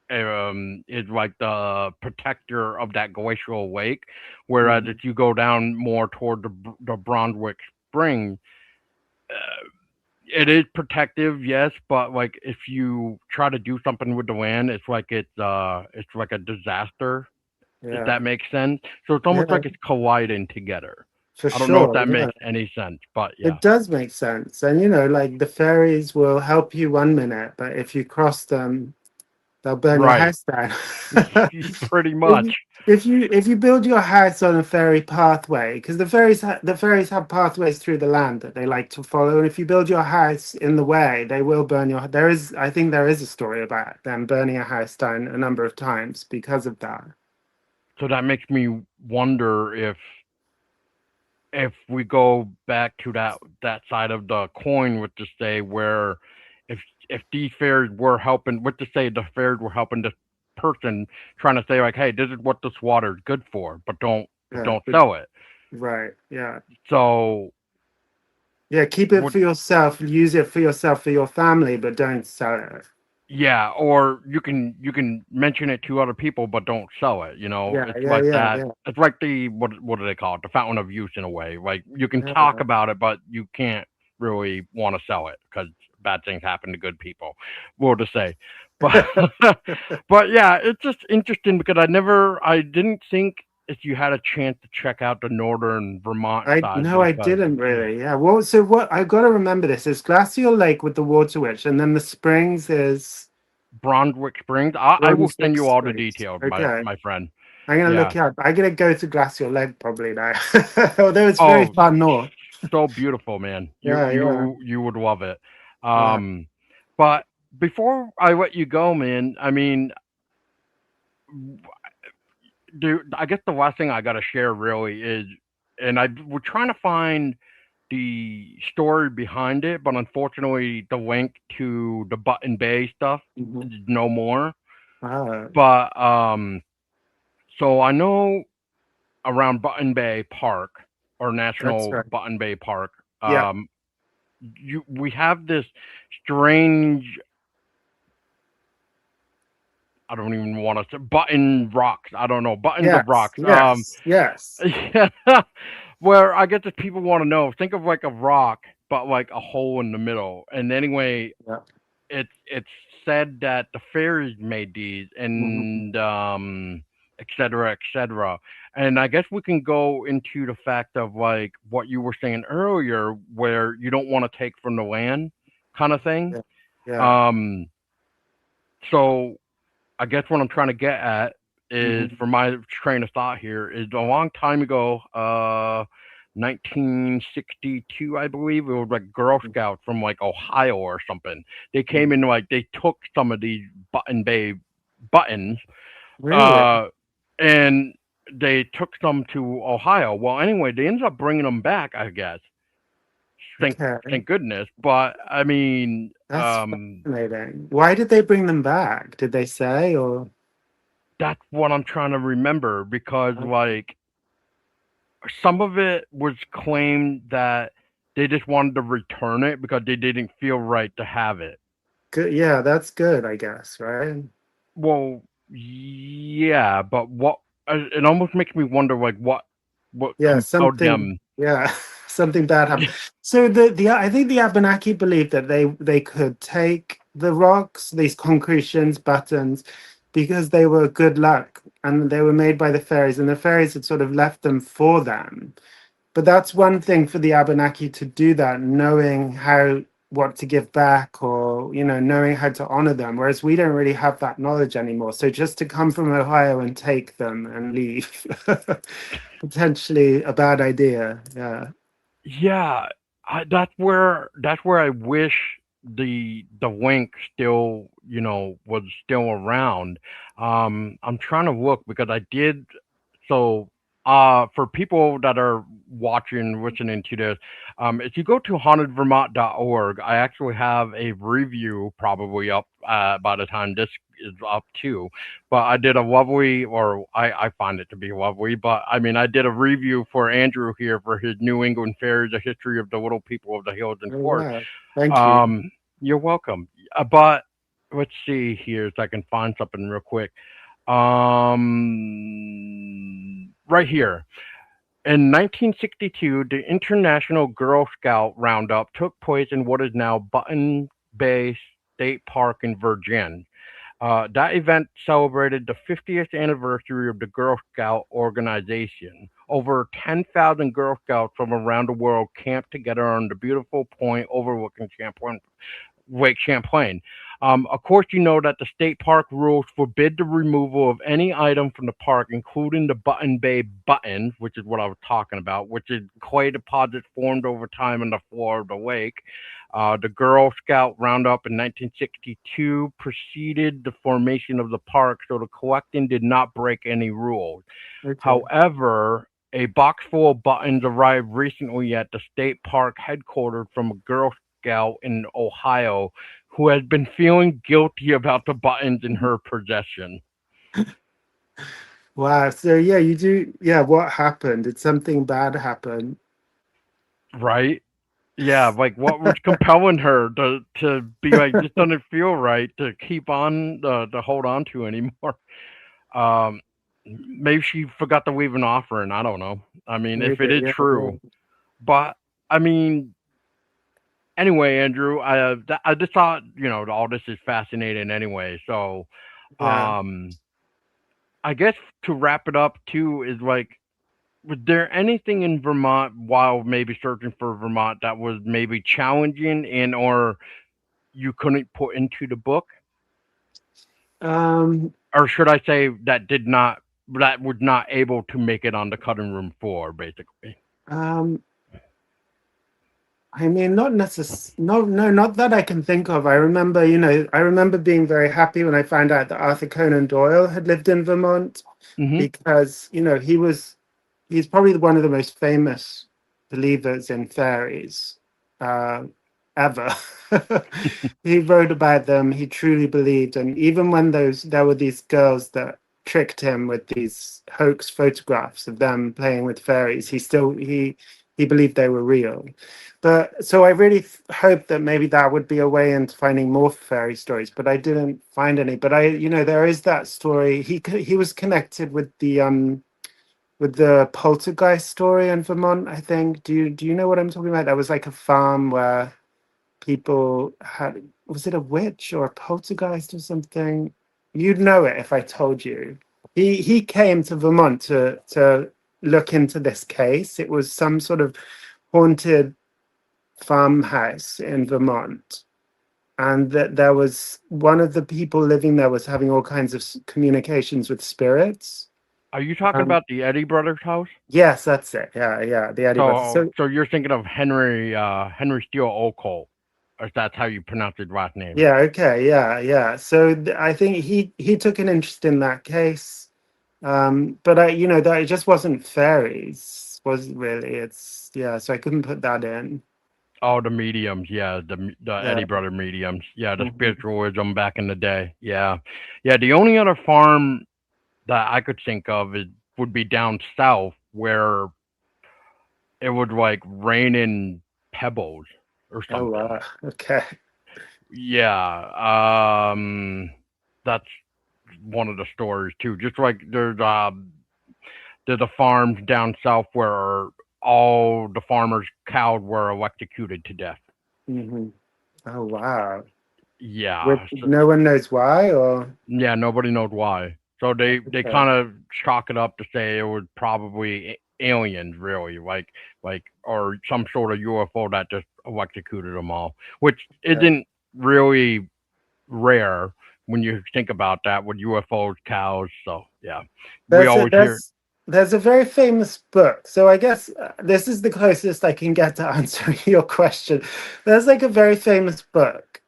is like the protector of that glacial lake, whereas Mm, if you go down more toward the Brunswick Spring, uh, it is protective, yes, but like if you try to do something with the land, it's like a disaster, if yeah, that makes sense. So it's almost yeah, like it's colliding together. for I don't know if sure. that Yeah, makes any sense, but yeah. it does make sense. And like the fairies will help you 1 minute, but if you cross them, they'll burn your Right. house down. Pretty if much. you if you build your house on a fairy pathway, because the fairies have pathways through the land that they like to follow, and if you build your house in the way, they will burn your. I think there is a story about them burning a house down a number of times because of that. So that makes me wonder if we go back to that side of the coin with to say where if if these fairies were helping with to say the fairies were helping this person trying to say like, hey, this is what this water is good for, but Yeah, don't sell it. right. Yeah, So yeah. Keep it what for yourself. Use it for yourself, for your family, but don't sell it. yeah, or you can mention it to other people but don't sell it, Yeah, It's yeah, like yeah, that. yeah, It's like the what do they call it? The fountain of youth in a way. Like you can talk yeah. about it but you can't really want to sell it because bad things happen to good people. What to say. But but yeah, it's just interesting because I didn't think if you had a chance to check out the northern Vermont I side no, I because didn't really. Yeah. What I got to remember this is Glacial Lake with the Water Witch, and then the springs is Brunswick Springs. I will send Brunswick you all the Springs. details, Okay, my friend. I'm gonna Yeah. look it up. I'm gonna go to Glacial Lake probably now, although it's very Oh, far north. so beautiful, man. You Yeah, yeah. you you would love it. Yeah. Um, but before I let you go, man, I mean, dude, I guess the last thing I got to share really is, and we're trying to find the story behind it, but unfortunately, the link to the Button Bay stuff Hmm. is no more. Ah, But so I know around Button Bay Park or that's National right. Button Bay Park, Yeah. um, we have this strange, I don't even want to say button rocks. I don't know, buttons of Yes. rocks. Yes. Yes. Yeah, where I guess if people want to know, think of like a rock, but like a hole in the middle. And anyway, Yeah. it's said that the fairies made these Mhm. and et cetera, et cetera. And I guess we can go into the fact of like what you were saying earlier, where you don't want to take from the land, kind of thing. Yeah. Yeah. Um, so I guess what I'm trying to get at is, Hmm. for my train of thought here, is a long time ago, 1962, I believe, it was like Girl Scouts from like Ohio or something. They came in like they took some of these Button Bay buttons, Really? uh, and they took some to Ohio. Well, anyway, they ended up bringing them back, I guess. Okay. Thank goodness. But I mean, That's fascinating. Why did they bring them back? Did they say or? that's what I'm trying to remember because like some of it was claimed that they just wanted to return it because they didn't feel right to have it. Good. Yeah, that's good, I guess, right? Well, yeah, but what it almost makes me wonder like what Yeah, compelled something. them. Yeah, something bad happened. So the I think the Abenaki believed that they could take the rocks, these concretions, buttons, because they were good luck and they were made by the fairies, and the fairies had sort of left them for them. But that's one thing for the Abenaki to do that, knowing how what to give back or knowing how to honor them, whereas we don't really have that knowledge anymore. So just to come from Ohio and take them and leave, potentially a bad idea. Yeah. Yeah, that's where I wish the link still was still around. I'm trying to look because I did so. For people that are watching, listening to this, if you go to hauntedvermont.org, I actually have a review probably up by the time this is up too. But I did a lovely, or I find it to be lovely. But I mean, I did a review for Andrew here for his New England Fairies: A History of the Little People of the Hills and Oh, Forests. wow. Thank you. Um, you're welcome. But let's see here if I can find something real quick. Right here. In 1962, the International Girl Scout Roundup took place in what is now Button Bay State Park in Virginia. That event celebrated the 50th anniversary of the Girl Scout organization. Over 10,000 Girl Scouts from around the world camped together on the beautiful point overlooking Lake Champlain. Of course, you know that the state park rules forbid the removal of any item from the park, including the Button Bay button, which is what I was talking about, which is clay deposits formed over time in the floor of the lake. The Girl Scout Roundup in 1962 preceded the formation of the park, so the collecting did not break any rules. Okay. However, a box full of buttons arrived recently at the state park headquarters from a Girl Scout in Ohio who has been feeling guilty about the buttons in her possession. Wow. So yeah, you do. Yeah. What happened? Did something bad happen? Right? Yeah, like what was compelling her to be like this doesn't feel right to keep on to hold on to anymore. Um, maybe she forgot to leave an offering. I don't know. I mean, if it Maybe. is Yeah. Yeah. true, but I mean, anyway, Andrew, I just thought all this is fascinating anyway. So, Yeah. um, I guess to wrap it up too is like, was there anything in Vermont while maybe searching for Vermont that was maybe challenging and or you couldn't put into the book, Um. or should I say that was not able to make it on the cutting room floor, basically? Um. I mean, not necess. No, no, not that I can think of. I remember, I remember being very happy when I found out that Arthur Conan Doyle had lived in Vermont Hmm. because, he's probably one of the most famous believers in fairies uh, ever. He wrote about them. He truly believed, and even when there were these girls that tricked him with these hoax photographs of them playing with fairies, he believed they were real. But so I really hoped that maybe that would be a way into finding more fairy stories, but I didn't find any. But there is that story. He was connected with the poltergeist story in Vermont, I think. Do you know what I'm talking about? There was like a farm where people had, was it a witch or a poltergeist or something? You'd know it if I told you. He came to Vermont to look into this case. It was some sort of haunted farmhouse in Vermont. And that there was one of the people living there was having all kinds of communications with spirits. Are you talking Um, about the Eddy brothers' house? yes, that's it. Yeah, yeah, the Eddie brothers. So, So so you're thinking of Henry Steele Okolt, if that's how you pronounce his last name. yeah, okay, yeah, yeah. So I think he took an interest in that case. But that it just wasn't fairies, was really. It's yeah, so I couldn't put that in. Oh, the mediums, yeah, the Yeah. Eddie brother mediums, yeah, the Mhm. spiritualism back in the day, yeah, yeah. The only other farm that I could think of would be down south where it would like rain in pebbles or Oh something. wow. Okay. Yeah, that's one of the stories too. Just like there's a farms down south where all the farmers' cows were electrocuted to death. Hmm. Oh wow. With Yeah, so, no one knows why, or yeah, nobody knows why. So they okay. kind of chalk it up to say it was probably aliens, really, like or some sort of UFO that just electrocuted them all, which Okay. isn't really rare when you think about that with UFOs, cows. So yeah, we There's a always hear. there's there's a very famous book. So I guess this is the closest I can get to answering your question. There's like a very famous book.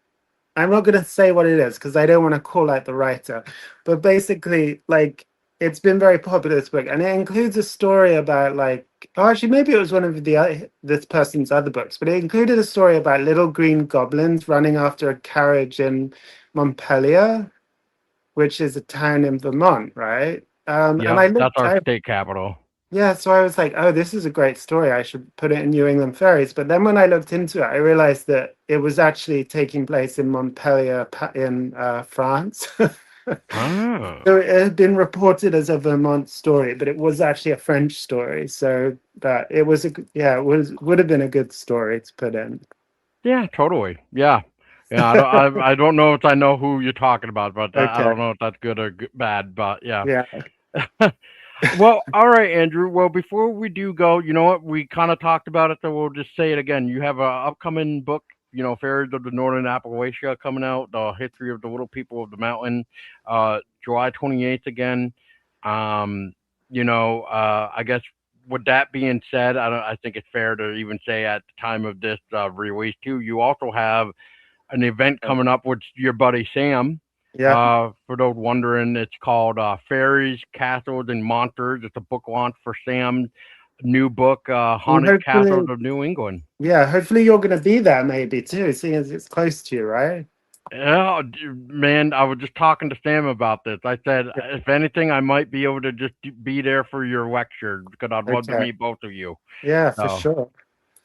I'm not going to say what it is because I don't want to call out the writer, but basically, like, it's been very popular, this book, and it includes a story about like, oh, actually, maybe it was one of this person's other books, but it included a story about little green goblins running after a carriage in Montpelier. which is a town in Vermont, right? And Yep, I that's looked, our state capital. yeah, so I was like, oh, this is a great story. I should put it in New England Fairies. But then when I looked into it, I realized that it was actually taking place in Montpellier in France. Oh. So it had been reported as a Vermont story, but it was actually a French story. So that it was yeah, it would have been a good story to put in. Yeah, totally. Yeah. Yeah, I don't know if I know who you're talking about, but I Okay. don't know if that's good or bad, but yeah. Yeah. Well, all right, Andrew. Well, before we do go, you know what? We kind of talked about it, so we'll just say it again. You have a upcoming book, Fairies of the Northern Appalachia coming out, the history of the little people of the mountain, July 28th again. Um, I guess with that being said, I think it's fair to even say at the time of this release too, you also have an event coming up with your buddy Sam. Yeah. For those wondering, it's called Fairies, Castles, and Monsters. It's a book launch for Sam's new book, And Haunted Castles hopefully, of New England. yeah, hopefully you're going to be there maybe too, seeing as it's close to you, right? Yeah, man, I was just talking to Sam about this. I said, Yeah. if anything, I might be able to just be there for your lecture because I'd love to Okay. meet both of you. Yeah, for So, sure.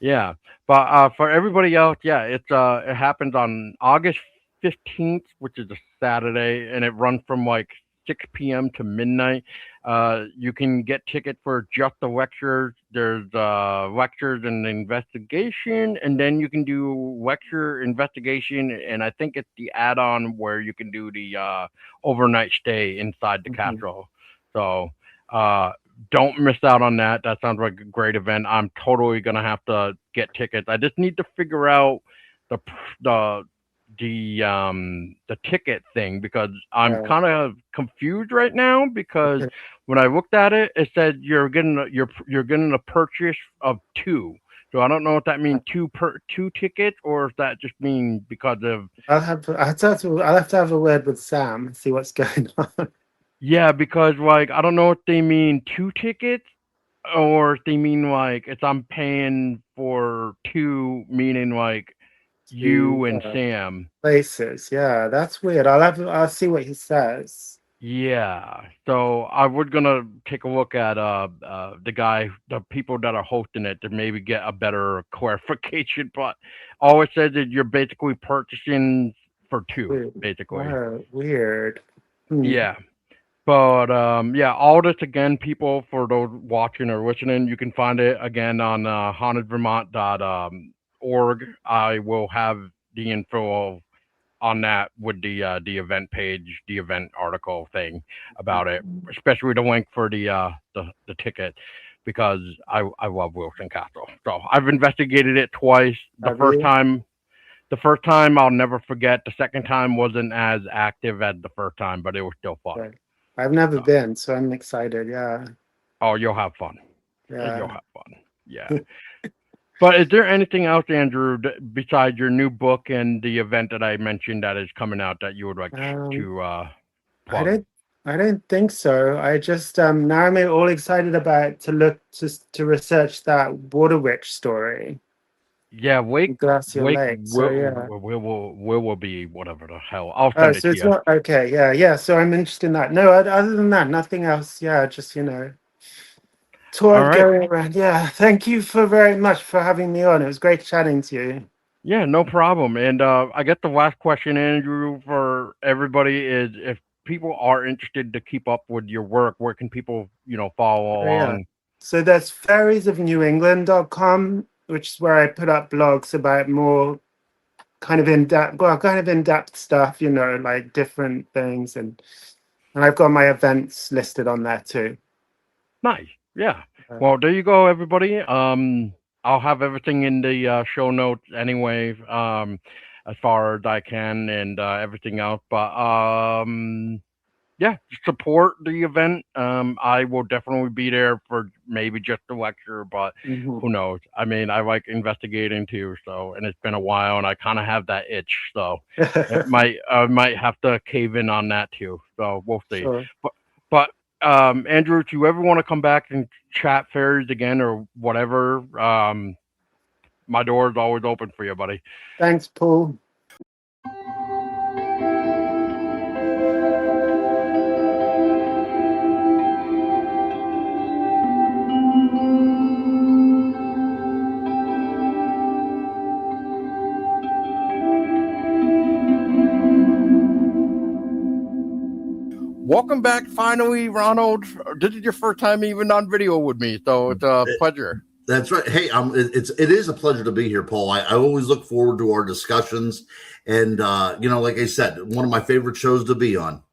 yeah, but for everybody else, yeah, it happens on August 15th, which is a Saturday, and it runs from like 6 p.m. to midnight. You can get tickets for just the lectures. There's lectures and investigation, and then you can do lecture investigation, and I think it's the add-on where you can do the overnight stay inside the Mhm. castle. So. Uh, don't miss out on that. That sounds like a great event. I'm totally gonna have to get tickets. I just need to figure out the the the ticket thing because I'm Right. kind of confused right now because Okay. when I looked at it, it said you're getting a purchase of two. So I don't know if that means two tickets or if that just means because of I'll have to have a word with Sam and see what's going on. yeah, because like I don't know if they mean two tickets or if they mean like it's I'm paying for two, meaning like To you and Sam. places. Yeah, that's weird. I'll see what he says. Yeah. So I was gonna take a look at the people that are hosting it to maybe get a better clarification, but all it says is you're basically purchasing for two, Weird. basically. Wow, weird. Hmm. Yeah. But yeah, all this again, people, for those watching or listening, you can find it again on hauntedvermont.org. I will have the info on that with the event page, the event article thing about it, especially the link for the ticket because I love Wilson Castle. So I've investigated it twice. Have you? The first time I'll never forget. The second time wasn't as active as the first time, but it was still fun. Right. I've never So, been, so I'm excited. Yeah. oh, you'll have fun. You'll Yeah. have fun. Yeah. But is there anything else, Andrew, besides your new book and the event that I mentioned that is coming out that you would like Um, to I plug? don't think so. I just now I'm all excited about to look to research that water witch story, Yeah, Glacier Wake Lake. So yeah. will be whatever the hell. I'll Oh, send it so to it's you. not okay. Yeah, yeah. So I'm interested in that. No, other than that, nothing else. Yeah, just All toured right. going around. Yeah. Thank you for very much for having me on. It was great chatting to you. Yeah, no problem. And I guess the last question, Andrew, for everybody is if people are interested to keep up with your work, where can people, follow Oh, yeah. along? So there's faeriesofnewengland.com, which is where I put up blogs about more kind of in depth stuff, like different things, and I've got my events listed on there too. Nice. Yeah. Uh, Well, there you go, everybody. I'll have everything in the show notes anyway, as far as I can and everything else. But yeah, support the event. I will definitely be there for maybe just the lecture, but mhm. who knows? I mean, I like investigating too, so and it's been a while, and I kind of have that itch, so I might have to cave in on that too. So we'll see. Sure. But but Andrew, if you ever want to come back and chat fairies again or whatever, my door is always open for you, buddy. Thanks, Paul. welcome back finally, Ronald. This is your first time even on video with me, so it's a pleasure. That's right. Hey, it is a pleasure to be here, Paul. I always look forward to our discussions, and like I said, one of my favorite shows to be on.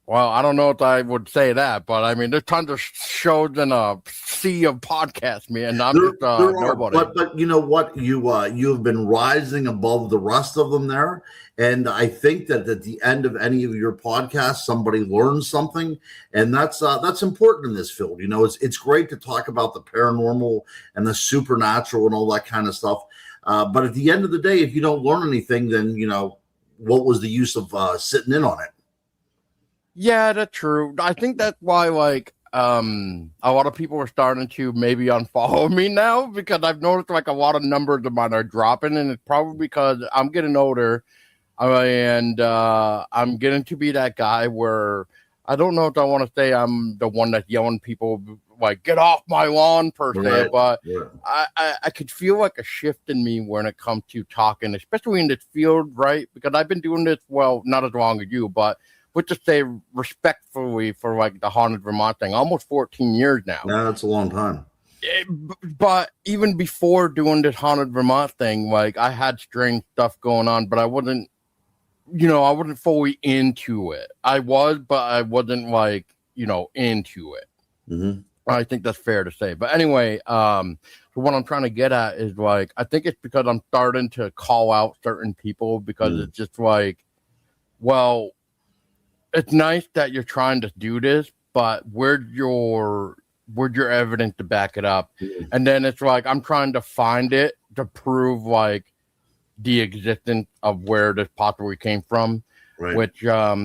Well, I don't know if I would say that, but I mean, there's tons of shows in a sea of podcasts, man. I'm just nobody. But you know what? You have been rising above the rest of them there, and I think that at the end of any of your podcasts, somebody learns something, and that's important in this field. You know, it's great to talk about the paranormal and the supernatural and all that kind of stuff, but at the end of the day, if you don't learn anything, then what was the use of sitting in on it? Yeah, that's true. I think that's why, like, a lot of people are starting to maybe unfollow me now, because I've noticed like a lot of numbers of mine are dropping, and it's probably because I'm getting older, and I'm getting to be that guy where I don't know if I want to say I'm the one that's yelling people like get off my lawn per se, but I could feel like a shift in me when it comes to talking, especially in this field, right? Because I've been doing this, well, not as long as you, but would just say respectfully for like the Haunted Vermont thing, almost 14 years now. Yeah, that's a long time. But even before doing this Haunted Vermont thing, like I had strange stuff going on, but I wasn't fully into it. I was, but I wasn't like, into it. Mm-hmm. I think that's fair to say. But anyway, so what I'm trying to get at is like, I think it's because I'm starting to call out certain people because it's just like, well, it's nice that you're trying to do this, but where's your evidence to back it up? Mm-hmm. And then it's like I'm trying to find it to prove like the existence of where this possibly came from, right. Which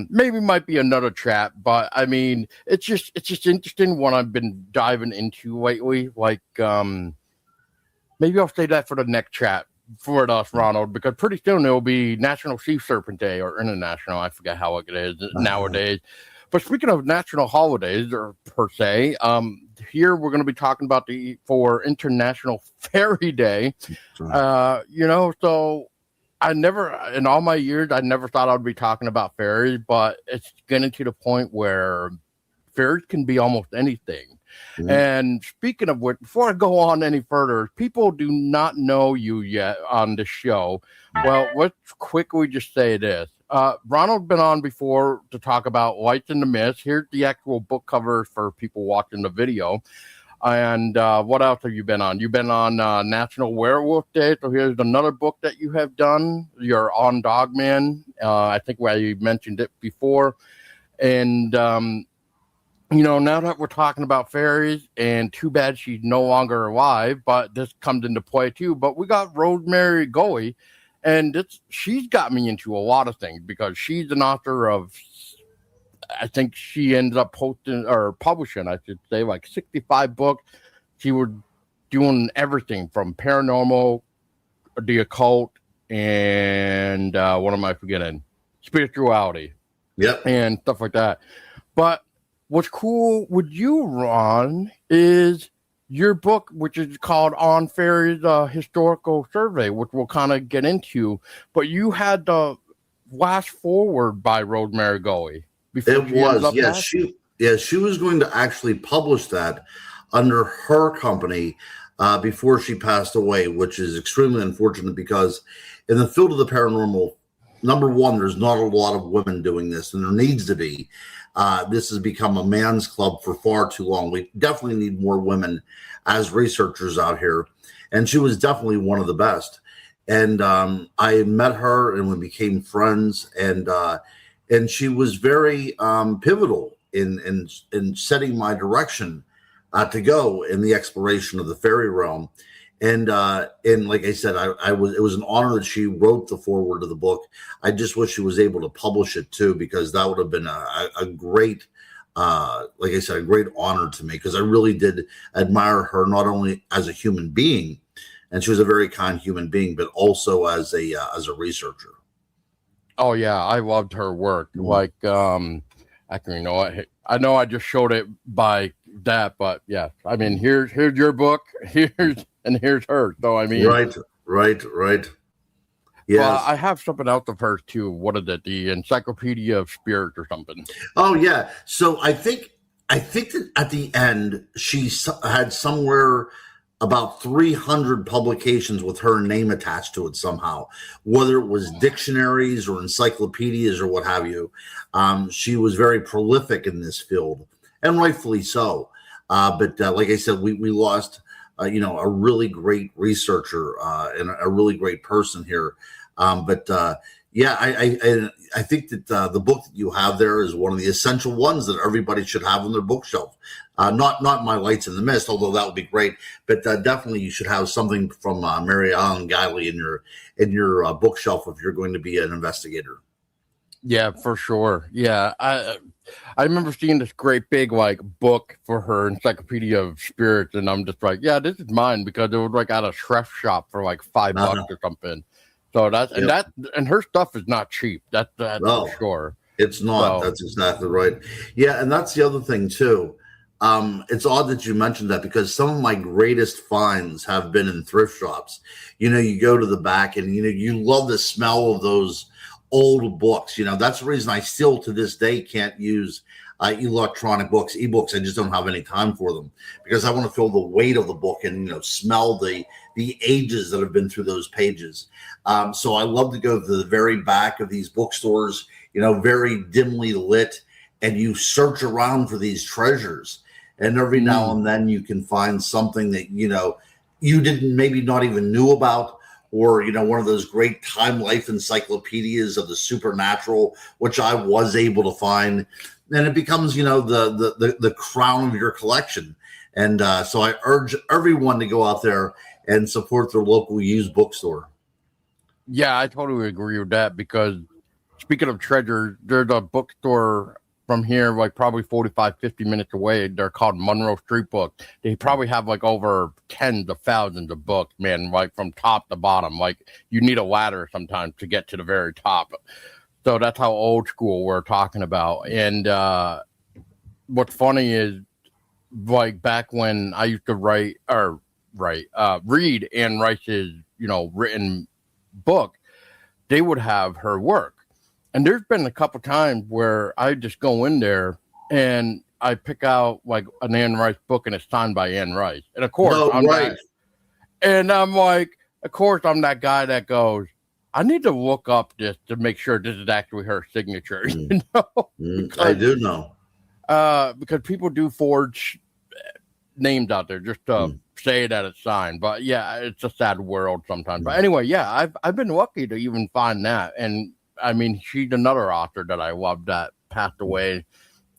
maybe might be another trap. But I mean, it's just interesting what I've been diving into lately. Like maybe I'll say that for the next chat for us, Ronald, because pretty soon it'll be National Sea Serpent Day or International. I forget how it is nowadays. But speaking of national holidays, or per se, here we're going to be talking about for International Fairy Day. So I never, in all my years, I never thought I'd be talking about fairies, but it's getting to the point where fairies can be almost anything. Mm-hmm. And speaking of which, before I go on any further, people do not know you yet on the show. Well, let's quickly just say this. Ronald's been on before to talk about Lights in the Mist. Here's the actual book cover for people watching the video. And what else have you been on? You've been on National Werewolf Day. So here's another book that you have done. You're on Dogman. I think you mentioned it before. And now that we're talking about fairies, and too bad she's no longer alive, but this comes into play too. But we got Rosemary Goey, and she's got me into a lot of things because she's an author of, I think she ended up publishing, I should say, like 65 books. She was doing everything from paranormal, the occult, and what am I forgetting? Spirituality. Yep. And stuff like that. But what's cool with you, Ron, is your book, which is called On Fairies, Historical Survey, which we'll kind of get into. But you had the last forward by Rosemary Goey. It was, yes. She was going to actually publish that under her company before she passed away, which is extremely unfortunate because in the field of the paranormal, number one, there's not a lot of women doing this, and there needs to be. This has become a man's club for far too long. We definitely need more women as researchers out here. And she was definitely one of the best. And I met her and we became friends. And she was very pivotal in setting my direction to go in the exploration of the fairy realm. And like I said, it was an honor that she wrote the foreword of the book. I just wish she was able to publish it too, because that would have been a great, like I said, a great honor to me, because I really did admire her, not only as a human being, and she was a very kind human being, but also as a researcher. Oh yeah, I loved her work. Mm-hmm. Like, I know I just showed it by that, but yeah, I mean, here's your book, here's her. So I mean, right. Yes. Well, I have something else of hers too. What is it? The Encyclopedia of Spirits or something? Oh yeah. So I think that at the end she had somewhere about 300 publications with her name attached to it somehow, whether it was dictionaries or encyclopedias or what have you. She was very prolific in this field, and rightfully so. But like I said, we lost a really great researcher and a really great person here. But yeah, I think that the book that you have there is one of the essential ones that everybody should have on their bookshelf. Not My Lights in the Mist, although that would be great, but definitely you should have something from Mary Ellen Guiley in your bookshelf if you're going to be an investigator. Yeah, for sure. Yeah, I remember seeing this great big like book for her Encyclopedia of Spirits, and I'm just like, yeah, this is mine because it was like at a thrift shop for like $5 or something. So and her stuff is not cheap. That's for sure. It's not. So, that's exactly right. Yeah, and that's the other thing too. It's odd that you mentioned that because some of my greatest finds have been in thrift shops. You go to the back and you love the smell of those old books. That's the reason I still to this day can't use electronic books, ebooks. I just don't have any time for them because I want to feel the weight of the book and smell the ages that have been through those pages. So I love to go to the very back of these bookstores, very dimly lit, and you search around for these treasures. And every now and then you can find something that you didn't maybe not even knew about, or one of those great Time Life encyclopedias of the supernatural, which I was able to find. And it becomes, the crown of your collection. And so I urge everyone to go out there and support their local used bookstore. Yeah, I totally agree with that because speaking of treasures, there's a bookstore from here, like probably 45, 50 minutes away. They're called Monroe Street Book. They probably have like over tens of thousands of books, man, like from top to bottom. Like you need a ladder sometimes to get to the very top. So that's how old school we're talking about. And what's funny is like back when I used to read Anne Rice's, written book, they would have her work. And there's been a couple times where I just go in there and I pick out like an Anne Rice book and it's signed by Anne Rice. And of course, I'm that guy that goes, I need to look up this to make sure this is actually her signature. Because, I do know. Because people do forge names out there just to say that it's signed. But yeah, it's a sad world sometimes. But anyway, yeah, I've been lucky to even find that. And I mean, she's another author that I love that passed away.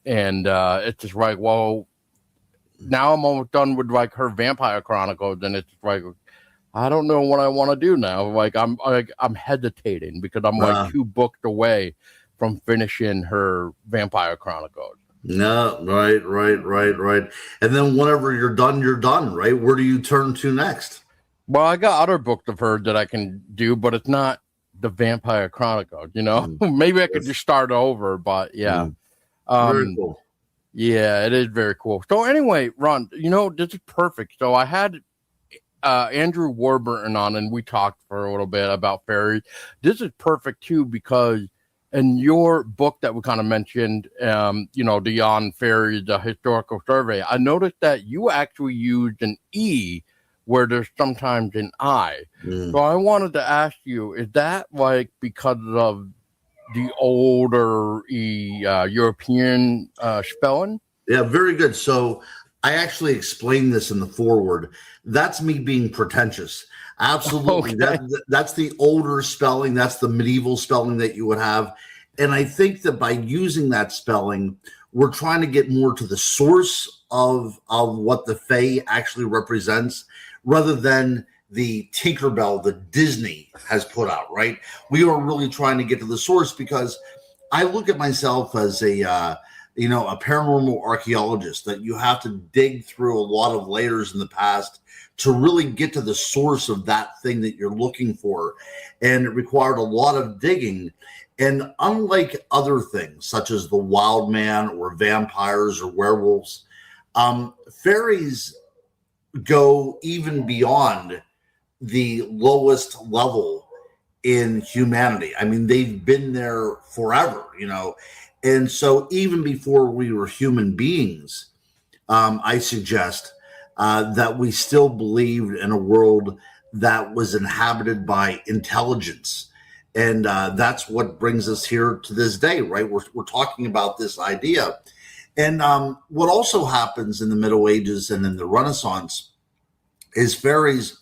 And it's just like, well, now I'm almost done with like her Vampire Chronicles, and it's like, I don't know what I want to do now. Like I'm hesitating because I'm like 2 books away from finishing her Vampire Chronicles. No, right. And then whenever you're done, right? Where do you turn to next? Well, I got other books of hers that I can do, but it's not the Vampire Chronicles, Maybe I could just start over, but yeah. Very cool. Yeah, it is very cool. So anyway, Ron, this is perfect. So I had Andrew Warburton on, and we talked for a little bit about fairies. This is perfect too because in your book that we kind of mentioned, the On Fairies, the historical survey, I noticed that you actually used an E where there's sometimes an I. So I wanted to ask you, is that like because of the older European spelling? Yeah, very good. So I actually explained this in the foreword. That's me being pretentious. Absolutely. Okay. That's the older spelling. That's the medieval spelling that you would have. And I think that by using that spelling, we're trying to get more to the source of what the Fae actually represents rather than the Tinkerbell that Disney has put out, right? We are really trying to get to the source because I look at myself as a paranormal archaeologist, that you have to dig through a lot of layers in the past to really get to the source of that thing that you're looking for. And it required a lot of digging. And unlike other things, such as the wild man or vampires or werewolves, fairies go even beyond the lowest level in humanity. I mean, they've been there forever, and so even before we were human beings, I suggest that we still believed in a world that was inhabited by intelligence. And that's what brings us here to this day, right? We're talking about this idea. And what also happens in the Middle Ages and in the Renaissance is fairies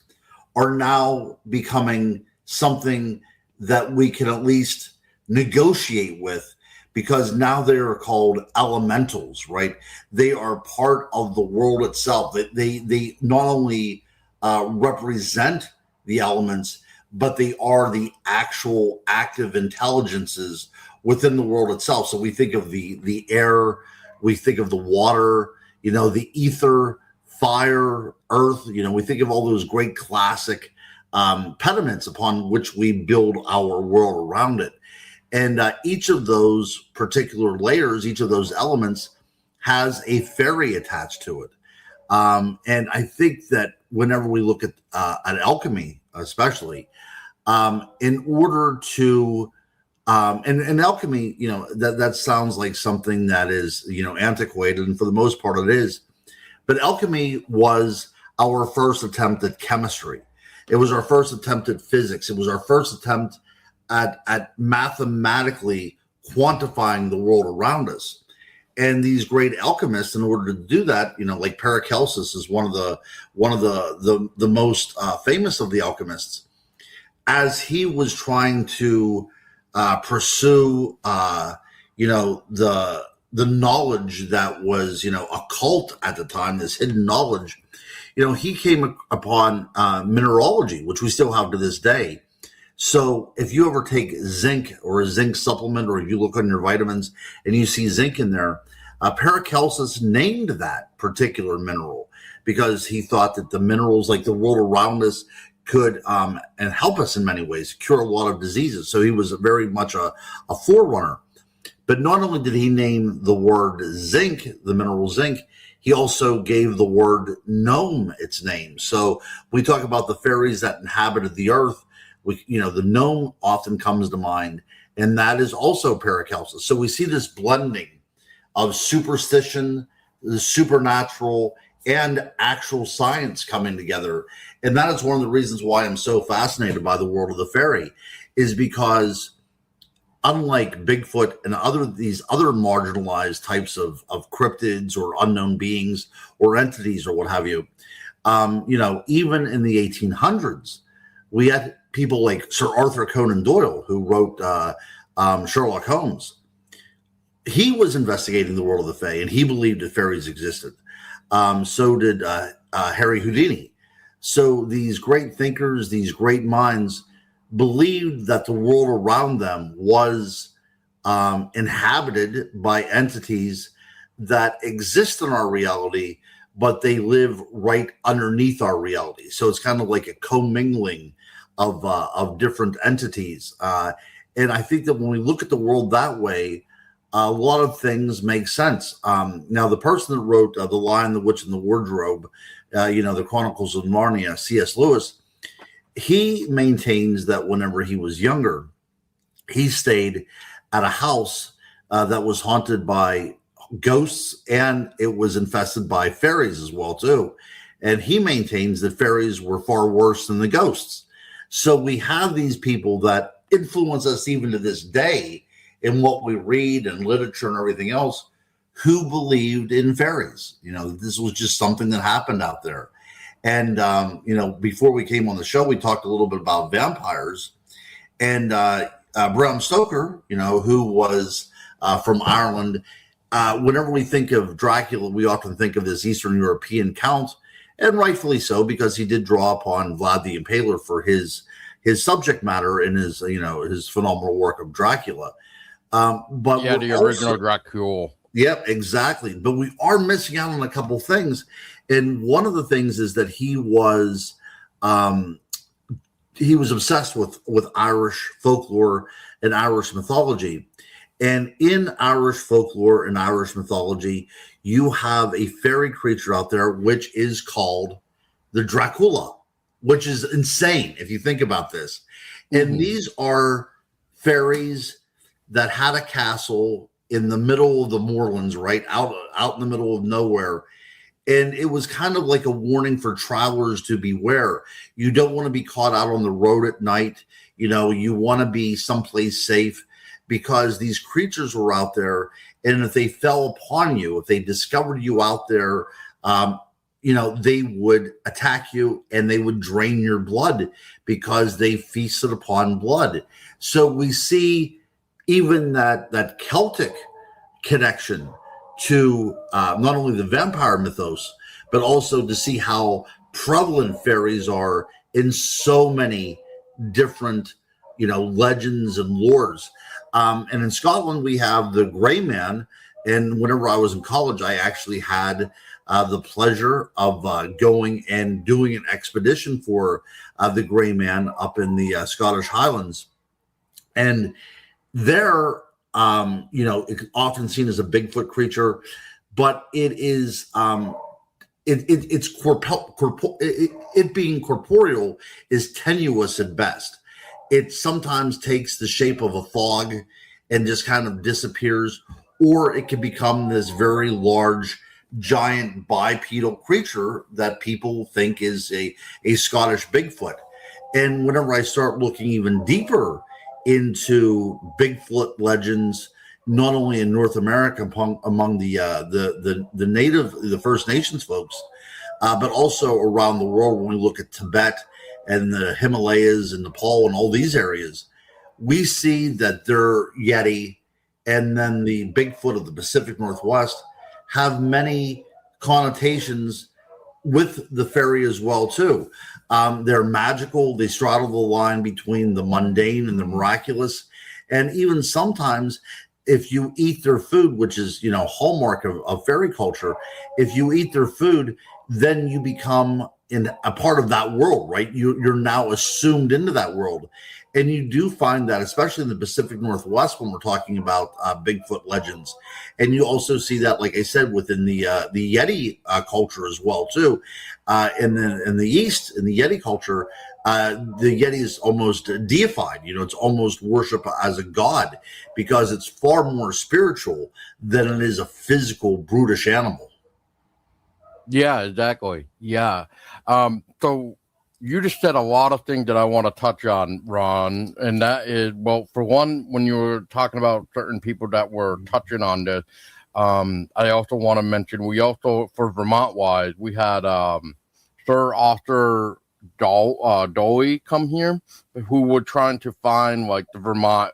are now becoming something that we can at least negotiate with, because now they are called elementals, right? They are part of the world itself. They not only represent the elements, but they are the actual active intelligences within the world itself. So we think of the air, we think of the water, the ether, fire, earth. We think of all those great classic pediments upon which we build our world around it. And each of those particular layers, each of those elements has a fairy attached to it. And I think that whenever we look at alchemy, especially, in order to, and alchemy, that sounds like something that is, antiquated, and for the most part it is. But alchemy was our first attempt at chemistry. It was our first attempt at physics. It was our first attempt at mathematically quantifying the world around us. And these great alchemists, in order to do that, like Paracelsus is one of the most famous of the alchemists. As he was trying to pursue, the knowledge that was, occult at the time, this hidden knowledge, he came upon mineralogy, which we still have to this day. So if you ever take zinc or a zinc supplement, or if you look on your vitamins and you see zinc in there, Paracelsus named that particular mineral because he thought that the minerals, like the world around us, could and help us in many ways, cure a lot of diseases. So he was very much a forerunner. But not only did he name the word zinc, the mineral zinc, he also gave the word gnome its name. So we talk about the fairies that inhabited the earth. The gnome often comes to mind, and that is also Paracelsus. So we see this blending of superstition, the supernatural, and actual science coming together. And that is one of the reasons why I'm so fascinated by the world of the fairy, is because unlike Bigfoot and these other marginalized types of cryptids or unknown beings or entities or what have you, even in the 1800s, we had people like Sir Arthur Conan Doyle, who wrote Sherlock Holmes. He was investigating the world of the Fae, and he believed that fairies existed. So did Harry Houdini. So these great thinkers, these great minds, believed that the world around them was inhabited by entities that exist in our reality, but they live right underneath our reality. So it's kind of like a commingling of different entities. And I think that when we look at the world that way, a lot of things make sense. Now, the person that wrote The Lion, the Witch, and the Wardrobe, the Chronicles of Narnia, C.S. Lewis, he maintains that whenever he was younger, he stayed at a house that was haunted by ghosts, and it was infested by fairies as well, too. And he maintains that fairies were far worse than the ghosts. So we have these people that influence us even to this day in what we read and literature and everything else, who believed in fairies. This was just something that happened out there. And, before we came on the show, we talked a little bit about vampires. And Bram Stoker, who was from Ireland, whenever we think of Dracula, we often think of this Eastern European count, and rightfully so, because he did draw upon Vlad the Impaler for his subject matter in his phenomenal work of Dracula. But yeah, the original Dracula. Yep, exactly. But we are missing out on a couple things. And one of the things is that he was obsessed with Irish folklore and Irish mythology. And in Irish folklore and Irish mythology, you have a fairy creature out there, which is called the Dracula, which is insane if you think about this. And these are fairies that had a castle in the middle of the moorlands, right out in the middle of nowhere. And it was kind of like a warning for travelers to beware. You don't want to be caught out on the road at night. You want to be someplace safe, because these creatures were out there. And if they fell upon you, if they discovered you out there, they would attack you and they would drain your blood, because they feasted upon blood. So we see even that Celtic connection to not only the vampire mythos, but also to see how prevalent fairies are in so many different, legends and lores. And in Scotland, we have the Grey Man. And whenever I was in college, I actually had the pleasure of going and doing an expedition for the Grey Man up in the Scottish Highlands. And there, it's often seen as a Bigfoot creature, but it is it being corporeal is tenuous at best. It sometimes takes the shape of a fog and just kind of disappears, or it can become this very large, giant bipedal creature that people think is a Scottish Bigfoot. And whenever I start looking even deeper into Bigfoot legends, not only in North America among the First Nations folks, but also around the world, when we look at Tibet and the Himalayas and Nepal and all these areas, we see that their Yeti and then the Bigfoot of the Pacific Northwest have many connotations with the fairy as well too. They're magical. They straddle the line between the mundane and the miraculous. And even sometimes, if you eat their food, which is, hallmark of fairy culture, if you eat their food, then you become in a part of that world, right? You're now assumed into that world. And you do find that, especially in the Pacific Northwest, when we're talking about Bigfoot legends. And you also see that, like I said, within the Yeti culture as well, too. In the East, in the Yeti culture, the Yeti is almost deified. It's almost worshipped as a god, because it's far more spiritual than it is a physical, brutish animal. Yeah, exactly. Yeah. So you just said a lot of things that I want to touch on, Ron. And that is, well, for one, when you were talking about certain people that were touching on this, I also want to mention, we also, for Vermont wise, we had Sir Arthur Dolly come here, who were trying to find like the Vermont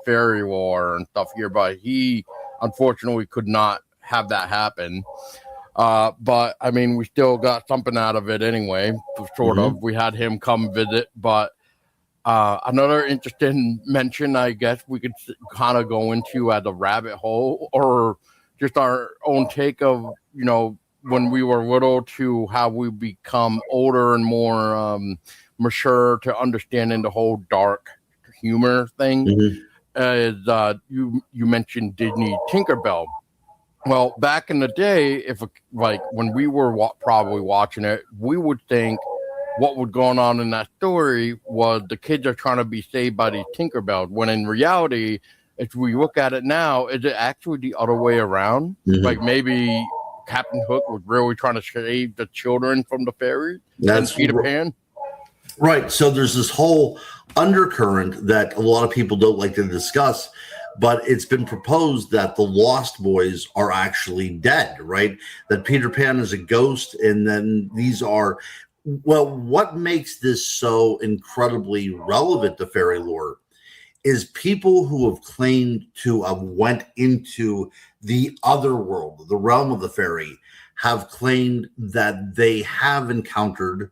fairy lore and stuff here, but he unfortunately could not have that happen. But I mean, we still got something out of it anyway, sort of. We had him come visit, but another interesting mention, I guess we could kind of go into as a rabbit hole, or just our own take of, when we were little to how we become older and more mature to understanding the whole dark humor thing. Is you mentioned Disney Tinkerbell. Well, back in the day, when we were probably watching it, we would think what was going on in that story was the kids are trying to be saved by these Tinkerbells, when in reality, if we look at it now, is it actually the other way around? Like maybe Captain Hook was really trying to save the children from the fairies and Peter Pan? Right. So there's this whole undercurrent that a lot of people don't like to discuss, but it's been proposed that the Lost Boys are actually dead, right? That Peter Pan is a ghost, and then these are, well, what makes this so incredibly relevant to fairy lore is people who have claimed to have went into the other world, the realm of the fairy, have claimed that they have encountered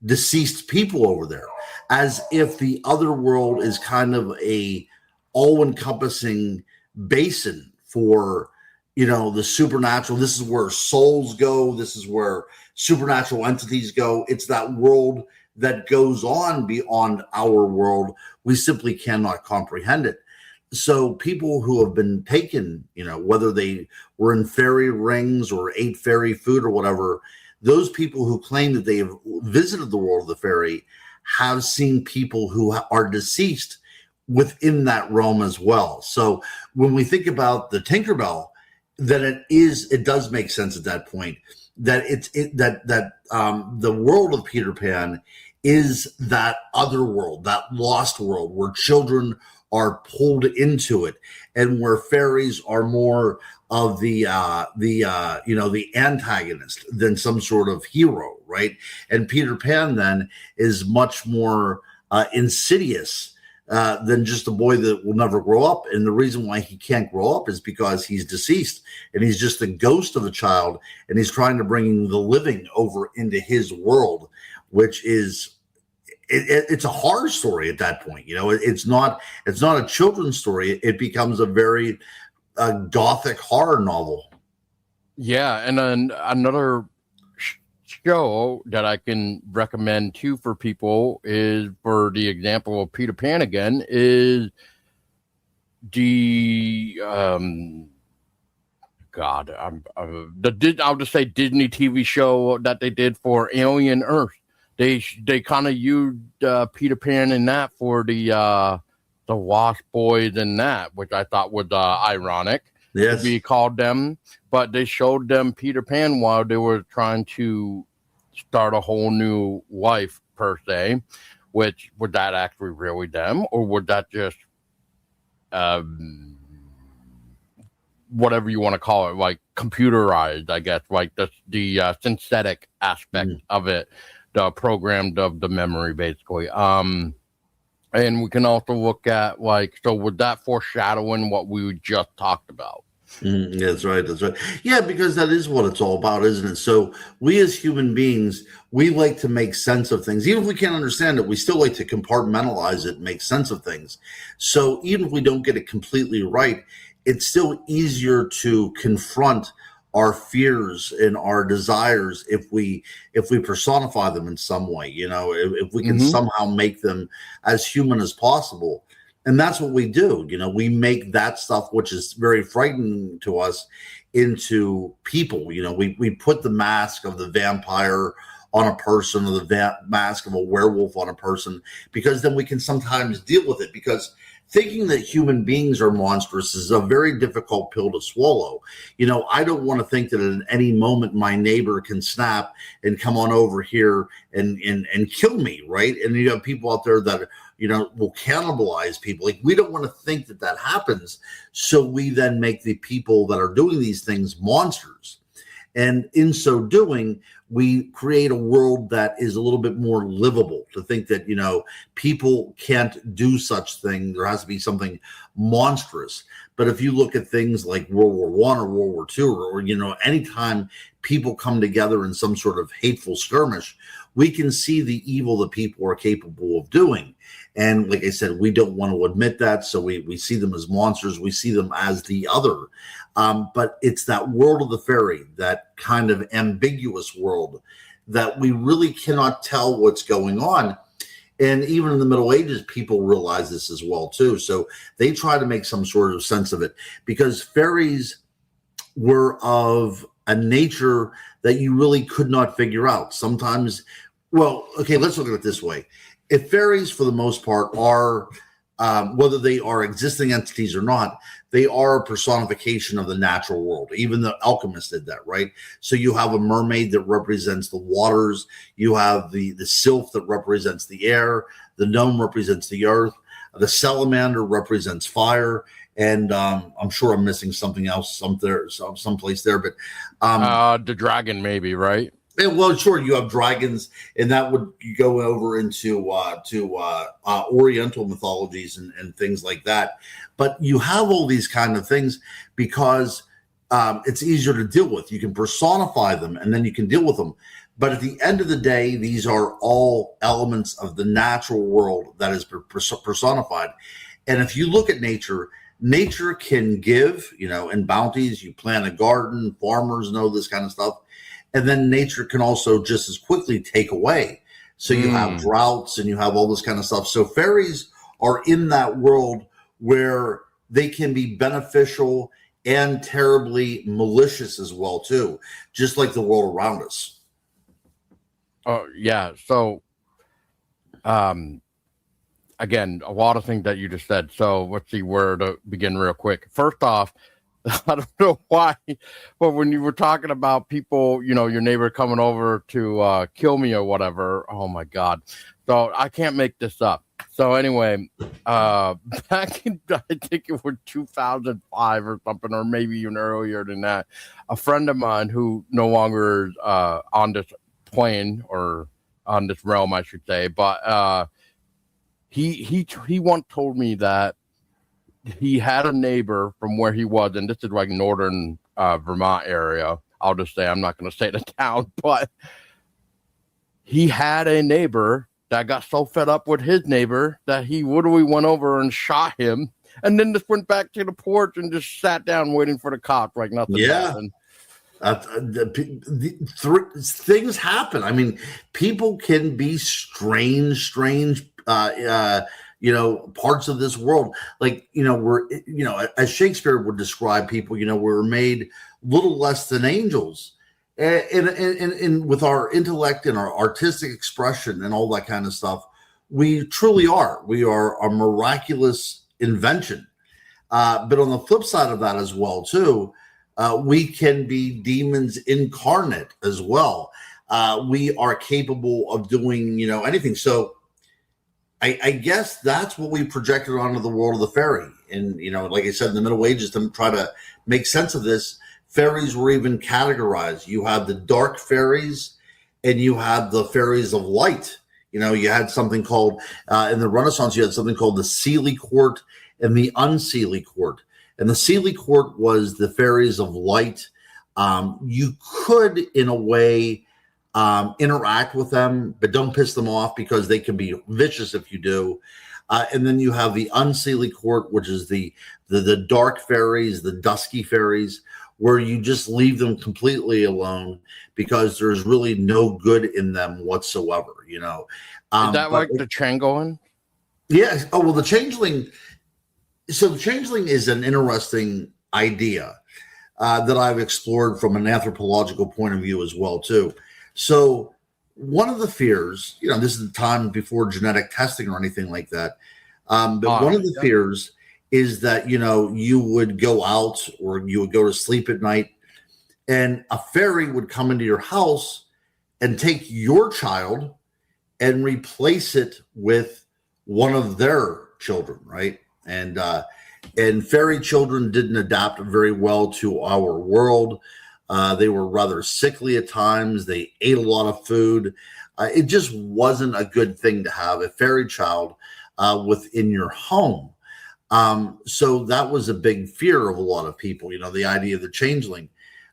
deceased people over there, as if the other world is kind of a all-encompassing basin for, the supernatural. This is where souls go. This is where supernatural entities go. It's that world that goes on beyond our world. We simply cannot comprehend it. So people who have been taken, whether they were in fairy rings or ate fairy food or whatever, those people who claim that they have visited the world of the fairy have seen people who are deceased within that realm as well. So when we think about the Tinkerbell, then it does make sense at that point that the world of Peter Pan is that other world, that lost world where children are pulled into it, and where fairies are more of the antagonist than some sort of hero, right? And Peter Pan then is much more insidious than just a boy that will never grow up. And the reason why he can't grow up is because he's deceased and he's just a ghost of a child, and he's trying to bring the living over into his world, which is it's a horror story at that point. It's not a children's story. It becomes a very gothic horror novel. Yeah, and then another show that I can recommend too for people is, for the example of Peter Pan again, is the I'll just say Disney TV show that they did for Alien Earth. They kind of used Peter Pan in that for the Wasp Boys and that, which I thought was ironic. Yes, to be called them, but they showed them Peter Pan while they were trying to start a whole new life per se. Which, was that actually really them, or was that just whatever you want to call it, like computerized? I guess, like the synthetic aspect of it. The programmed of the memory, basically. And we can also look at, so was that foreshadowing what we just talked about? That's right. Yeah, because that is what it's all about, isn't it? So we as human beings, we like to make sense of things. Even if we can't understand it, we still like to compartmentalize it and make sense of things. So even if we don't get it completely right, it's still easier to confront our fears and our desires if we personify them in some way, if we can somehow make them as human as possible. And that's what we do. We make that stuff, which is very frightening to us, into people. We put the mask of the vampire on a person, or the mask of a werewolf on a person, because then we can sometimes deal with it. Because thinking that human beings are monstrous is a very difficult pill to swallow. I don't want to think that at any moment my neighbor can snap and come on over here and kill me, right? And you have people out there that will cannibalize people. Like, we don't want to think that happens. So we then make the people that are doing these things monsters. And in so doing, we create a world that is a little bit more livable. To think that, people can't do such thing. There has to be something monstrous. But if you look at things like World War I or World War II, or anytime people come together in some sort of hateful skirmish, we can see the evil that people are capable of doing. And like I said, we don't want to admit that. So we see them as monsters. We see them as the other. But it's that world of the fairy, that kind of ambiguous world that we really cannot tell what's going on. And even in the Middle Ages, people realize this as well, too. So they try to make some sort of sense of it, because fairies were of a nature that you really could not figure out. Sometimes, well, okay, let's look at it this way. If fairies, for the most part, are, whether they are existing entities or not, they are a personification of the natural world. Even the alchemists did that, right? So you have a mermaid that represents the waters. You have the sylph that represents the air. The gnome represents the earth. The salamander represents fire. And I'm sure I'm missing something else someplace there. But the dragon, maybe, right? Well, sure, you have dragons, and that would go over into Oriental mythologies and things like that. But you have all these kind of things because it's easier to deal with. You can personify them, and then you can deal with them. But at the end of the day, these are all elements of the natural world that is personified. And if you look at nature can give, in bounties. You plant a garden, farmers know this kind of stuff. And then nature can also just as quickly take away. So you have droughts and you have all this kind of stuff. So fairies are in that world where they can be beneficial and terribly malicious as well, too, just like the world around us. Oh, yeah. So again, a lot of things that you just said. So let's see where to begin real quick. First off, I don't know why, but when you were talking about people, your neighbor coming over to kill me or whatever, oh my God. So I can't make this up. So anyway, back in, I think it was 2005 or something, or maybe even earlier than that, a friend of mine who no longer is on this plane or on this realm, I should say, but he once told me that he had a neighbor from where he was, and this is like northern Vermont area. I'll just say, I'm not going to say the town, but he had a neighbor that got so fed up with his neighbor that he literally went over and shot him, and then just went back to the porch and just sat down waiting for the cops like nothing happened. Things happen. I mean, people can be strange, parts of this world. Like, we're, as Shakespeare would describe people, we're made little less than angels. And with our intellect and our artistic expression and all that kind of stuff, we truly are. We are a miraculous invention. But on the flip side of that as well, too, we can be demons incarnate as well. We are capable of doing, anything. So I guess that's what we projected onto the world of the fairy. And, like I said, in the Middle Ages, to try to make sense of this, fairies were even categorized. You had the dark fairies and you had the fairies of light. You had something called, in the Renaissance, you had something called the Seelie Court and the Unseelie Court. And the Seelie Court was the fairies of light. You could, in a way, interact with them, but don't piss them off because they can be vicious if you do. And then you have the Unseelie Court, which is the dark fairies, the dusky fairies, where you just leave them completely alone because there's really no good in them whatsoever. Is that like the Changeling? Yeah. Oh, well, the Changeling. So the Changeling is an interesting idea that I've explored from an anthropological point of view as well, too. So one of the fears, this is the time before genetic testing or anything like that. But one of the fears is that, you would go out or you would go to sleep at night and a fairy would come into your house and take your child and replace it with one of their children, right? And fairy children didn't adapt very well to our world. They were rather sickly at times. They ate a lot of food. It just wasn't a good thing to have a fairy child within your home. So that was a big fear of a lot of people, the idea of the changeling.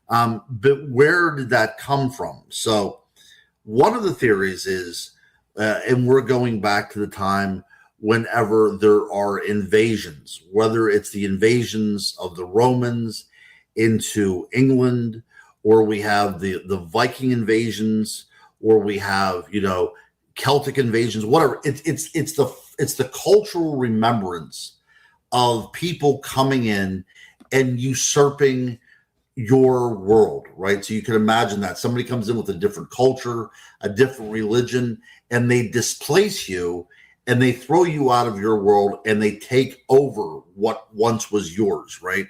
But where did that come from? So one of the theories is, and we're going back to the time whenever there are invasions, whether it's the invasions of the Romans into England, or we have the Viking invasions, or we have, Celtic invasions, whatever. It's the cultural remembrance of people coming in and usurping your world, right? So you can imagine that somebody comes in with a different culture, a different religion, and they displace you and they throw you out of your world and they take over what once was yours, right?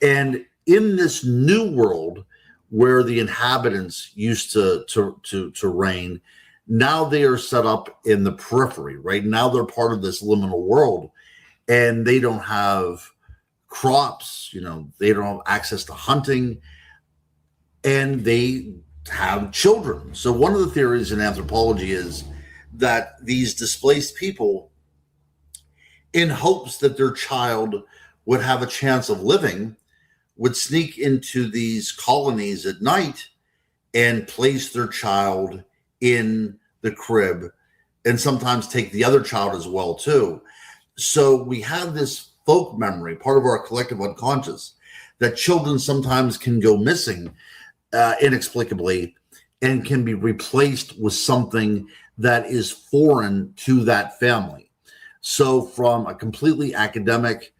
And in this new world where the inhabitants used to reign, now they are set up in the periphery, right? Now they're part of this liminal world and they don't have crops, they don't have access to hunting, and they have children. So one of the theories in anthropology is that these displaced people, in hopes that their child would have a chance of living, would sneak into these colonies at night and place their child in the crib and sometimes take the other child as well, too. So we have this folk memory, part of our collective unconscious, that children sometimes can go missing inexplicably and can be replaced with something that is foreign to that family. So from a completely academic,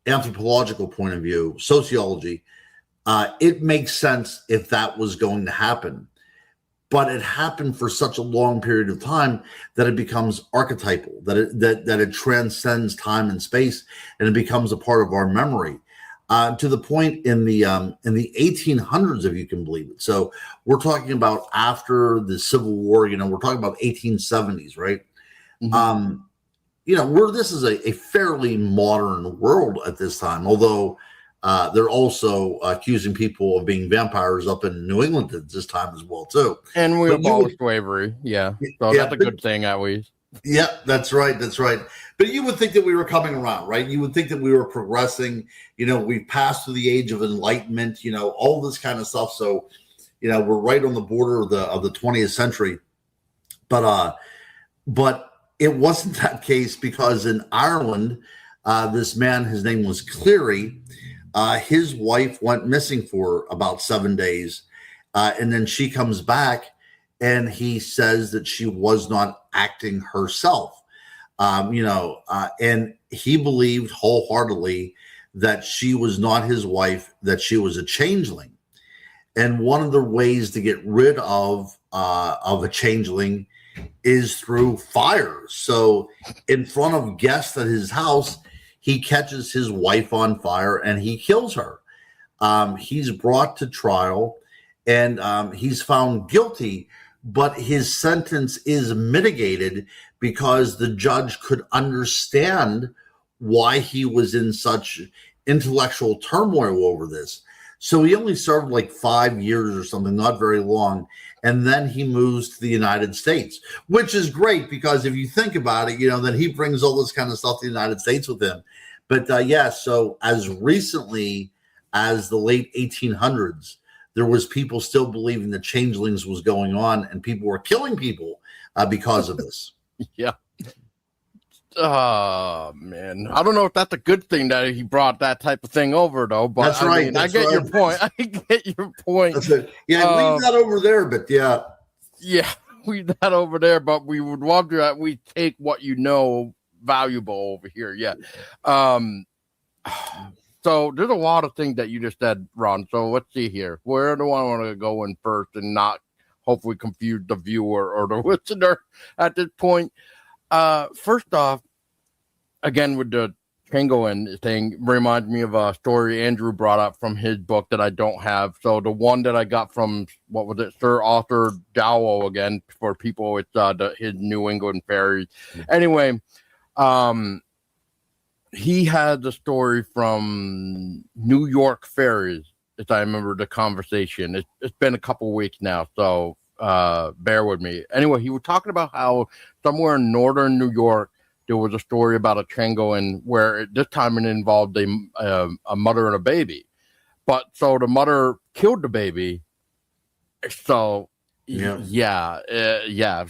anthropological point of view, sociology, it makes sense if that was going to happen. but it happened for such a long period of time that it becomes archetypal, that it transcends time and space, and it becomes a part of our memory. To the point in the 1800s, if you can believe it. So we're talking about after the Civil War. We're talking about 1870s, right? This is a fairly modern world at this time, although they're also accusing people of being vampires up in New England at this time as well, too. And we abolished slavery, so that's a good thing, at least. Yeah, that's right. But you would think that we were coming around, right? You would think that we were progressing. We've passed through the age of enlightenment. All this kind of stuff. So, we're right on the border of the 20th century. But it wasn't that case, because in Ireland, this man, his name was Cleary. His wife went missing for about 7 days, and then she comes back, and he says that she was not acting herself. And he believed wholeheartedly that she was not his wife, that she was a changeling. And one of the ways to get rid of a changeling is through fire. So in front of guests at his house, he catches his wife on fire and he kills her. He's brought to trial, and he's found guilty, but his sentence is mitigated because the judge could understand why he was in such intellectual turmoil over this. So he only served like 5 years or something, not very long. And then he moves to the United States, which is great, because if you think about it, then he brings all this kind of stuff to the United States with him. But so as recently as the late 1800s, there was people still believing that changelings was going on, and people were killing people because of this. Yeah. Oh, man. I don't know if that's a good thing that he brought that type of thing over, though. But that's right. I get your point. I get your point. That's it. Yeah, leave that over there, but yeah. Yeah, leave that over there, but we would love to that we take what valuable over here. Yeah. So there's a lot of things that you just said, Ron. So let's see here. Where do I want to go in first and not hopefully confuse the viewer or the listener at this point? First off, again, with the pangolin thing, reminds me of a story Andrew brought up from his book that I don't have. So the one that I got from, what was it, Sir Arthur Dowell, again, for people, it's his New England Faeries. Anyway, he had the story from New York Faeries, as I remember the conversation. It's been a couple of weeks now, so bear with me. Anyway, he was talking about how somewhere in northern New York, there was a story about a pangolin where this time it involved a mother and a baby. But so the mother killed the baby. So, yeah,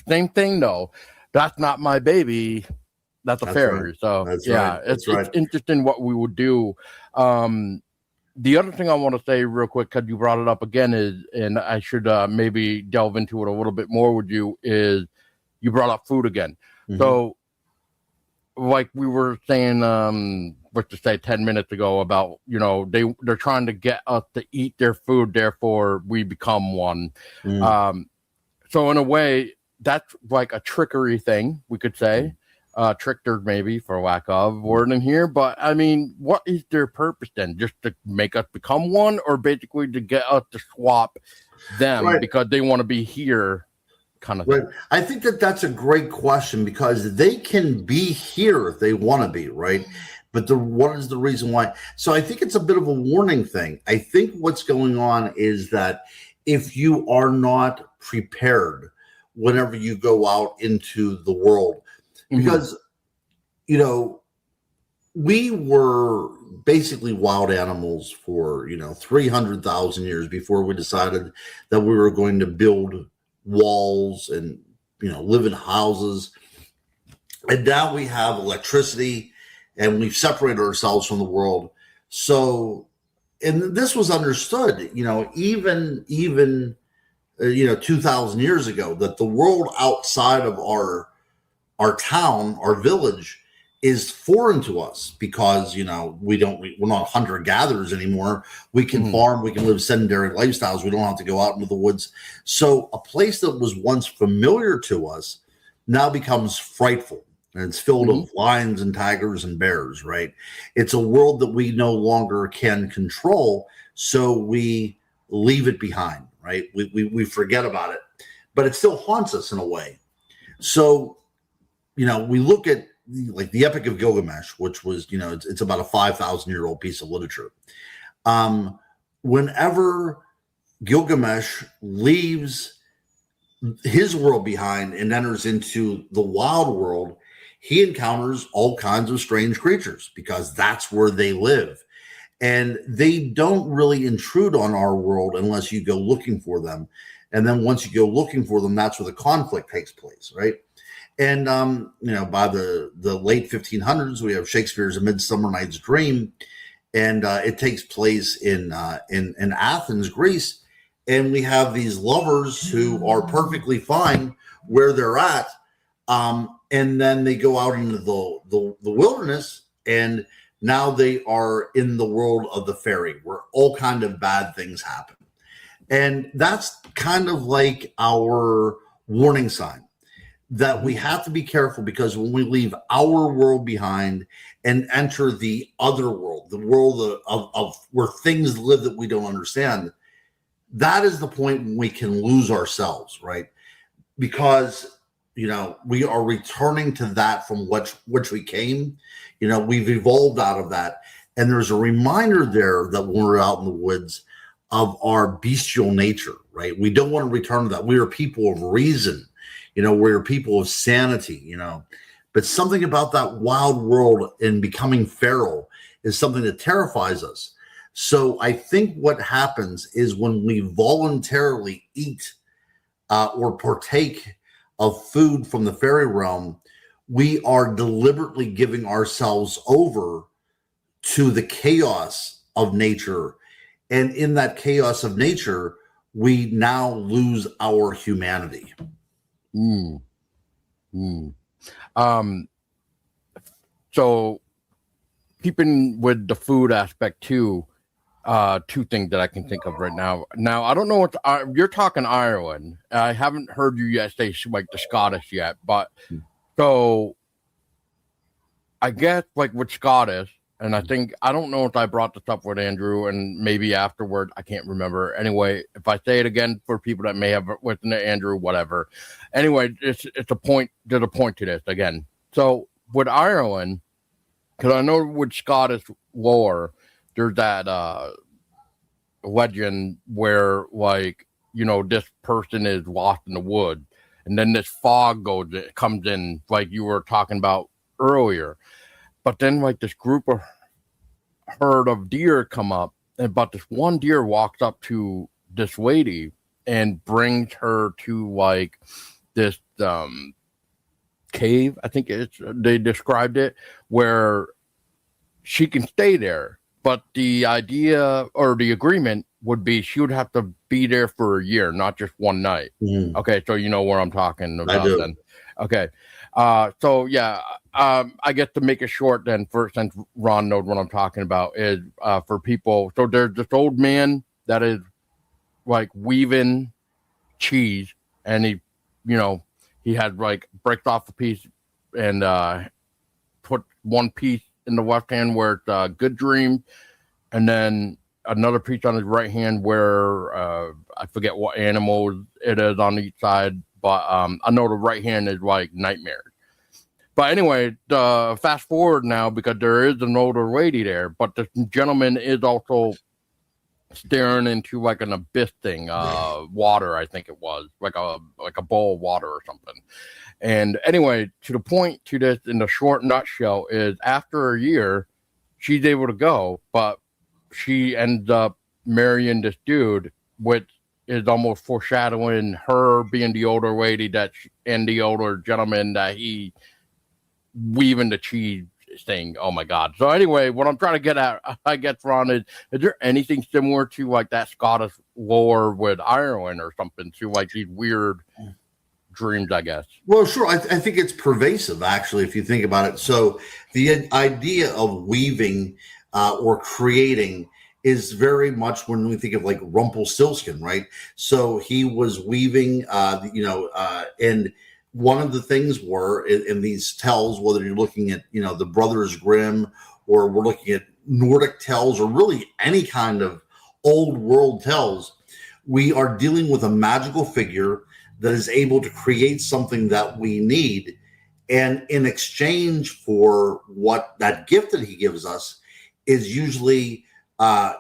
same thing, though. That's not my baby. That's a fairy. Right. So, it's interesting what we would do. The other thing I want to say real quick, because you brought it up again, is, and I should maybe delve into it a little bit more with you, is you brought up food again. Mm-hmm. So, like we were saying, what to say 10 minutes ago about, they're trying to get us to eat their food, therefore we become one. Mm. So in a way, that's like a trickery thing, we could say. Trickster, maybe, for lack of word in here. But, I mean, what is their purpose then? Just to make us become one, or basically to get us to swap them because they want to be here, kind of thing? I think that's a great question, because they can be here if they want to be, right? But what is the reason why? So I think it's a bit of a warning thing. I think what's going on is that if you are not prepared whenever you go out into the world, because, we were basically wild animals for, 300,000 years before we decided that we were going to build walls and, live in houses. And now we have electricity and we've separated ourselves from the world. So, and this was understood, even 2,000 years ago, that the world outside of our town, our village, is foreign to us because, you know, we're not hunter gatherers anymore. We can farm, we can live sedentary lifestyles. We don't have to go out into the woods. So a place that was once familiar to us now becomes frightful, and it's filled of lions and tigers and bears, right? It's a world that we no longer can control. So we leave it behind, right? We forget about it, but it still haunts us in a way. So, you know, we look at like the Epic of Gilgamesh, which was, you know, it's about a 5,000-year-old piece of literature. Whenever Gilgamesh leaves his world behind and enters into the wild world, he encounters all kinds of strange creatures because that's where they live. And they don't really intrude on our world unless you go looking for them. And then once you go looking for them, that's where the conflict takes place, right? And, you know, by the late 1500s, we have Shakespeare's A Midsummer Night's Dream, and it takes place in Athens, Greece. And we have these lovers who are perfectly fine where they're at. And then they go out into the wilderness, and now they are in the world of the fairy, where all kind of bad things happen. And that's kind of like our warning sign that we have to be careful, because when we leave our world behind and enter the other world, the world of where things live that we don't understand, that is the point when we can lose ourselves, right? Because, you know, we are returning to that from which we came. You know, we've evolved out of that. And there's a reminder there that when we're out in the woods of our bestial nature, right? We don't want to return to that. We are people of reason. You know, we're people of sanity, you know, but something about that wild world and becoming feral is something that terrifies us. So I think what happens is when we voluntarily eat or partake of food from the fairy realm, we are deliberately giving ourselves over to the chaos of nature. And in that chaos of nature, we now lose our humanity. So keeping with the food aspect too, two things that I can think of right now. Now, I don't know what you're talking Ireland. I haven't heard you yet say like the Scottish yet, but so I guess like with Scottish, and I don't know if I brought this up with Andrew, and maybe afterward, I can't remember. Anyway, if I say it again for people that may have listened to Andrew, whatever. Anyway, it's a point. There's a point to this again. So with Ireland, because I know with Scottish lore, there's that legend where, like, you know, this person is lost in the woods, and then this fog comes in, like you were talking about earlier. But then, like, this herd of deer come up, but this one deer walks up to this lady and brings her to, like, this cave, I think they described it, where she can stay there. But the idea or the agreement would be she would have to be there for a year, not just one night. Okay, so you know where I'm talking about then. Okay. So yeah, I guess to make it short then, since Ron knows what I'm talking about, is for people. So there's this old man that is like weaving cheese, and he, you know, he had like breaks off a piece and put one piece in the left hand where it's good dream, and then another piece on his right hand where I forget what animal it is on each side, but I know the right hand is like nightmares. But anyway, fast forward now, because there is an older lady there, but the gentleman is also staring into like an abyss thing, water, I think it was, like a bowl of water or something. And anyway, to the point to this in the short nutshell is after a year, she's able to go, but she ends up marrying this dude, which is almost foreshadowing her being the older lady and the older gentleman that he weaving the cheese thing. Oh my God. So anyway, what I'm trying to get at, I guess, Ron, is there anything similar to like that Scottish lore with Ireland or something, to like these weird dreams, I guess. Well, sure. I think it's pervasive, actually, if you think about it. So the idea of weaving or creating is very much when we think of like Rumpelstiltskin, right? So he was weaving, and one of the things were in these tells, whether you're looking at, the Brothers Grimm, or we're looking at Nordic tells, or really any kind of old world tells, we are dealing with a magical figure that is able to create something that we need. And in exchange for what that gift that he gives us is usually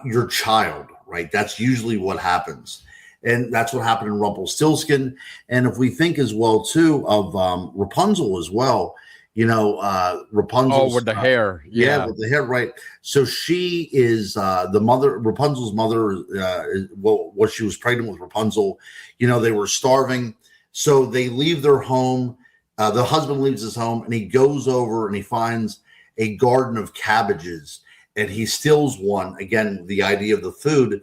your child, right? That's usually what happens. And that's what happened in Rumpelstiltskin. And if we think as well, too, of Rapunzel as well, Rapunzel. Oh, with the hair. Yeah, with the hair, right. So she is the mother, Rapunzel's mother, what she was pregnant with Rapunzel. They were starving. So they leave their home. The husband leaves his home and he goes over and he finds a garden of cabbages and he steals one. Again, the idea of the food,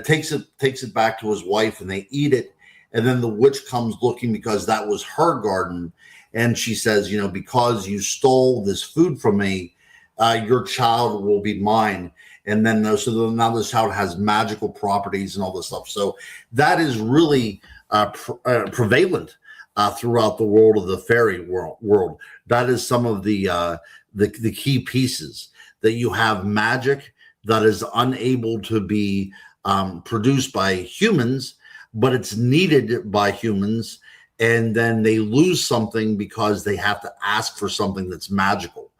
takes it back to his wife and they eat it. And then the witch comes looking because that was her garden. And she says, because you stole this food from me, your child will be mine. And then now this child has magical properties and all this stuff. So that is really prevalent throughout the world of the fairy world. That is some of the key pieces, that you have magic that is unable to be produced by humans, but it's needed by humans. And then they lose something because they have to ask for something that's magical.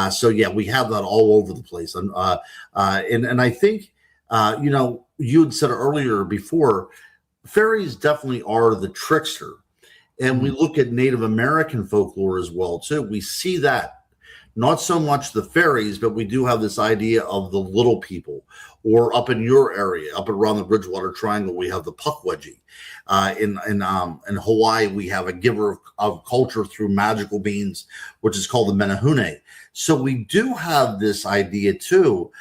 So yeah, we have that all over the place. And I think, you had said earlier before, fairies definitely are the trickster. And we look at Native American folklore as well, too. We see that. Not so much the fairies, but we do have this idea of the little people. Or up in your area, up around the Bridgewater Triangle, we have the Pukwudgie. In Hawaii, we have a giver of culture through magical beings, which is called the Menehune. So we do have this idea, too,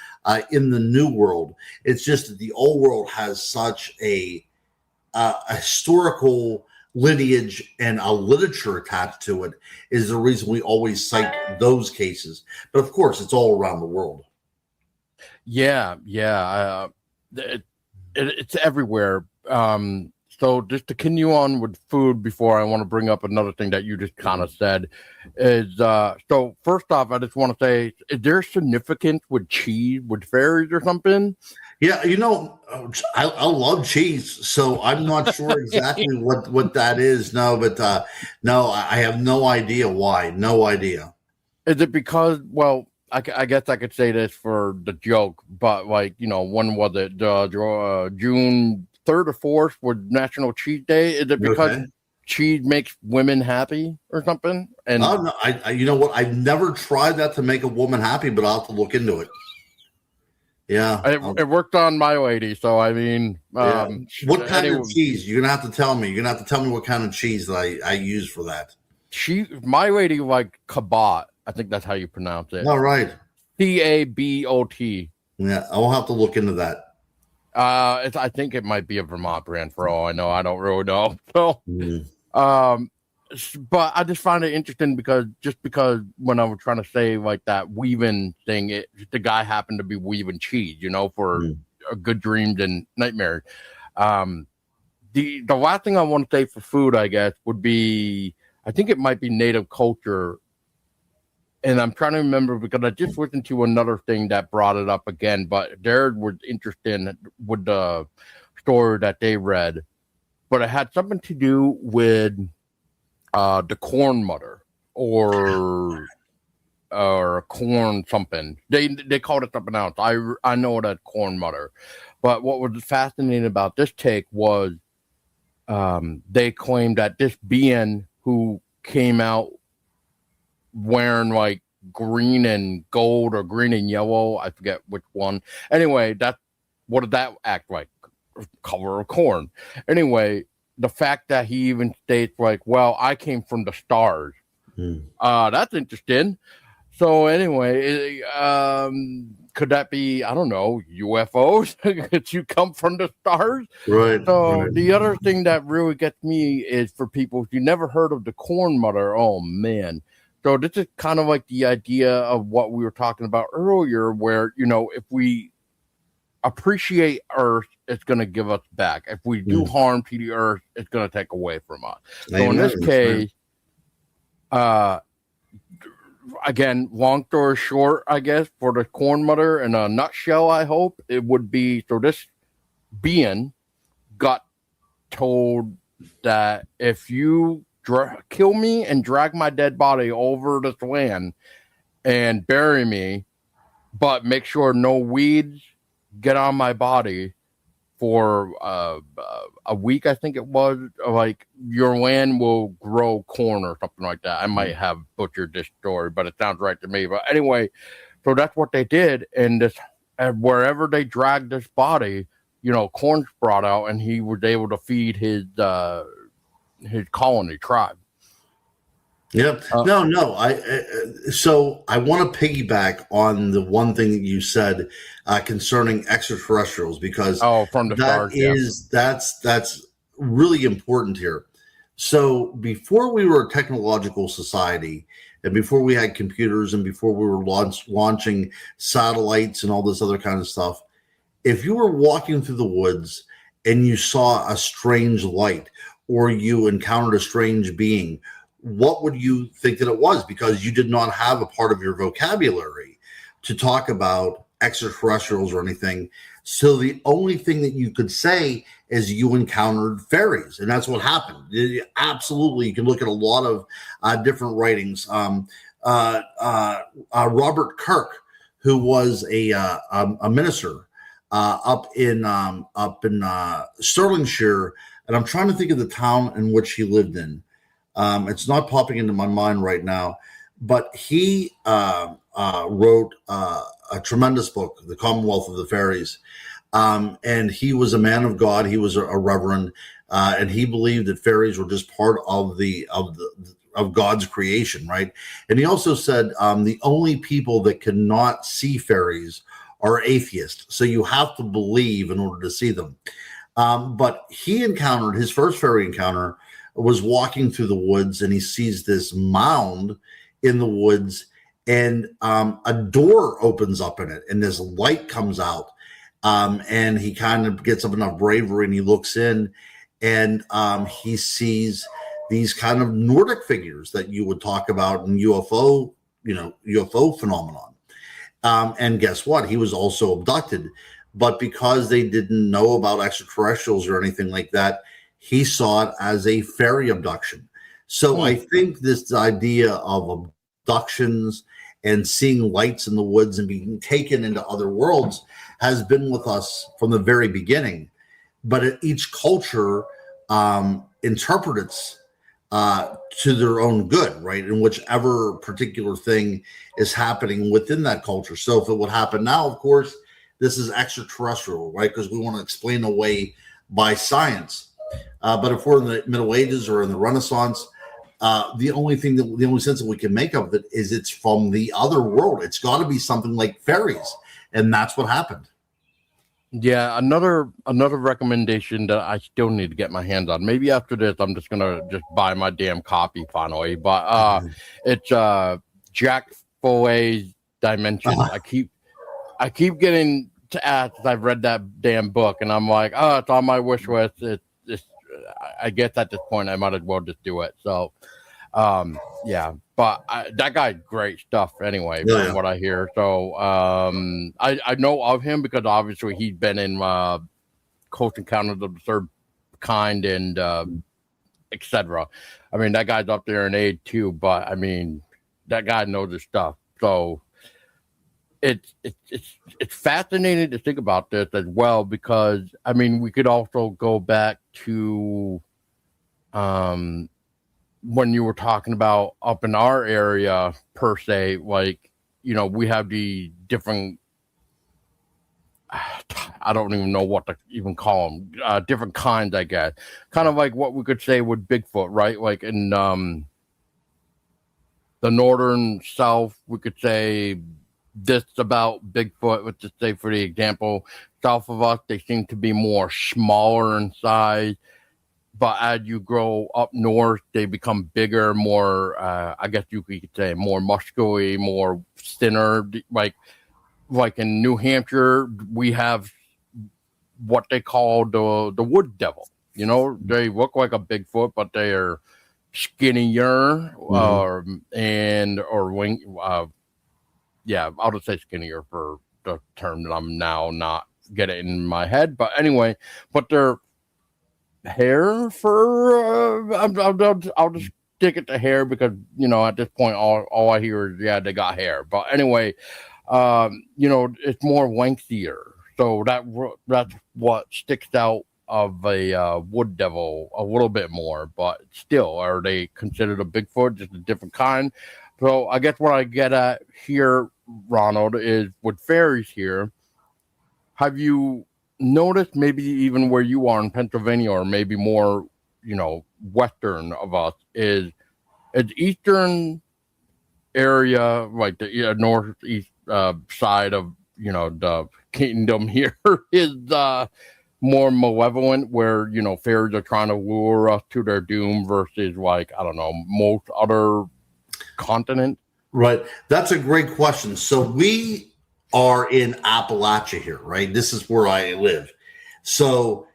in the New World. It's just that the Old World has such a historical lineage and a literature attached to it, is the reason we always cite those cases. But of course, it's all around the world. Yeah. It's everywhere. So just to continue on with food before I want to bring up another thing that you just kind of said is, so first off, I just want to say, is there significance with cheese, with fairies or something? Yeah, I love cheese, so I'm not sure exactly what that is. No, but no, I have no idea why. No idea. Is it because, well, I guess I could say this for the joke, but when was it? June 3rd or 4th was National Cheese Day. Is it because cheese makes women happy or something? And oh no, you know what? I've never tried that to make a woman happy, but I'll have to look into it. Yeah, it worked on my lady. So I mean, what kind of cheese? You're gonna have to tell me. You're gonna have to tell me what kind of cheese that I use for that. My lady liked Cabot. I think that's how you pronounce it. All right, Cabot. Yeah, I'll have to look into that. I think it might be a Vermont brand for all I know. I don't really know. So, but I just find it interesting because when I was trying to say like that weaving thing, the guy happened to be weaving cheese, for good dreams and nightmares. The last thing I want to say for food, I guess, would be, I think it might be native culture. And I'm trying to remember because I just listened to another thing that brought it up again, but theirs was interesting with the story that they read. But it had something to do with the corn mother or corn something. They called it something else. I know that corn mother. But what was fascinating about this take was they claimed that this being who came out wearing like green and gold or green and yellow, I forget which one. Anyway, what did that act like? Color of corn. Anyway, the fact that he even states like, well, I came from the stars. That's interesting. So anyway, could that be, I don't know, UFOs? Could you come from the stars? Right. So the other thing that really gets me is for people, if you never heard of the Corn Mother, oh man. So this is kind of like the idea of what we were talking about earlier, where, if we appreciate Earth, it's going to give us back. If we do harm to the Earth, it's going to take away from us. So in this case, again, long story short, I guess, for the Corn Mother, in a nutshell, I hope, it would be, so this being got told that if you kill me and drag my dead body over this land and bury me, but make sure no weeds get on my body for a week, I think it was, like, your land will grow corn or something like that. I might have butchered this story, but it sounds right to me. But anyway, so that's what they did. And wherever they dragged this body, corn brought out, and he was able to feed his colony tribe. Yeah. So I want to piggyback on the one thing that you said concerning extraterrestrials, because from the stars, that's really important here. So before we were a technological society, and before we had computers, and before we were launching satellites and all this other kind of stuff, if you were walking through the woods and you saw a strange light, or you encountered a strange being, what would you think that it was? Because you did not have a part of your vocabulary to talk about extraterrestrials or anything. So the only thing that you could say is you encountered fairies, and that's what happened. Absolutely, you can look at a lot of different writings. Robert Kirk, who was a minister up in Stirlingshire, and I'm trying to think of the town in which he lived in. It's not popping into my mind right now, but he wrote a tremendous book, The Commonwealth of the Faeries. And he was a man of God. He was a reverend, and he believed that fairies were just part of God's creation, right? And he also said the only people that cannot see fairies are atheists. So you have to believe in order to see them. But he encountered his first fairy encounter was walking through the woods, and he sees this mound in the woods, and a door opens up in it, and this light comes out, and he kind of gets up enough bravery, and he looks in, and he sees these kind of Nordic figures that you would talk about in UFO phenomenon. And guess what? He was also abducted, but because they didn't know about extraterrestrials or anything like that, he saw it as a fairy abduction. So I think this idea of abductions and seeing lights in the woods and being taken into other worlds has been with us from the very beginning. But each culture interprets to their own good, right? In whichever particular thing is happening within that culture. So if it would happen now, of course, this is extraterrestrial, right? Because we want to explain away by science. But if we're in the Middle Ages or in the Renaissance, the only sense that we can make of it is it's from the other world. It's got to be something like fairies, and that's what happened. Yeah, another recommendation that I still need to get my hands on. Maybe after this, I'm just gonna buy my damn copy finally. But it's Jack Foley's Dimension. I keep getting to ask. I've read that damn book, and I'm like, it's on my wish list. I guess at this point I might as well just do it. So, yeah. But that guy's great stuff anyway, from what I hear. So I know of him because obviously he's been in Close Encounters of the Third Kind and etc. I mean, that guy's up there in age too, but I mean, that guy knows his stuff. So it's fascinating to think about this as well, because I mean, we could also go back to when you were talking about up in our area per se, like, we have the different, I don't even know what to even call them, different kinds, I guess, kind of like what we could say with Bigfoot, right? Like in the northern south, we could say this about Bigfoot, let's just say for the example, south of us, they seem to be more smaller in size. But as you grow up north, they become bigger, more, I guess you could say, more muscular, more thinner. Like in New Hampshire, we have what they call the wood devil. You know, they look like a Bigfoot, but they are skinnier, or wing. Yeah, I'll just say skinnier for the term that I'm now not getting in my head. But anyway, but they're hair, fur. I'll just stick it to hair because, you know, at this point, all I hear is, yeah, they got hair. But anyway, you know, it's more lengthier. So that's what sticks out of a wood devil a little bit more. But still, are they considered a Bigfoot, just a different kind? So I guess what I get at here, Ronald, is with fairies here, have you noticed, maybe even where you are in Pennsylvania, or maybe more, you know, western of us, is eastern area, like the northeast side of, you know, the kingdom here is more malevolent, where, you know, fairies are trying to lure us to their doom versus, like, I don't know, most other continents? Right. That's a great question. So we are in Appalachia here, right? This is where I live. So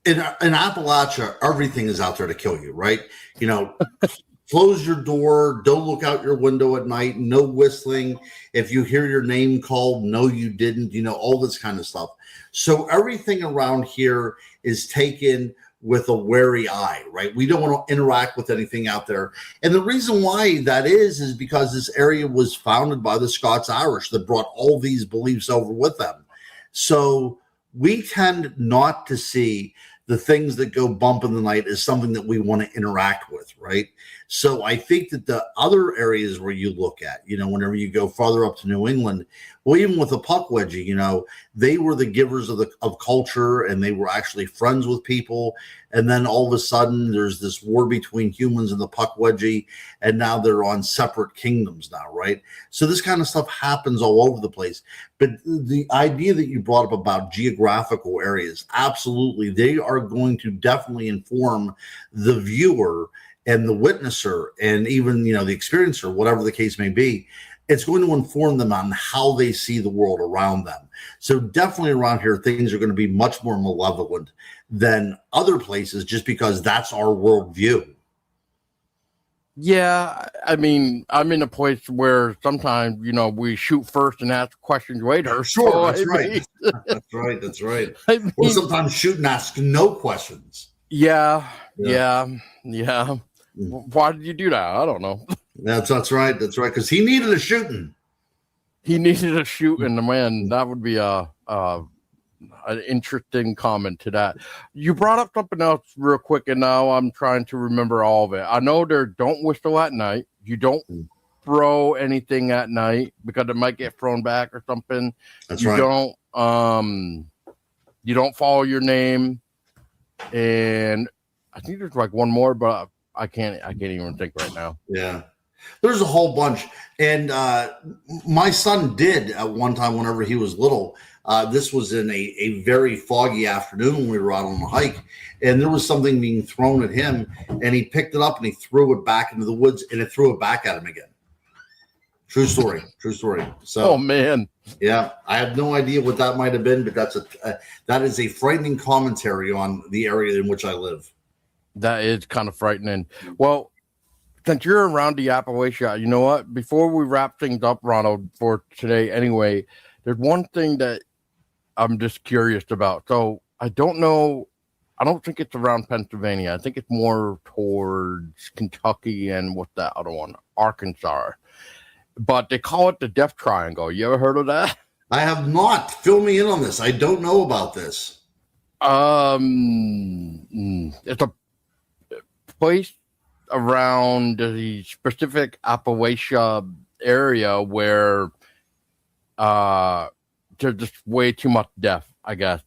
in Appalachia, everything is out there to kill you, right? You know, close your door. Don't look out your window at night. No whistling. If you hear your name called, no, you didn't. You know, all this kind of stuff. So everything around here is taken with a wary eye, right? We don't want to interact with anything out there. And the reason why that is because this area was founded by the Scots-Irish that brought all these beliefs over with them. So we tend not to see the things that go bump in the night as something that we want to interact with, right? So I think that the other areas where you look at, you know, whenever you go farther up to New England, well, even with the Pukwudgie, you know, they were the givers of culture, and they were actually friends with people. And then all of a sudden, there's this war between humans and the Pukwudgie, and now they're on separate kingdoms now, right? So this kind of stuff happens all over the place. But the idea that you brought up about geographical areas, absolutely, they are going to definitely inform the viewer and the witnesser, and even, you know, the experiencer, whatever the case may be. It's going to inform them on how they see the world around them. So definitely around here, things are going to be much more malevolent than other places, just because that's our worldview. Yeah, I mean, I'm in a place where sometimes, you know, we shoot first and ask questions later. Sure, so that's right. That's right. I mean, or sometimes shoot and ask no questions. Yeah. Why did you do that? I don't know. That's right. That's right. Because he needed a shooting. Man, that would be an interesting comment to that. You brought up something else real quick, and now I'm trying to remember all of it. I know there don't whistle at night. You don't throw anything at night because it might get thrown back or something. That's right. You don't follow your name, and I think there's like one more, but I can't even think right now. Yeah. There's a whole bunch. And my son did at one time, whenever he was little. This was in a very foggy afternoon when we were out on a hike. And there was something being thrown at him. And he picked it up and he threw it back into the woods, and it threw it back at him again. True story. So, oh, man. Yeah. I have no idea what that might have been, but that is a frightening commentary on the area in which I live. That is kind of frightening. Well, since you're around the Appalachia, you know what? Before we wrap things up, Ronald, for today anyway, there's one thing that I'm just curious about. So I don't know. I don't think it's around Pennsylvania. I think it's more towards Kentucky and what's that other one? Arkansas. But they call it the Death Triangle. You ever heard of that? I have not. Fill me in on this. I don't know about this. It's a place around the specific Appalachia area where there's just way too much death, I guess.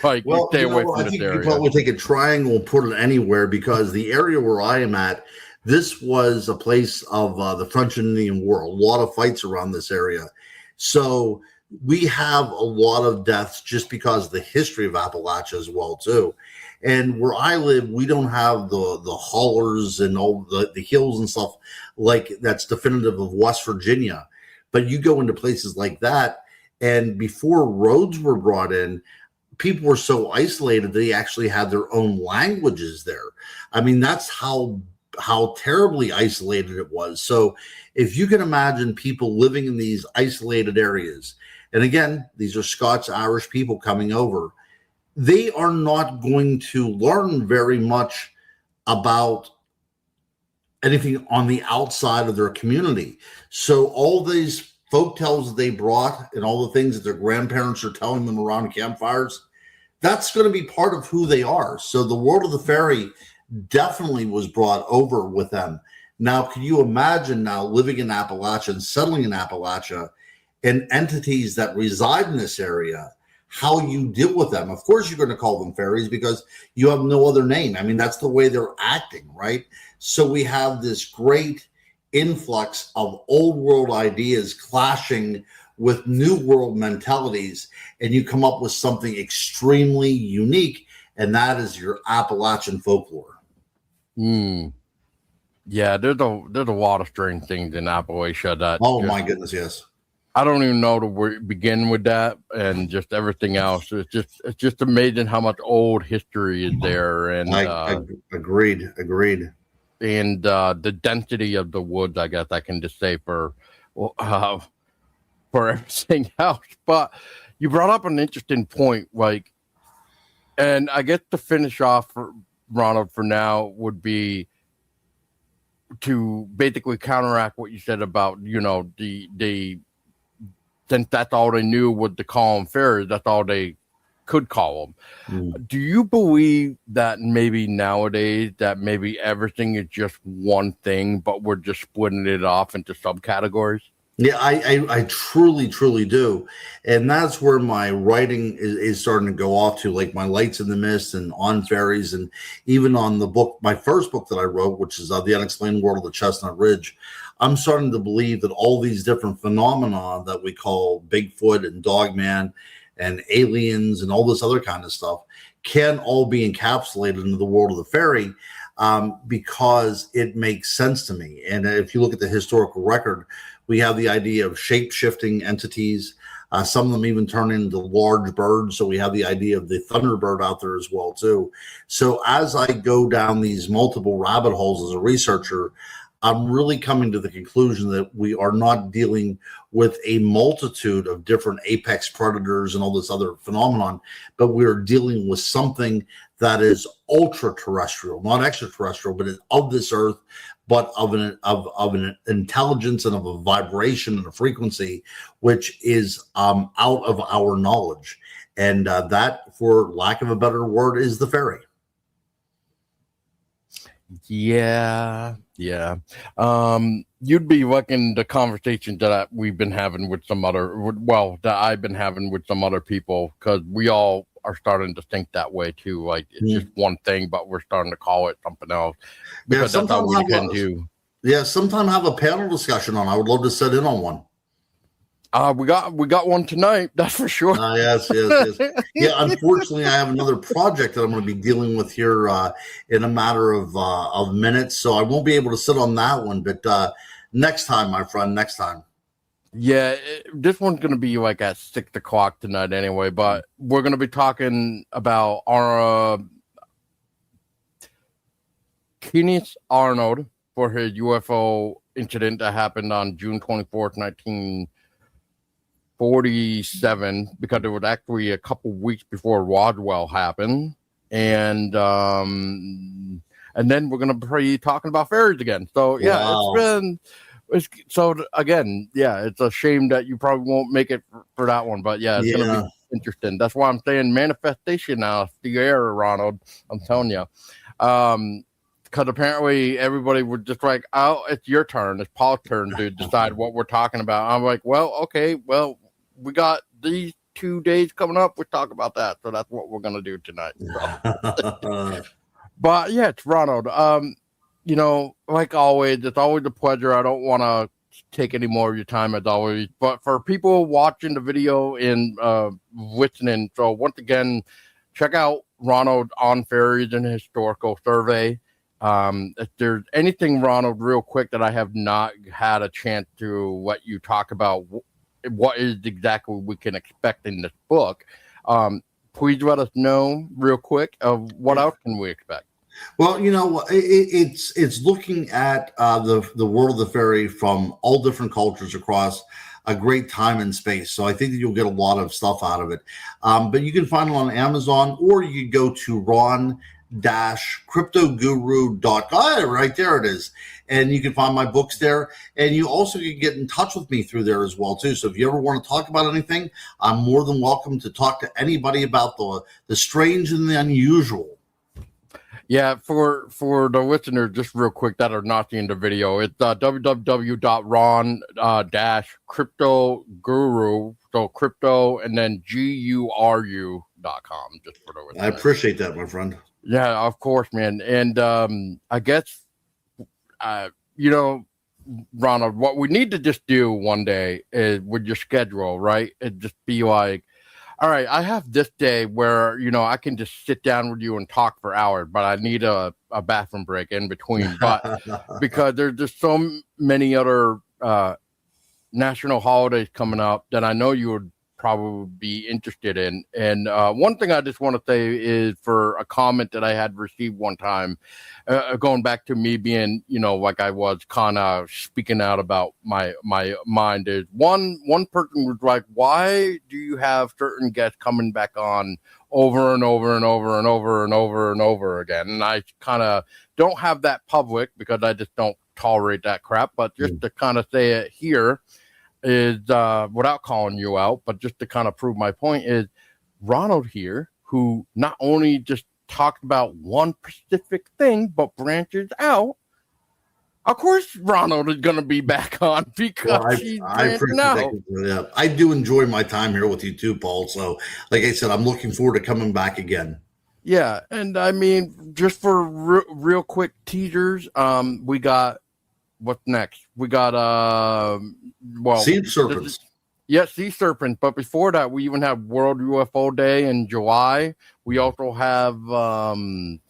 Like, stay away from this area. You probably take a triangle and put it anywhere, because the area where I am at, This was a place of the French and Indian War, a lot of fights around this area. So we have a lot of deaths just because of the history of Appalachia as well, too. And where I live, we don't have the hollers and all the hills and stuff like that's definitive of West Virginia. But you go into places like that, and before roads were brought in, people were so isolated they actually had their own languages there. I mean, that's how terribly isolated it was. So if you can imagine people living in these isolated areas, and again, these are Scots Irish people coming over, they are not going to learn very much about anything on the outside of their community. So all these folk tales that they brought and all the things that their grandparents are telling them around campfires, that's going to be part of who they are. So the world of the fairy definitely was brought over with them. Now, can you imagine now living in Appalachia and settling in Appalachia and entities that reside in this area, how you deal with them? Of course, you're going to call them fairies because you have no other name. I mean, that's the way they're acting, right? So we have this great influx of old world ideas clashing with new world mentalities, and you come up with something extremely unique, and that is your Appalachian folklore. Yeah, there's a lot of strange things in Appalachia that. Oh my goodness, yes. I don't even know to begin with that, and just everything else. It's just amazing how much old history is there, and I agreed. And the density of the woods, I guess I can just say for everything else. But you brought up an interesting point, like, and I guess to finish off, Ronald, for now would be to basically counteract what you said about, the since that's all they knew was to call them fairies, that's all they could call them. Do you believe that maybe nowadays that maybe everything is just one thing, but we're just splitting it off into subcategories? Yeah, I truly do. And that's where my writing is starting to go off to, like my Lights in the Mist and on fairies, and even on the book, my first book that I wrote, which is The Unexplained World of the Chestnut Ridge. I'm starting to believe that all these different phenomena that we call Bigfoot and Dogman and aliens and all this other kind of stuff can all be encapsulated into the world of the fairy, because it makes sense to me. And if you look at the historical record, we have the idea of shape-shifting entities. Some of them even turn into large birds. So we have the idea of the thunderbird out there as well, too. So as I go down these multiple rabbit holes as a researcher, I'm really coming to the conclusion that we are not dealing with a multitude of different apex predators and all this other phenomenon, but we're dealing with something that is ultra terrestrial, not extraterrestrial, but of this earth, but of an intelligence and of a vibration and a frequency which is out of our knowledge. And that, for lack of a better word, is the fairy. Yeah. You'd be liking the conversation that we've been having with that I've been having with some other people, because we all are starting to think that way too. Like it's just one thing, but we're starting to call it something else, because that's how we can do. Yeah, sometime have a panel discussion on. I would love to sit in on one. We got one tonight, that's for sure. Yes. Yeah, unfortunately, I have another project that I'm going to be dealing with here in a matter of minutes, so I won't be able to sit on that one. But next time, my friend, next time. Yeah, this one's going to be like at 6 o'clock tonight anyway, but we're going to be talking about our Kenneth Arnold for his UFO incident that happened on June 24th, 1947, because it was actually a couple weeks before Roswell happened. And then we're going to be talking about fairies again. So, yeah, Wow. It's a shame that you probably won't make it for that one. But, yeah, it's going to be interesting. That's why I'm saying manifestation now, the air, Ronald. I'm telling you. Because apparently everybody was just like, oh, it's your turn. It's Paul's turn to decide what we're talking about. I'm like, well, okay, we got these 2 days coming up. We'll talk about that. So that's what we're going to do tonight. So. But, yeah, it's Ronald. like always, it's always a pleasure. I don't want to take any more of your time as always. But for people watching the video and listening, so once again, check out Ronald on Faeries and Historical Survey. If there's anything, Ronald, real quick, that I have not had a chance to let you talk about, what is exactly we can expect in this book, please let us know real quick of what else can we expect. Well, it's looking at the world of the fairy from all different cultures across a great time and space. So I think that you'll get a lot of stuff out of it. But you can find it on Amazon, or you can go to ron-cryptoguru.com. Right there it is. And you can find my books there. And you also can get in touch with me through there as well, too. So if you ever want to talk about anything, I'm more than welcome to talk to anybody about the strange and the unusual. Yeah, for the listeners, just real quick that are not seeing the video, it's www.ron-cryptoguru, so crypto and then guru.com, just for the listeners. I appreciate that, my friend. Yeah, of course, man. And I guess, Ronald, what we need to just do one day is with your schedule, right? It'd just be like, all right, I have this day where, I can just sit down with you and talk for hours, but I need a bathroom break in between. But because there's just so many other national holidays coming up that I know you would probably be interested in. And one thing I just want to say is, for a comment that I had received one time, going back to me being, like I was kind of speaking out about my mind, is one person was like, why do you have certain guests coming back on over and over and over and over and over and over again? And I kind of don't have that public because I just don't tolerate that crap. But just to kind of say it here is, without calling you out, but just to kind of prove my point, is Ronald here, who not only just talked about one specific thing, but branches out. Of course, Ronald is going to be back on because he's branching out. Yeah, I do enjoy my time here with you too, Paul. So, like I said, I'm looking forward to coming back again. Yeah, and I mean, just for real quick teasers, we got, what's next? We got sea serpents. Sea serpents. But before that, we even have World UFO Day in July. We also have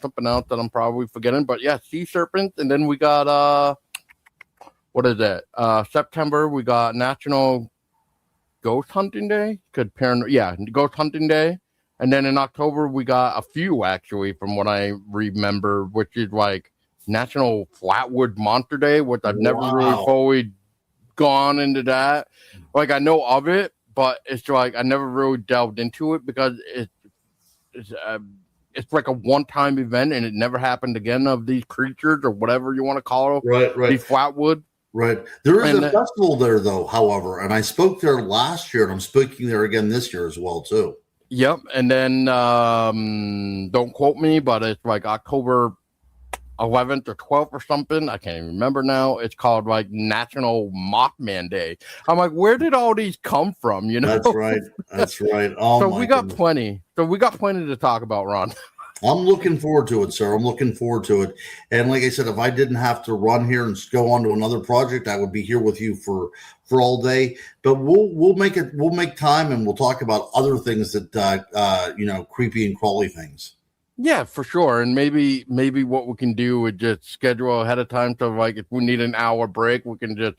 something else that I'm probably forgetting. But yeah, sea serpents, and then we got what is it? September we got National Ghost Hunting Day. Ghost Hunting Day. And then in October we got a few, actually, from what I remember, which is like National Flatwood Monster Day, which I've never really fully gone into that. Like, I know of it, but it's like I never really delved into it because it's like a one-time event and it never happened again, of these creatures or whatever you want to call them. Right. These Flatwood. Right. There is a festival there, though, however, and I spoke there last year and I'm speaking there again this year as well, too. Yep. And then don't quote me, but it's like October 11th or 12th or something. I can't even remember now. It's called like National Mothman Day. I'm like, where did all these come from? That's right. Oh, so we got plenty. So we got plenty to talk about, Ron. I'm looking forward to it, sir. I'm looking forward to it. And like I said, if I didn't have to run here and go on to another project, I would be here with you for all day. But we'll make time, and we'll talk about other things that creepy and crawly things. Yeah, for sure. And maybe what we can do is just schedule ahead of time. So like if we need an hour break, we can just,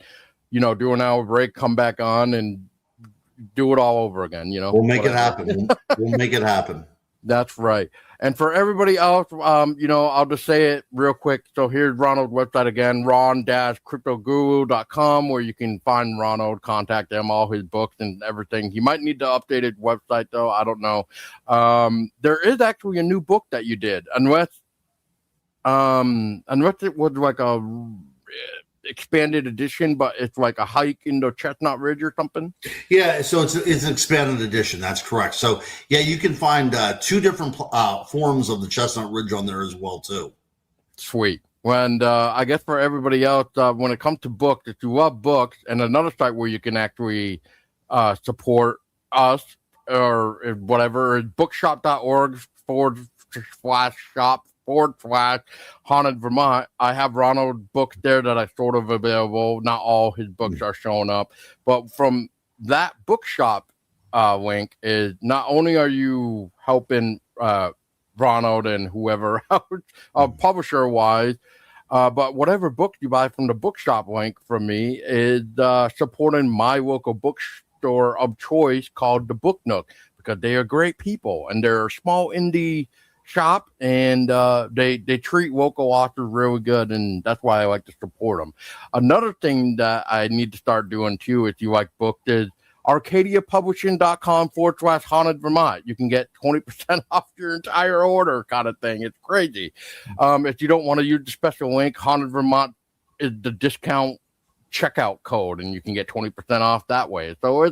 do an hour break, come back on and do it all over again. We'll make it happen. We'll make it happen. That's right. And for everybody else, I'll just say it real quick. So here's Ronald's website again, ron-cryptoguru.com, where you can find Ronald, contact him, all his books and everything. He might need to update his website, though. I don't know. There is actually a new book that you did, unless it was like a expanded edition, but it's like a hike into Chestnut Ridge or something. Yeah, so it's an expanded edition. That's correct. So yeah, you can find two different forms of the Chestnut Ridge on there as well too. Sweet. And I guess for everybody else, when it comes to books, if you love books, and another site where you can actually support us or whatever is bookshop.org/shop facebook.com/Haunted Vermont. I have Ronald books there that I sort of available. Not all his books are showing up, but from that bookshop link is not only are you helping Ronald and whoever else, publisher wise, but whatever book you buy from the bookshop link from me is supporting my local bookstore of choice called the Book Nook, because they are great people and they're a small indie shop, and they treat local authors really good, and that's why I like to support them. Another thing that I need to start doing too, if you like books, is arcadiapublishing.com/Haunted Vermont. You can get 20% off your entire order, kind of thing. It's crazy. If you don't want to use the special link, Haunted Vermont is the discount checkout code, and you can get 20% off that way. So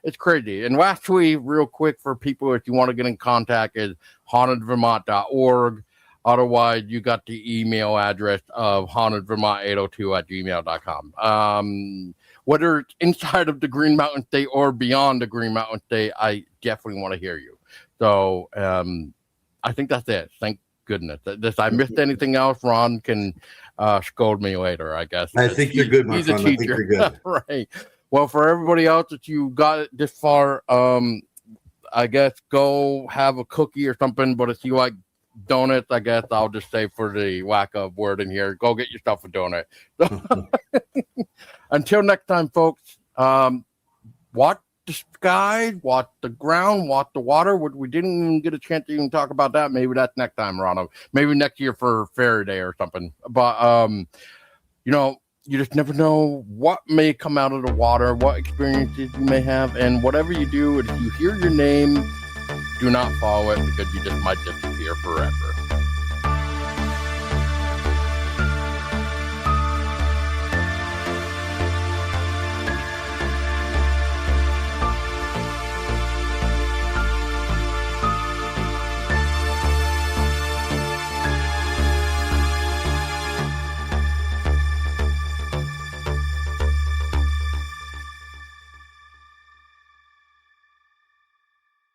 it's crazy. And lastly, real quick for people, if you want to get in contact, is hauntedvermont.org. Otherwise, you got the email address of hauntedvermont802@gmail.com. Whether it's inside of the Green Mountain State or beyond the Green Mountain State, I definitely want to hear you. So I think that's it. Thank goodness. If I missed anything else, Ron can scold me later, I guess. I think you're good, my friend. I think you're good. Right. Well, for everybody else that you got it this far, I guess go have a cookie or something. But if you like donuts, I guess I'll just say, for the lack of word in here, go get yourself a donut. Until next time, folks, watch the sky, watch the ground, watch the water, which we didn't even get a chance to even talk about that. Maybe that's next time, Ronald. Maybe next year for Fairy Day or something. But, you just never know what may come out of the water, what experiences you may have, and whatever you do, if you hear your name, do not follow it, because you just might disappear forever.